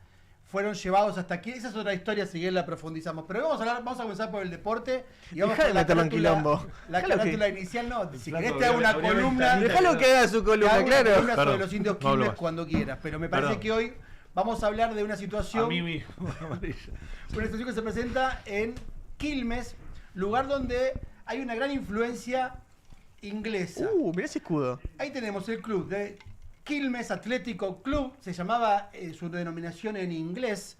fueron llevados hasta aquí. Esa es otra historia, si bien la profundizamos. Pero vamos a comenzar por el deporte. Y vamos Dejá de con la meterlo en carátula, quilombo. la Dejalo carátula que- inicial, no. Si flaco querés te hago una Oriol columna. Ventanita. Déjalo que haga su te hago columna, una claro. columna sobre Perdón, los indios no hablo Quilmes más. cuando quieras. Pero me parece Perdón. que hoy vamos a hablar de una situación. A mí mismo. amarilla. Una situación que se presenta en Quilmes, lugar donde hay una gran influencia inglesa. Mirá ese escudo. Ahí tenemos el club de Quilmes Atlético Club, se llamaba su denominación en inglés.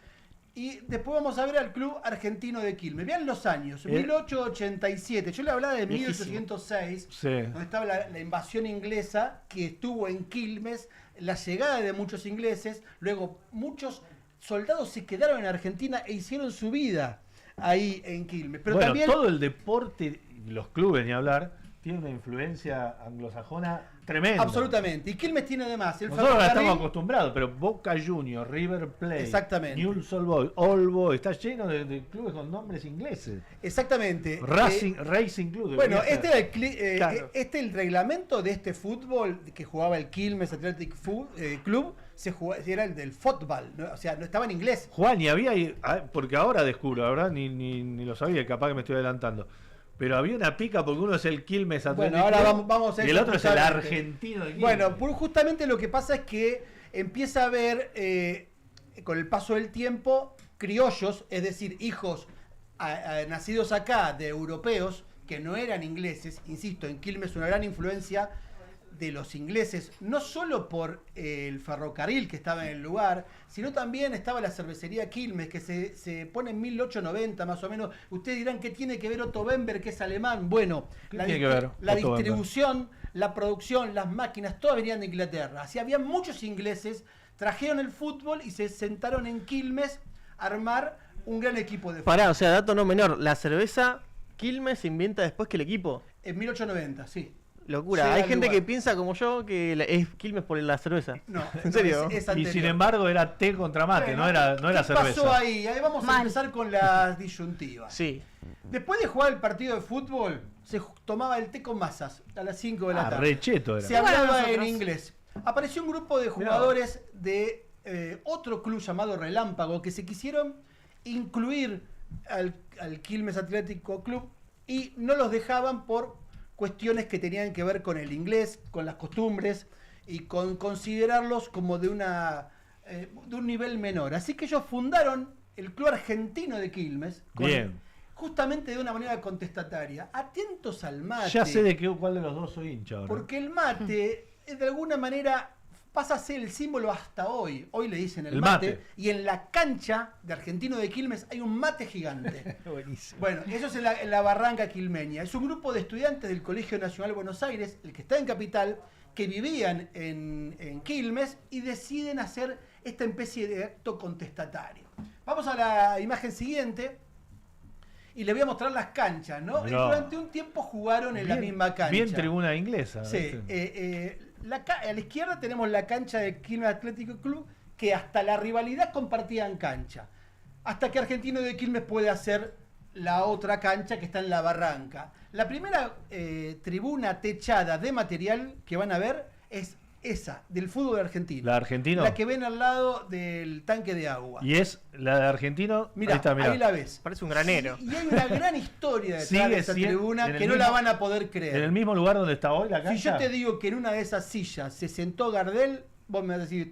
Y después vamos a ver al club argentino de Quilmes. Vean los años, 1887. Yo le hablaba de Viejísimo. 1806, Sí. donde estaba la invasión inglesa que estuvo en Quilmes, la llegada de muchos ingleses, luego muchos soldados se quedaron en Argentina e hicieron su vida ahí en Quilmes. Pero bueno, también todo el deporte, los clubes ni hablar, tiene una influencia anglosajona tremendo. Absolutamente. Y Quilmes tiene además el Nosotros ferrocarril. estamos acostumbrados, pero Boca Juniors, River Plate, Exactamente. Newell's Old Boys, All Boys, está lleno de clubes con nombres ingleses. Exactamente. Racing Club. Bueno, debería este es el reglamento de este fútbol que jugaba el Quilmes Athletic Club, era el del fútbol, ¿no? O sea, no estaba en inglés. Juan, y había, porque ahora descubro, la verdad, ni lo sabía, capaz que me estoy adelantando. Pero había una pica porque uno es el Quilmes Athletic Bueno, ahora Club vamos a y el otro es el justamente. argentino de Quilmes. Bueno, justamente lo que pasa es que empieza a haber, con el paso del tiempo, criollos, es decir, hijos nacidos acá de europeos que no eran ingleses. Insisto, en Quilmes una gran influencia de los ingleses, no solo por el ferrocarril que estaba en el lugar, sino también estaba la cervecería Quilmes, que se pone en 1890 más o menos. Ustedes dirán, ¿qué tiene que ver Otto Bember, que es alemán? Bueno, la distribución, la producción, las máquinas, todas venían de Inglaterra. Así había muchos ingleses, trajeron el fútbol y se sentaron en Quilmes a armar un gran equipo de fútbol. Pará, o sea, dato no menor, la cerveza Quilmes se inventa después que el equipo. En 1890, sí. Locura, Llega hay al gente lugar. que piensa como yo que es Quilmes por la cerveza. No, ¿en serio? es y anterior. sin embargo era té contra mate, Bueno, no era ¿qué cerveza. pasó ahí? Ahí vamos a empezar con las disyuntivas. Sí. Después de jugar el partido de fútbol, se tomaba el té con masas a las 5 de la tarde. Re cheto era. Se hablaba en inglés. Apareció un grupo de jugadores de otro club llamado Relámpago que se quisieron incluir al Quilmes Atlético Club y no los dejaban por cuestiones que tenían que ver con el inglés, con las costumbres y con considerarlos como de un nivel menor. Así que ellos fundaron el Club Argentino de Quilmes. Bien. Justamente de una manera contestataria. Atentos al mate. Ya sé de cuál de los dos soy hincha ahora. Porque el mate, de alguna manera, pasa a ser el símbolo hasta hoy. Hoy le dicen el mate. Y en la cancha de Argentino de Quilmes hay un mate gigante. Buenísimo. Bueno, eso es en la Barranca Quilmeña. Es un grupo de estudiantes del Colegio Nacional de Buenos Aires, el que está en Capital, que vivían en Quilmes y deciden hacer esta especie de acto contestatario. Vamos a la imagen siguiente. Y les voy a mostrar las canchas, ¿no? Mirá. Durante un tiempo jugaron en la misma cancha. Bien tribuna inglesa. Sí. A la izquierda tenemos la cancha del Quilmes Atlético Club, que hasta la rivalidad compartían cancha. Hasta que Argentino de Quilmes puede hacer la otra cancha que está en la Barranca. La primera tribuna techada de material que van a ver es esa, del fútbol argentino. La Argentino. La que ven al lado del tanque de agua. Y es la de Argentino. Mirá, ahí la ves. Parece un granero. Y hay una gran historia detrás de esa tribuna que no la van a poder creer. ¿En el mismo lugar donde está hoy la cancha? Si yo te digo que en una de esas sillas se sentó Gardel, vos me vas a decir,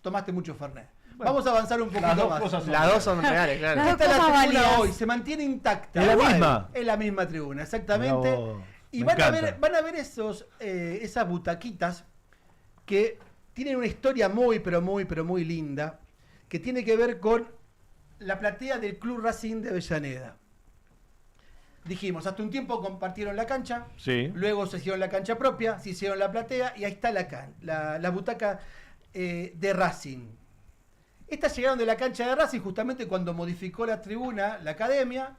tomaste mucho Fernet. Bueno, vamos a avanzar un poquito más. Las dos son reales, claro. Esta es la tribuna hoy, se mantiene intacta. ¿Es la misma? Es la misma tribuna, exactamente. Bravo. Y Me van a encanta. ver esas butaquitas que tienen una historia muy, pero muy linda, que tiene que ver con la platea del Club Racing de Avellaneda. Dijimos, hasta un tiempo compartieron la cancha, Sí. luego se hicieron la cancha propia, se hicieron la platea y ahí está la butaca de Racing. Estas llegaron de la cancha de Racing justamente cuando modificó la tribuna, la academia,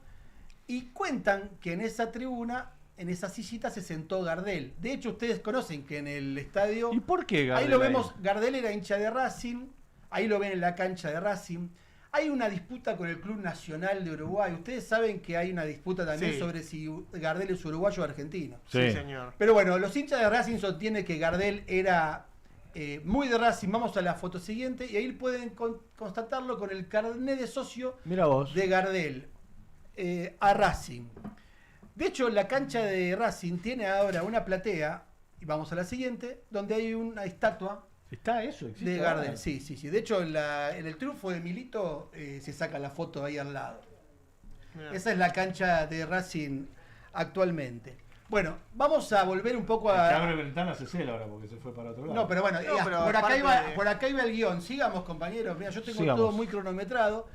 y cuentan que en esa tribuna, en esa sillita se sentó Gardel. De hecho, ustedes conocen que en el estadio... ¿Y por qué Gardel Ahí lo ahí? vemos, Gardel era hincha de Racing, ahí lo ven en la cancha de Racing. Hay una disputa con el Club Nacional de Uruguay. Ustedes saben que hay una disputa también Sí. sobre si Gardel es uruguayo o argentino. Sí. señor. Pero bueno, los hinchas de Racing sostienen que Gardel era muy de Racing. Vamos a la foto siguiente y ahí pueden constatarlo con el carnet de socio Mira vos. de Gardel a Racing. De hecho, la cancha de Racing tiene ahora una platea, y vamos a la siguiente, donde hay una estatua ¿Está eso? ¿Existe de ahora? Gardel. Sí. De hecho, en el triunfo de Milito se saca la foto ahí al lado. Esa es la cancha de Racing actualmente. Bueno, vamos a volver un poco El que a... abre ventanas es él ahora porque se fue para otro lado. No, pero bueno, No, pero por, acá aparte iba, de- por acá iba el guión. Sigamos, compañeros. Mira, yo tengo Sigamos. todo muy cronometrado.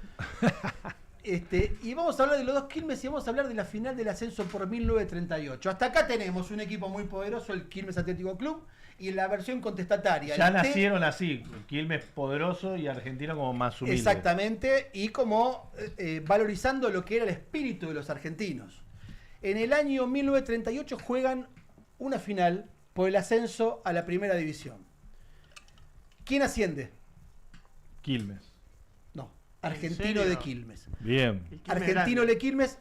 Y vamos a hablar de los dos Quilmes y vamos a hablar de la final del ascenso por 1938. Hasta acá tenemos un equipo muy poderoso, el Quilmes Atlético Club, y la versión contestataria. Ya la T- nacieron así, Quilmes poderoso y Argentino como más humilde. Exactamente, y como valorizando lo que era el espíritu de los argentinos. En el año 1938 juegan una final por el ascenso a la primera división. ¿Quién asciende? Quilmes. No, Argentino de Quilmes. Bien. Argentino de Quilmes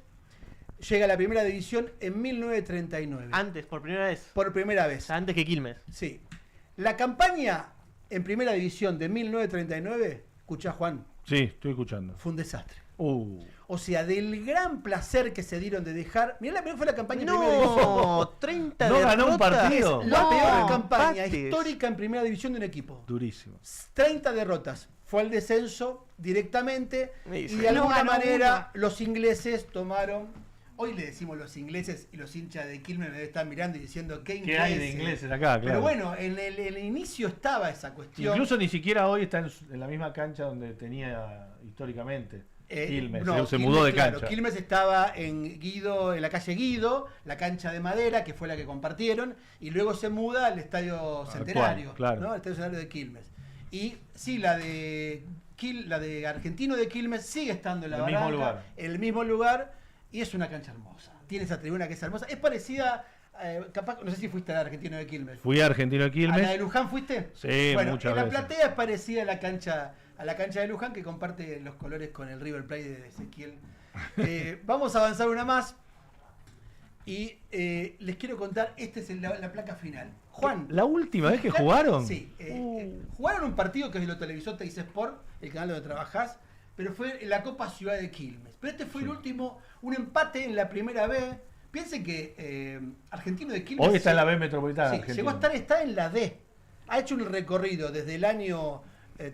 llega a la primera división en 1939. Antes, por primera vez. Por primera vez. O sea, antes que Quilmes. Sí. La campaña en primera división de 1939, escuchá Juan, Sí, estoy escuchando. fue un desastre. O sea, del gran placer que se dieron de dejar. Mirá, la primera fue la campaña en primera división. No, 30 ¿No ganó un partido? Es la peor campaña empates. histórica en primera división de un equipo. Durísimo. 30 derrotas. Fue al descenso directamente. Sí, Y sí. de No alguna ganó manera los ingleses tomaron. Hoy le decimos los ingleses y los hinchas de Quilmes me están mirando y diciendo ¿qué ingleses? ¿Qué hay de ingleses acá? Claro. Pero bueno, en el inicio estaba esa cuestión. Incluso ni siquiera hoy está en la misma cancha donde tenía históricamente. Quilmes, se mudó de claro, cancha. Quilmes estaba en Guido, en la calle Guido, la cancha de madera, que fue la que compartieron, y luego se muda al Estadio Centenario, claro. ¿no? El Estadio Centenario de Quilmes. Y sí, la de Argentino de Quilmes sigue estando en la barranca, en el mismo lugar, y es una cancha hermosa. Tiene esa tribuna que es hermosa. Es parecida, capaz, no sé si fuiste al Argentino de Quilmes. Fui a Argentino de Quilmes. ¿A la de Luján fuiste? Sí, bueno, muchas en la veces. platea es parecida a la cancha de Luján, que comparte los colores con el River Plate de Ezequiel. Vamos a avanzar una más. Y les quiero contar, esta es la placa final. Juan. ¿La última vez que jugaron? Sí. Jugaron un partido que lo televisó Teis Sport, el canal donde trabajás, pero fue en la Copa Ciudad de Quilmes. Pero este fue el último, un empate en la primera B. Piensen que Argentino de Quilmes... Hoy está en la B Metropolitana. Sí, llegó a está en la D. Ha hecho un recorrido desde el año...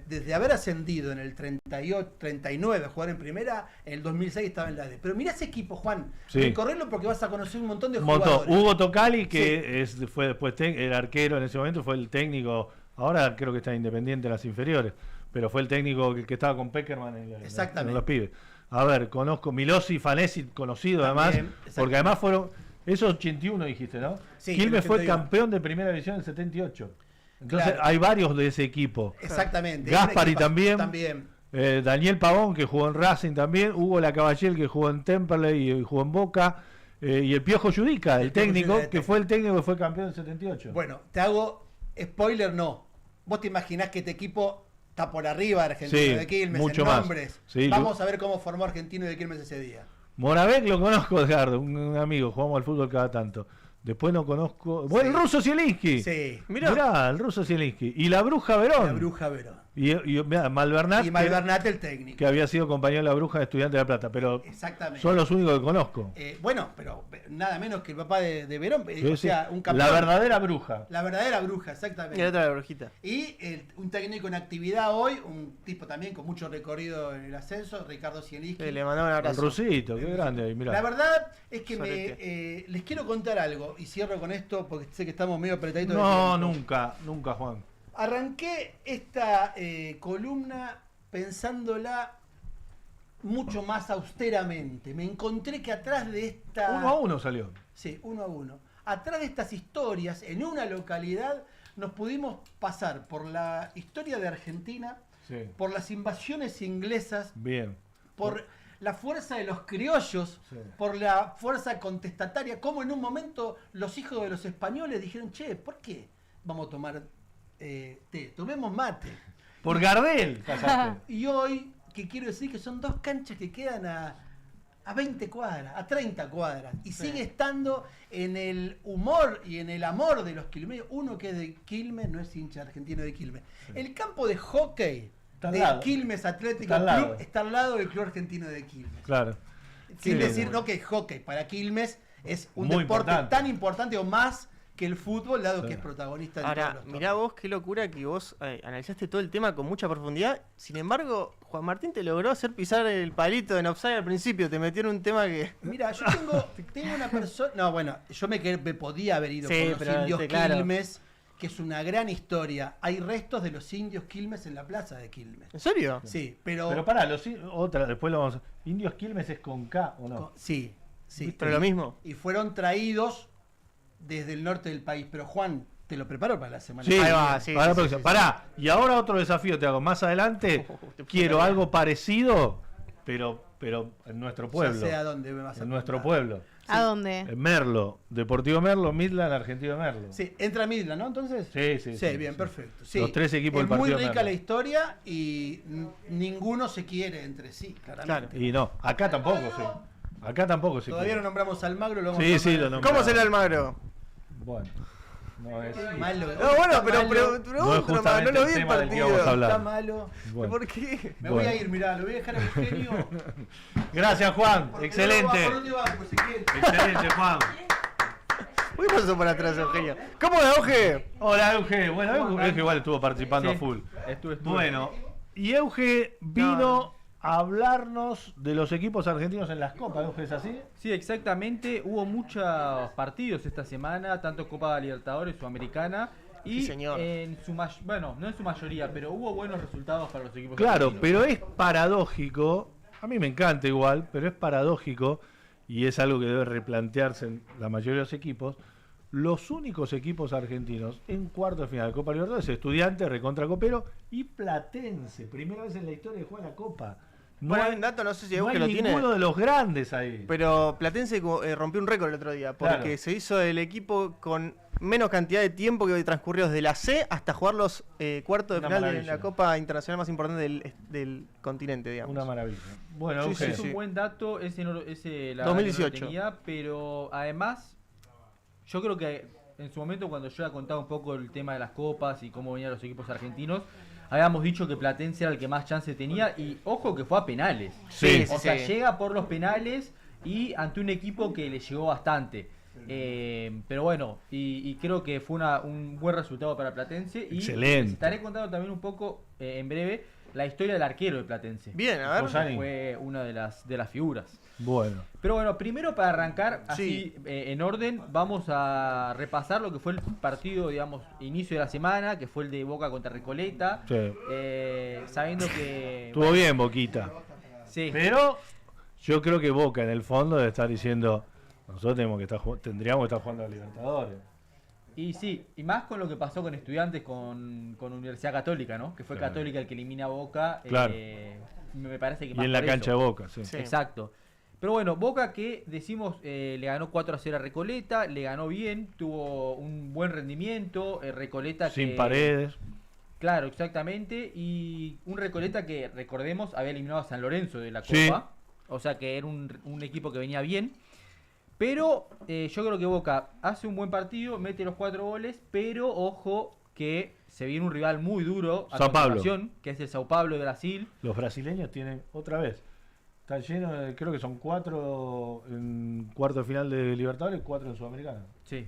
desde haber ascendido en el 38, 39 a jugar en primera, en el 2006 estaba en la D. Pero mirá ese equipo, Juan. Sí. Recorrerlo porque vas a conocer un montón de jugadores. Hugo Tocali, que fue después el arquero en ese momento, fue el técnico. Ahora creo que está Independiente en las inferiores. Pero fue el técnico que estaba con Peckerman en los pibes. A ver, conozco Milosi, Fanesi, conocido También, además, porque además fueron, esos 81 dijiste, ¿no? Sí, Quilmes fue 81. campeón de primera división en el 78. Entonces Claro. hay varios de ese equipo. Exactamente. Gaspari También. Daniel Pavón, que jugó en Racing también, Hugo Lacaballel, que jugó en Temperley y jugó en Boca, y el Piojo Judica, el técnico, que fue el técnico que fue campeón en el 78. Bueno, te hago spoiler, no. Vos te imaginás que este equipo está por arriba de Argentino Sí, de Quilmes mucho en más. nombres. Sí, Vamos a ver cómo formó Argentino de Quilmes ese día. Moravec lo conozco, Edgardo, un amigo, jugamos al fútbol cada tanto. Después no conozco. Bueno, el ruso Zielinski. Sí. Mirá, el ruso Zielinski. Y la Bruja Verón. La Bruja Verón. Y mirá, Malvernat. Y Malvernat, el técnico. Que había sido compañero de la Bruja de Estudiante de La Plata. Pero Exactamente. son los únicos que conozco. Bueno, pero nada menos que el papá de Verón. Sí, o sea, sí. un campeón. La verdadera Bruja. La verdadera Bruja, exactamente. Y la otra la brujita. Y un técnico en actividad hoy, un tipo también con mucho recorrido en el ascenso, Ricardo Zielinski. Le mandaba un abrazo. El rusito, qué grande ahí, mirá. La verdad es que les quiero contar algo, y cierro con esto porque sé que estamos medio apretaditos. No, de tiempo. nunca, Juan. Arranqué esta columna pensándola mucho más austeramente. Me encontré que atrás de esta... 1-1 salió. Sí, 1-1. Atrás de estas historias, en una localidad, nos pudimos pasar por la historia de Argentina, Sí. por las invasiones inglesas, Bien. por la fuerza de los criollos, Sí. por la fuerza contestataria, como en un momento los hijos de los españoles dijeron, che, ¿por qué vamos a tomar té? Tomemos mate. Por Gardel pasaste. Y hoy, que quiero decir que son dos canchas que quedan a 20 cuadras, a 30 cuadras, y sigue estando en el humor y en el amor de los quilmeños. Uno que es de Quilmes, no es hincha argentino de Quilmes. El campo de hockey al de lado. Quilmes Atlético Está al lado. Club está al lado del Club Argentino de Quilmes. Claro. Sin Sí, decir bueno. no que hockey para Quilmes es un Muy deporte importante. tan importante o más que el fútbol, dado Sí. que es protagonista de Ahora, todos los mirá vos qué locura que vos analizaste todo el tema con mucha profundidad. Sin embargo, Juan Martín te logró hacer pisar el palito en offside al principio. Te metió en un tema que... Mira, yo tengo una persona... No, bueno, yo me podía haber ido Sí, por los pero indios claro. Quilmes, que es una gran historia. Hay restos de los indios Quilmes en la plaza de Quilmes. ¿En serio? Sí, pero... Pero pará, después lo vamos a... ¿Indios Quilmes es con K o no? Sí, sí. Pero lo mismo. Y fueron traídos desde el norte del país. Pero Juan, te lo preparo para la semana Sí, que viene. para la próxima. Pará, y ahora otro desafío te hago. Más adelante quiero algo parecido, pero pero en nuestro pueblo. Ya sé a dónde me vas a En nuestro contar. pueblo. ¿A dónde? En Merlo, Deportivo Merlo, Midland, Argentino Merlo. Sí, entra Midland, ¿no? Entonces. Sí, bien, sí. perfecto. Sí. Los 3 equipos es del partido muy rica Merlo. la historia y ninguno se quiere entre sí, claramente. Y no, acá tampoco, sí. Acá tampoco se Todavía no quiere. nombramos a Almagro, lo vamos Sí, a sí, lo nombrar. nombramos. ¿Cómo será Almagro? Bueno, no es. Malo. No, bueno, pero No es no justamente lo vi el el tema del que partido. vamos a hablar. Está malo. Bueno. ¿Por qué? Me voy a ir, mirá, lo voy a dejar a Eugenio. Gracias, Juan. Porque Excelente. no va por dónde va, pues, si quiere. Excelente, Juan. ¿Por qué pasó por atrás, Eugenio? ¿Cómo es, Euge? Hola, Euge. Bueno, Euge igual estuvo participando a full. Estuve. Bueno, y Euge vino a hablarnos de los equipos argentinos en las copas. Euge, ¿es así? Sí, exactamente. Hubo muchos partidos esta semana, tanto Copa Libertadores, Sudamericana. Y Sí, señor. en su bueno, no en su mayoría, pero hubo buenos resultados para los equipos Claro, argentinos. pero es paradójico. A mí me encanta igual, pero es paradójico. Y es algo que debe replantearse en la mayoría de los equipos. Los únicos equipos argentinos en cuarto de final de Copa Libertadores, Estudiantes, Recontra Copero y Platense. Primera vez en la historia que juega la Copa. No Bueno, hay, hay un dato, no sé si no Euge hay lo tiene. ninguno de los grandes ahí. Pero Platense rompió un récord el otro día, porque Claro. se hizo el equipo con menos cantidad de tiempo que transcurrió desde la C hasta jugar los cuartos de Una final de maravilla. la Copa Internacional más importante del continente, digamos. Una maravilla. Bueno, Sí, Euge. Es un buen dato, ese la verdad que no lo 2018. tenía, pero además, yo creo que en su momento cuando yo había contado un poco el tema de las copas y cómo venían los equipos argentinos, habíamos dicho que Platense era el que más chance tenía y ojo que fue a penales. Sí, O sea, llega por los penales y ante un equipo que le llegó bastante. Pero bueno, y creo que fue un buen resultado para Platense. Y Excelente. les estaré contando también un poco en breve la historia del arquero de Platense. Bien, a ver. Posani. Fue una de las figuras. Bueno. Pero bueno, primero para arrancar así en orden, vamos a repasar lo que fue el partido, digamos, inicio de la semana, que fue el de Boca contra Recoleta. Sí. Sabiendo que... Estuvo bien, Boquita. Sí. Pero yo creo que Boca en el fondo debe estar diciendo, nosotros tendríamos que estar jugando a Libertadores. Y sí, y más con lo que pasó con Estudiantes con Universidad Católica, ¿no? Que fue Claro. Católica el que elimina a Boca. Claro. Me parece que Y más en la por cancha eso. de Boca, sí. Sí. Exacto. Pero bueno, Boca que decimos le ganó 4-0 a Recoleta, le ganó bien, tuvo un buen rendimiento, Recoleta Sin que... Paredes. Claro, exactamente, y un Recoleta que, recordemos, había eliminado a San Lorenzo de la Copa, Sí. o sea que era un equipo que venía bien, pero yo creo que Boca hace un buen partido, mete los 4 goles, pero ojo que se viene un rival muy duro a Sao Paulo. continuación, que es el Sao Paulo de Brasil. Los brasileños tienen otra vez. Está lleno, creo que son 4 en cuarto de final de Libertadores, 4 en Sudamericana. Sí.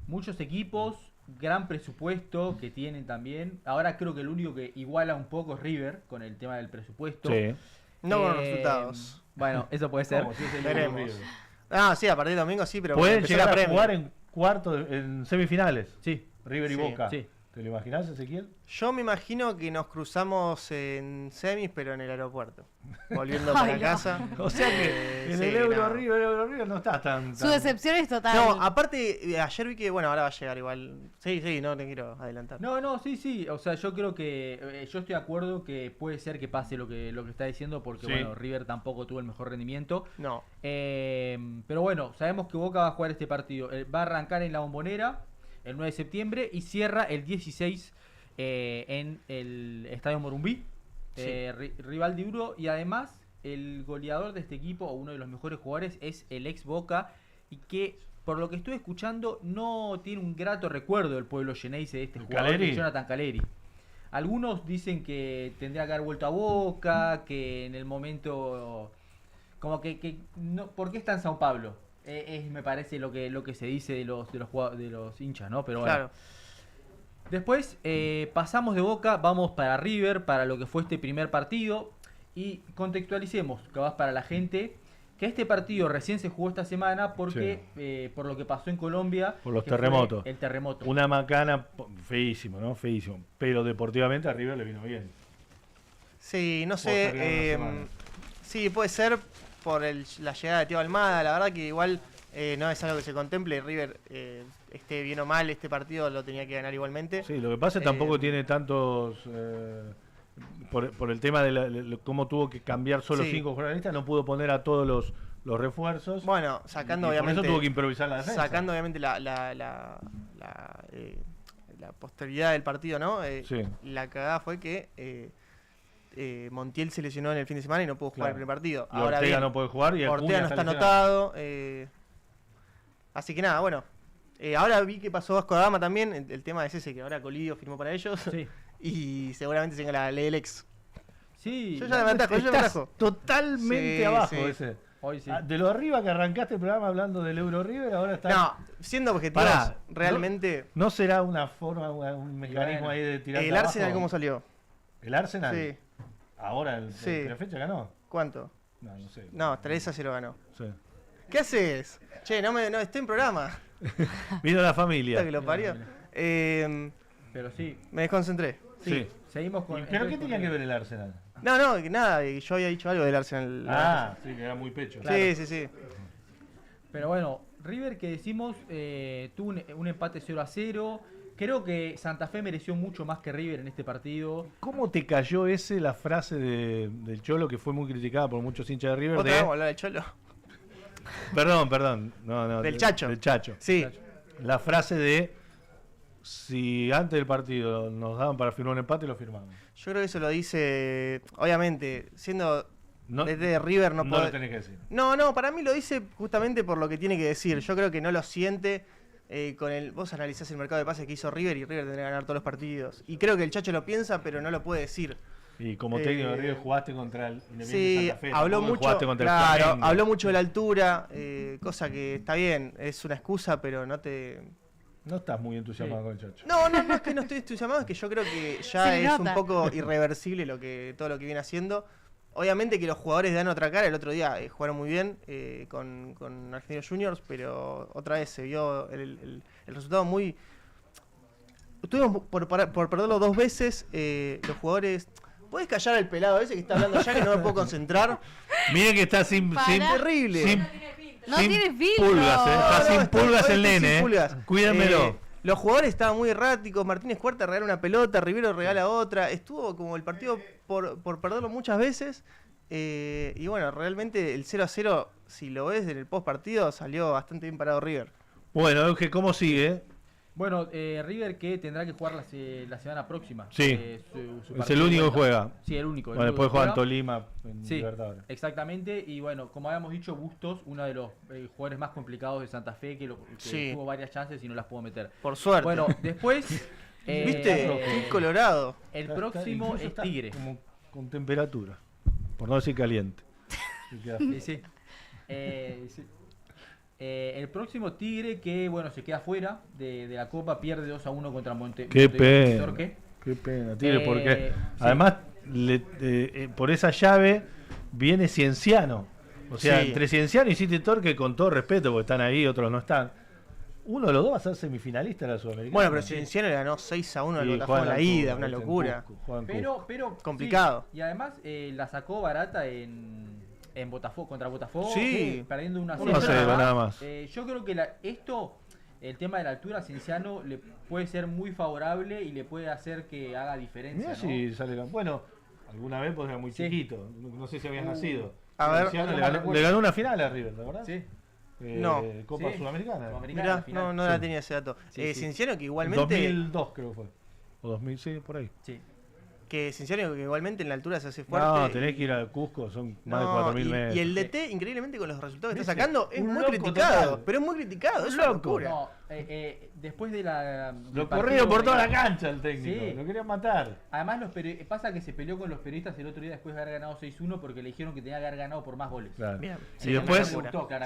Muchos equipos, gran presupuesto que tienen también. Ahora creo que el único que iguala un poco es River con el tema del presupuesto. Sí. No con los resultados. Bueno, eso puede ser. ¿Cómo? Si es el Veremos. River. Ah, sí, a partir de domingo sí, pero Pueden empezó llegar la a Premier. jugar en en semifinales. Sí. River y Sí, Boca. sí. ¿Te lo imaginás, Ezequiel? Yo me imagino que nos cruzamos en semis, pero en el aeropuerto. Volviendo para Ay, no. casa. O sea que en sí, el Euro no. River no estás tan... Su decepción es total. No, aparte, ayer vi que, bueno, ahora va a llegar igual. Sí, no te quiero adelantar. No, sí. O sea, yo creo que yo estoy de acuerdo que puede ser que pase lo que está diciendo porque Sí. bueno, River tampoco tuvo el mejor rendimiento. No. Pero bueno, sabemos que Boca va a jugar este partido. Va a arrancar en la Bombonera el 9 de septiembre y cierra el 16 en el Estadio Morumbí. Sí. Rival duro y además el goleador de este equipo o uno de los mejores jugadores es el ex Boca y que por lo que estuve escuchando no tiene un grato recuerdo del pueblo Xeneize de este jugador, Caleri. Jonathan Caleri. Algunos dicen que tendría que haber vuelto a Boca, que en el momento como que no, ¿por qué está en Sao Paulo? Me parece lo que se dice de los hinchas, ¿no? Pero bueno. Claro. Después pasamos de Boca, vamos para River, para lo que fue este primer partido. Y contextualicemos, que vas para la gente, que este partido recién se jugó esta semana porque por lo que pasó en Colombia. Por los que fue terremotos. El terremoto. Una macana feísimo, ¿no? Feísimo. Pero deportivamente a River le vino bien. Sí, no Postergar una sé. semana. Sí, puede ser por la llegada de Tío Almada. La verdad que igual no es algo que se contemple. River, esté bien o mal, este partido lo tenía que ganar igualmente. Sí, lo que pasa es que tampoco tiene tantos por el tema de cómo tuvo que cambiar solo 5 jugadores, no pudo poner a todos los refuerzos. Bueno, sacando y obviamente. por eso tuvo que improvisar la defensa. Sacando obviamente la posteridad del partido, ¿no? La cagada fue que Montiel se lesionó en el fin de semana y no pudo jugar el primer partido. Y ahora Ortega no puede jugar y Ortega no está anotado. Así que nada, bueno. Ahora vi que pasó Vasco da Gama también. El tema es ese, que ahora Colidio firmó para ellos. Sí. Y seguramente tenga la Lelex. Sí. Yo ya me atajo, totalmente abajo ese. Hoy sí. De lo arriba que arrancaste el programa hablando del Euro River, ahora está. No, siendo objetivos, realmente. ¿No será una forma, un mecanismo ahí de tirar? ¿El Arsenal cómo salió? ¿El Arsenal? Sí. Ahora, la fecha ganó. ¿Cuánto? No sé. No, 3-0 ganó. Sí. ¿Qué haces? Che, no estoy en programa. Vino la familia. Que lo parió. Pero sí. Me desconcentré. Sí. Seguimos con. ¿Pero qué tenía que ver el Arsenal? No, nada, yo había dicho algo del Arsenal. Sí, que era muy pecho. Claro. Sí. Pero bueno, River que decimos tuvo un empate 0-0. Creo que Santa Fe mereció mucho más que River en este partido. ¿Cómo te cayó la frase del Cholo que fue muy criticada por muchos hinchas de River? ¿Vos te vamos a hablar del Cholo? Perdón. No, del Chacho. Del Chacho. Sí. La frase de: si antes del partido nos daban para firmar un empate, lo firmamos. Yo creo que eso lo dice, obviamente, siendo de River no lo tenés que decir. No, para mí lo dice justamente por lo que tiene que decir. Yo creo que no lo siente vos analizás el mercado de pases que hizo River y River tendría que ganar todos los partidos. Y creo que el Chacho lo piensa, pero no lo puede decir. Y como técnico de River jugaste contra el Independiente sí, Santa Fe. Habló mucho, contra el habló mucho de la altura, cosa que está bien, es una excusa, pero no estás muy entusiasmado con el Chacho. No, es que no estoy entusiasmado, es que yo creo que ya es un poco irreversible todo lo que viene haciendo. Obviamente que los jugadores dan otra cara. El otro día jugaron muy bien con Argentinos Juniors, pero otra vez se vio el resultado muy... Tuvimos por perderlo 2 veces. Los jugadores... ¿Puedes callar al pelado ese que está hablando ya que no me puedo concentrar? Miren que está sin terrible. No tiene filtro. Pulgas, está sin pulgas el nene. Cuídenmelo. Los jugadores estaban muy erráticos. Martínez Cuarta regala una pelota, Rivero regala otra. Estuvo como el partido por perderlo muchas veces. Y bueno, realmente el 0-0, si lo ves en el post partido, salió bastante bien parado River. Bueno, Euge, ¿cómo sigue? Bueno, River que tendrá que jugar la semana próxima. Sí, es el único que juega. Sí, el único. Bueno, después juega en Tolima en Libertadores. Exactamente. Y bueno, como habíamos dicho, Bustos, uno de los jugadores más complicados de Santa Fe, que tuvo varias chances y no las pudo meter. Por suerte. Bueno, después... ¿Viste? Colorado. El próximo es Tigre. Como con temperatura, por no decir caliente. Sí. El próximo Tigre que bueno se queda fuera de la Copa, pierde 2-1 contra Qué pena, Tigre, porque además por esa llave viene Cienciano. O sea, entre Cienciano y City Torque, con todo respeto, porque están ahí, otros no están. Uno de los dos va a ser semifinalista de la Sudamericana. Bueno, pero Cienciano le ganó 6-1 al Botafogo en la ida, una locura. Pero complicado. Sí, y además la sacó barata en Botafogo, contra Botafogo, perdiendo 1-0 nada más. Yo creo que el tema de la altura a Cienciano le puede ser muy favorable y le puede hacer que haga diferencia. Mirá, si sale bueno, alguna vez pues era muy chiquito, no sé si habías nacido. A ver, le ganó una final a River, ¿verdad? Sí. Copa Sudamericana. Mirá, no la tenía ese dato. Cienciano que igualmente... 2002 creo que fue. O 2000, sí, por ahí. Sí. Que Cienciano que igualmente en la altura se hace fuerte. No, tenés que ir a Cusco, son más de 4.000 metros. Y el DT, increíblemente con los resultados que está sacando, es muy criticado. Total. Pero es muy criticado, es una locura. No, después de lo corrido por toda la cancha el técnico, lo querían matar. Además pasa que se peleó con los periodistas el otro día después de haber ganado 6-1 porque le dijeron que tenía que haber ganado por más goles. Claro. Y después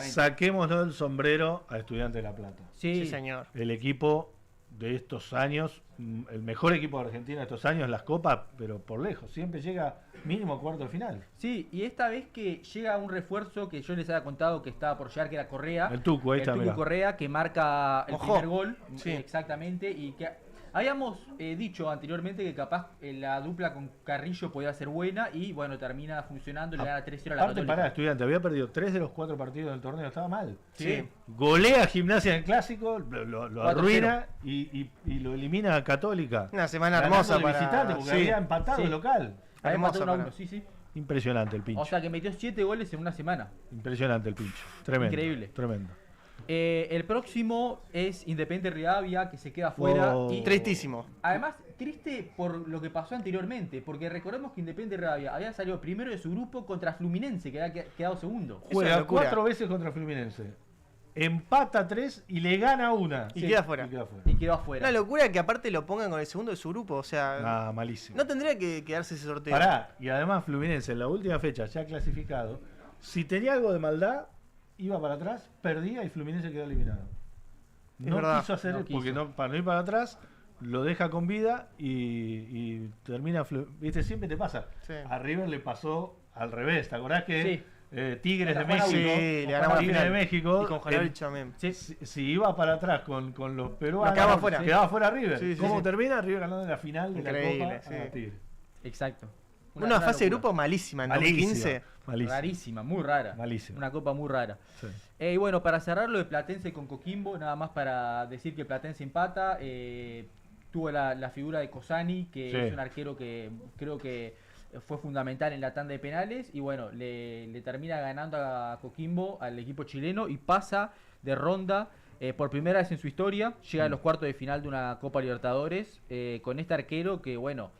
saquémonos el sombrero a Estudiantes de La Plata. Sí, señor. El equipo de estos años, el mejor equipo de Argentina de estos años, las copas, pero por lejos, siempre llega mínimo a cuarto de final. Sí, y esta vez que llega un refuerzo que yo les había contado que estaba por llegar, que era Correa. El Tucu, Correa, que marca el primer gol, exactamente, y que Habíamos dicho anteriormente que capaz la dupla con Carrillo podía ser buena y bueno, termina funcionando, le gana 3-0 a la Aparte, Católica. pará, Estudiante, había perdido 3 de los 4 partidos del torneo, estaba mal. Sí. Golea a Gimnasia en el Clásico, lo 4-0. arruina y lo elimina a Católica. Una semana Ganando hermosa de para... visitante, porque había empatado el local. Había Hermosa empatado 1-1, para- sí. Impresionante el pincho. O sea que metió 7 goles en una semana. Impresionante el pincho. Tremendo. Increíble. Tremendo. El próximo es Independiente Rivadavia, que se queda fuera. Oh. Y, Tristísimo. además, triste por lo que pasó anteriormente, porque recordemos que Independiente Rivadavia había salido primero de su grupo contra Fluminense, que había quedado segundo. Juega 4 veces contra Fluminense. Empata 3 y le gana 1. Y queda fuera. Y quedó afuera. Una locura que aparte lo pongan con el segundo de su grupo, o sea... Ah, malísimo. No tendría que quedarse ese sorteo. Pará, y además Fluminense en la última fecha ya clasificado, si tenía algo de maldad, iba para atrás, perdía y Fluminense quedó eliminado. No verdad, quiso hacer, no quiso. porque no, para no ir para atrás, lo deja con vida y termina. Viste, siempre te pasa. Sí. A River le pasó al revés, ¿te acordás que Sí. Tigres de Contra México, Sí, le ganamos la Tigres de final. México, Y con Jalavich también. si iba para atrás con los peruanos, quedaba fuera. quedaba fuera River. Sí, sí, ¿Cómo sí. termina? River ganando en la final de Increíble, la Copa sí. a Tigres. Exacto. Una fase de locura. grupo malísima en Malísima. 2015. Malísimo. Rarísima, muy rara. Malísimo. Una copa muy rara. Sí. Y bueno, para cerrar lo de Platense con Coquimbo, nada más para decir que Platense empata. Tuvo la figura de Cosani, que Sí. es un arquero que creo que fue fundamental en la tanda de penales. Y bueno, le termina ganando a Coquimbo, al equipo chileno, y pasa de ronda por primera vez en su historia. Llega a los cuartos de final de una Copa Libertadores con este arquero que, bueno,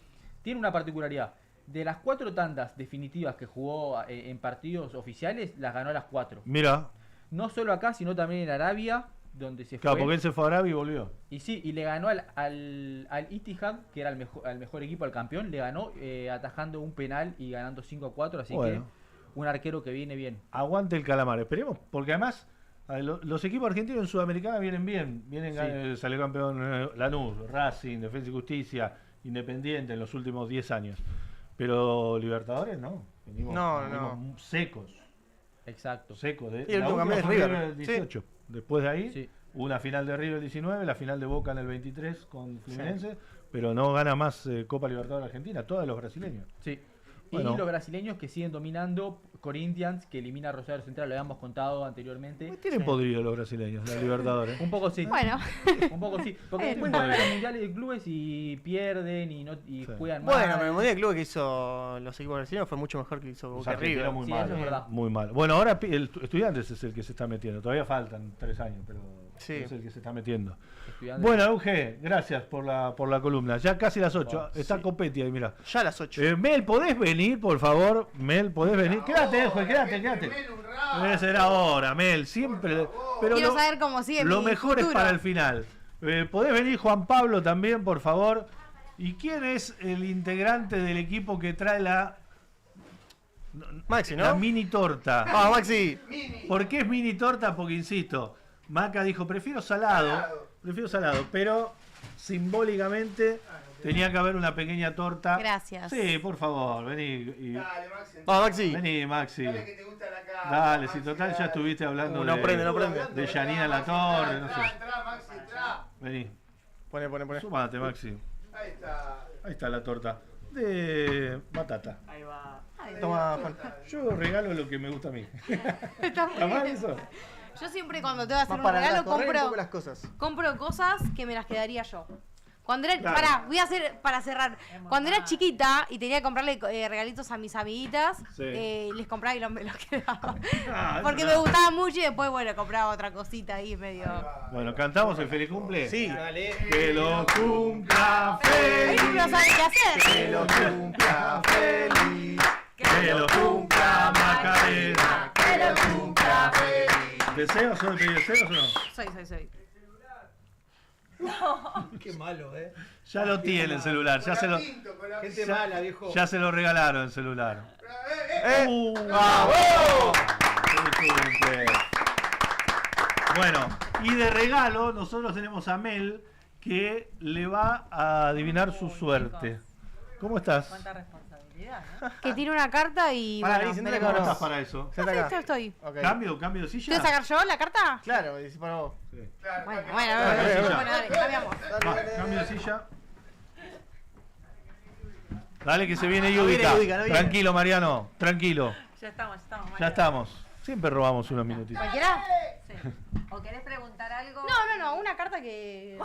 tiene una particularidad. De las 4 tandas definitivas que jugó en partidos oficiales, las ganó a las 4. Mira, No solo acá, sino también en Arabia, donde se claro, fue. porque él se fue a Arabia y volvió. Y sí, y le ganó al Ittihad, que era al mejor equipo, al campeón, le ganó atajando un penal y ganando 5-4, así Bueno. que un arquero que viene bien. Aguante el calamar, esperemos, porque además los equipos argentinos en Sudamericana vienen bien. Salió campeón Lanús, Racing, Defensa y Justicia, Independiente en los últimos 10 años. Pero Libertadores no. Venimos secos. Exacto. Secos. Y el último campeón es River. El 18. Después de ahí, Sí. una final de River el 19, la final de Boca en el 23 con Fluminense, pero no gana más Copa Libertadores Argentina, todos los brasileños. Sí. Bueno. Y los brasileños que siguen dominando, Corinthians, que elimina a Rosario Central, lo habíamos contado anteriormente. Tienen podrido los brasileños, la Libertadores. Un poco sí. Bueno. Un poco sí. Porque después Bueno. van a los mundiales de clubes y pierden y juegan mal. Bueno, pero el Mundial de Clubes que hizo los equipos brasileños fue mucho mejor que hizo Boca Argentina River. muy Sí, mal. eso es verdad. Muy mal. Bueno, ahora el Estudiantes es el que se está metiendo. Todavía faltan 3 años, pero Sí. es el que se está metiendo. Estudiantes. Bueno, Euge, gracias por la columna. Ya casi las 8. Está Copetti ahí, mira. Ya a las 8. Mel, ¿podés venir, por favor? Mel, ¿podés venir? Quédate, Euge, quédate. Debe ser ahora, Mel, siempre. Pero Quiero saber cómo sigue lo mi mejor futuro. es para el final. ¿Podés venir, Juan Pablo, también, por favor? ¿Y quién es el integrante del equipo que trae Maxi, ¿no? la mini torta? ¡Ah, Maxi! ¿Por qué es mini torta? Porque, insisto, Maca dijo, prefiero salado, pero simbólicamente tenía que haber una pequeña torta. Gracias. Sí, por favor, vení. ¡Vamos, Maxi! Vení, Maxi. Dale, si total ya estuviste hablando No prende. de Yanina La Torre, no sé. Vení. Pone. Sumate, Maxi. Ahí está la torta. De batata. Ahí va. Toma, Juan. Yo regalo lo que me gusta a mí. Está muy ¿Está mal bien. eso? Yo siempre cuando te voy a hacer Más un para regalo correr un poco compro, las cosas. compro cosas que me las quedaría yo. Cuando era, Claro. pará, voy a hacer para cerrar. Cuando era chiquita y tenía que comprarle regalitos a mis amiguitas, Sí. les compraba y me los quedaba. Ah, Porque eso me no. gustaba mucho y después, bueno, compraba otra cosita ahí medio. Bueno, ¿cantamos el feliz cumple? Sí. Que lo cumpla Ay, feliz. no saben qué hacer. Que lo cumpla feliz. Que lo cumpla Macarena. Que lo cumpla feliz. ¿Deseos? ¿Son de pedir deseos o no? Soy. Qué malo, Ya lo tiene el celular. Ya se lo, Gente ya- mala, viejo. ya se lo regalaron el celular. ¡Bravo! Feliz cumple. Bueno, y de regalo nosotros tenemos a Mel que le va a adivinar su suerte. ¿Cómo estás? Cuánta responsabilidad, ¿no? Que tire una carta y. Para, bueno, siéntate ¿Cómo acá. estás para eso? Siéntate acá. estoy. Ok. ¿Cambio de silla? ¿Quiero sacar yo la carta? Claro, decís para vos. Sí. Bueno, Dale, dale, cambiamos. Cambio de silla. Dale que se viene No viene Yudica. Yudica, no viene. Tranquilo, Mariano, tranquilo. Ya estamos. Ya estamos. Siempre robamos unos minutitos. ¿Cualquiera? Sí. ¿O querés preguntar algo? No, una carta que.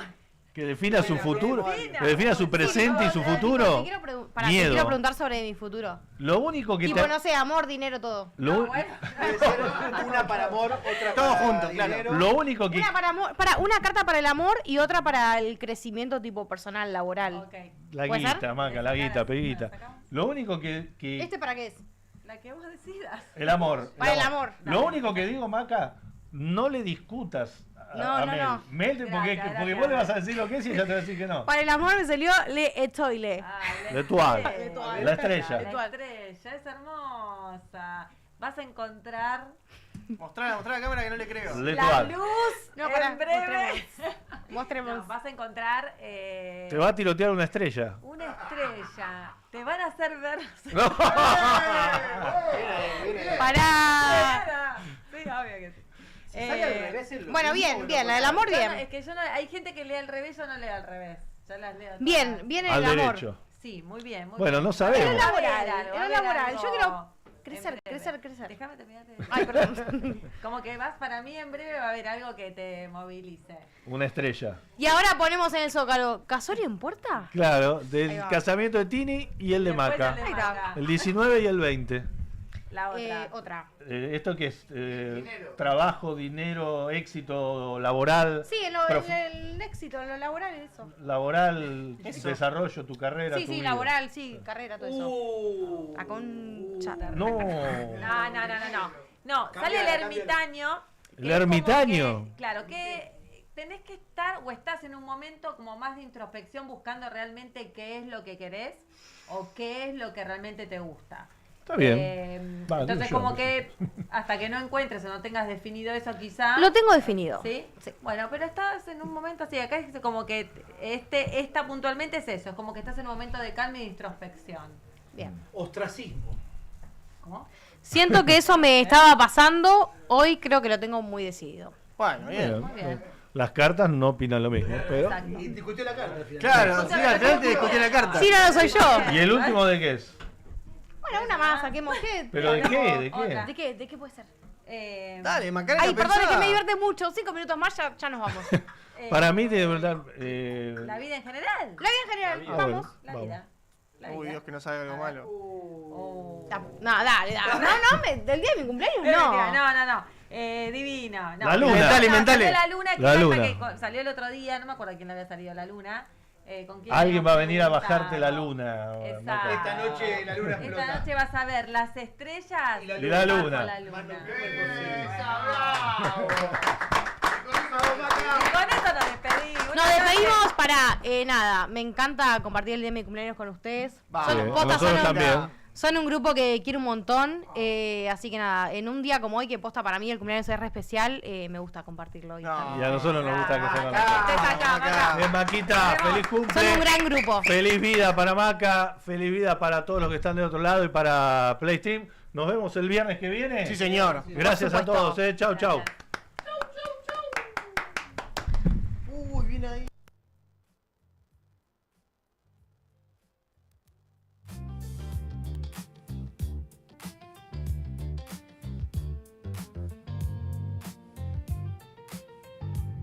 Que defina su futuro, Defina. que defina su presente y su futuro. Te quiero Miedo. quiero preguntar sobre mi futuro. Lo único que Tipo, no sé, amor, dinero, todo. Una para amor, otra Todo para junto, claro. dinero. Lo único que Una carta para el amor y otra para el crecimiento tipo personal, laboral. Ok. la ¿Puede guita, ser? Maca, la guita, peguita. Lo único que ¿Este para qué es? La que vos decidas. el amor. Para el amor. Lo único que digo, Maca, no le discutas a No, Mel. no. Mel, porque Gracias. vos le vas a decir lo que es y ella te va a decir que no. Para el amor me salió Le Etoile. L'Etoile. La estrella. La estrella, es hermosa. Vas a encontrar Mostrá a la cámara que no le creo. la L'Etoile. luz No, pará, en breve. Mostremos. No, vas a encontrar Te va a tirotear una estrella. una estrella. Te van a hacer ver. No. Pará. Sí, obvio que sí. sale al revés, es lo Bueno, mismo, bien, lo la del amor, Yo no- bien. es que yo no, hay gente que lee al revés, yo no leo al revés. Yo las leo todas. Bien Al el amor. derecho. Sí, muy bien. Muy Bueno, bien. no sabemos. Era laboral, Va a haber algo, va a era haber laboral. algo Yo quiero en crecer. breve. Déjame terminar. Ay, perdón. Como que vas, para mí en breve va a haber algo que te movilice. Una estrella. Y ahora ponemos en el Zócalo, ¿Casorio en puerta? Claro, Ahí del va. casamiento de Tini y el de Después Maca. el de Ahí Maca. El 19 y el 20. La otra. Otra. ¿Esto qué es? Trabajo, dinero, éxito laboral. Sí, el éxito, en lo laboral, eso. Laboral, Eso. Sí, desarrollo, tu carrera, tu sí, vida. laboral, sí, carrera, todo eso. A concha. No. No, sale el ermitaño. que El es como ermitaño. que, claro, que tenés que estar o estás en un momento como más de introspección buscando realmente qué es lo que querés o qué es lo que realmente te gusta. Está bien. Va, Entonces yo como no que hasta que no encuentres o no tengas definido eso quizá. Lo tengo definido. ¿Sí? Bueno, pero estás en un momento así, acá es como que esta puntualmente es eso, es como que estás en un momento de calma y de introspección. Bien. Ostracismo. ¿Cómo? Siento que eso me estaba pasando, hoy creo que lo tengo muy decidido. Bueno, bien. Muy bien. Las cartas no opinan lo mismo, pero... Exacto. Y discutió la carta al final. Claro, sí, al final te discutí la carta. Sí, no soy yo. ¿Y el último de qué es? Bueno, una más, saquemos. ¿Qué? ¿Pero de qué? ¿De qué? Otra. ¿De qué puede ser? Dale, Macarena, Ay, perdón, es pensá. que me divierte mucho. 5 minutos más, ya nos vamos. Para mí, de verdad... La vida en general. La vida en general, Ah, vamos. bueno, La vamos. vida. La Uy, vida. Dios, que no salga algo malo. No, dale. No, del día de mi cumpleaños no. No. Divino. No. La luna. Inventale, No, inventale. salió la luna, que La pasa luna. que salió el otro día, no me acuerdo quién le había salido la luna. ¿Con quién Alguien habíamos va a venir a preguntado. bajarte la luna. Exacto. Esta noche la luna explota. Esta noche vas a ver las estrellas Y la luna. bajo la luna. Y con eso nos despedimos. Nos despedimos para nada. Me encanta compartir el día de mi cumpleaños con ustedes. Va. Son, Sí, posta, nosotros también. son un grupo que quiero un montón. Así que nada, en un día como hoy, que posta para mí el cumpleaños es re especial, me gusta compartirlo. Y estar. Y a nosotros nos gusta que se nos... Estés acá, Maca. Bien, Maquita, feliz cumple. Son un gran grupo. Feliz vida para Maca, feliz vida para todos los que están del otro lado y para PlaySteam. Nos vemos el viernes que viene. Sí, señor. Gracias Por a supuesto. todos. Chau, chau.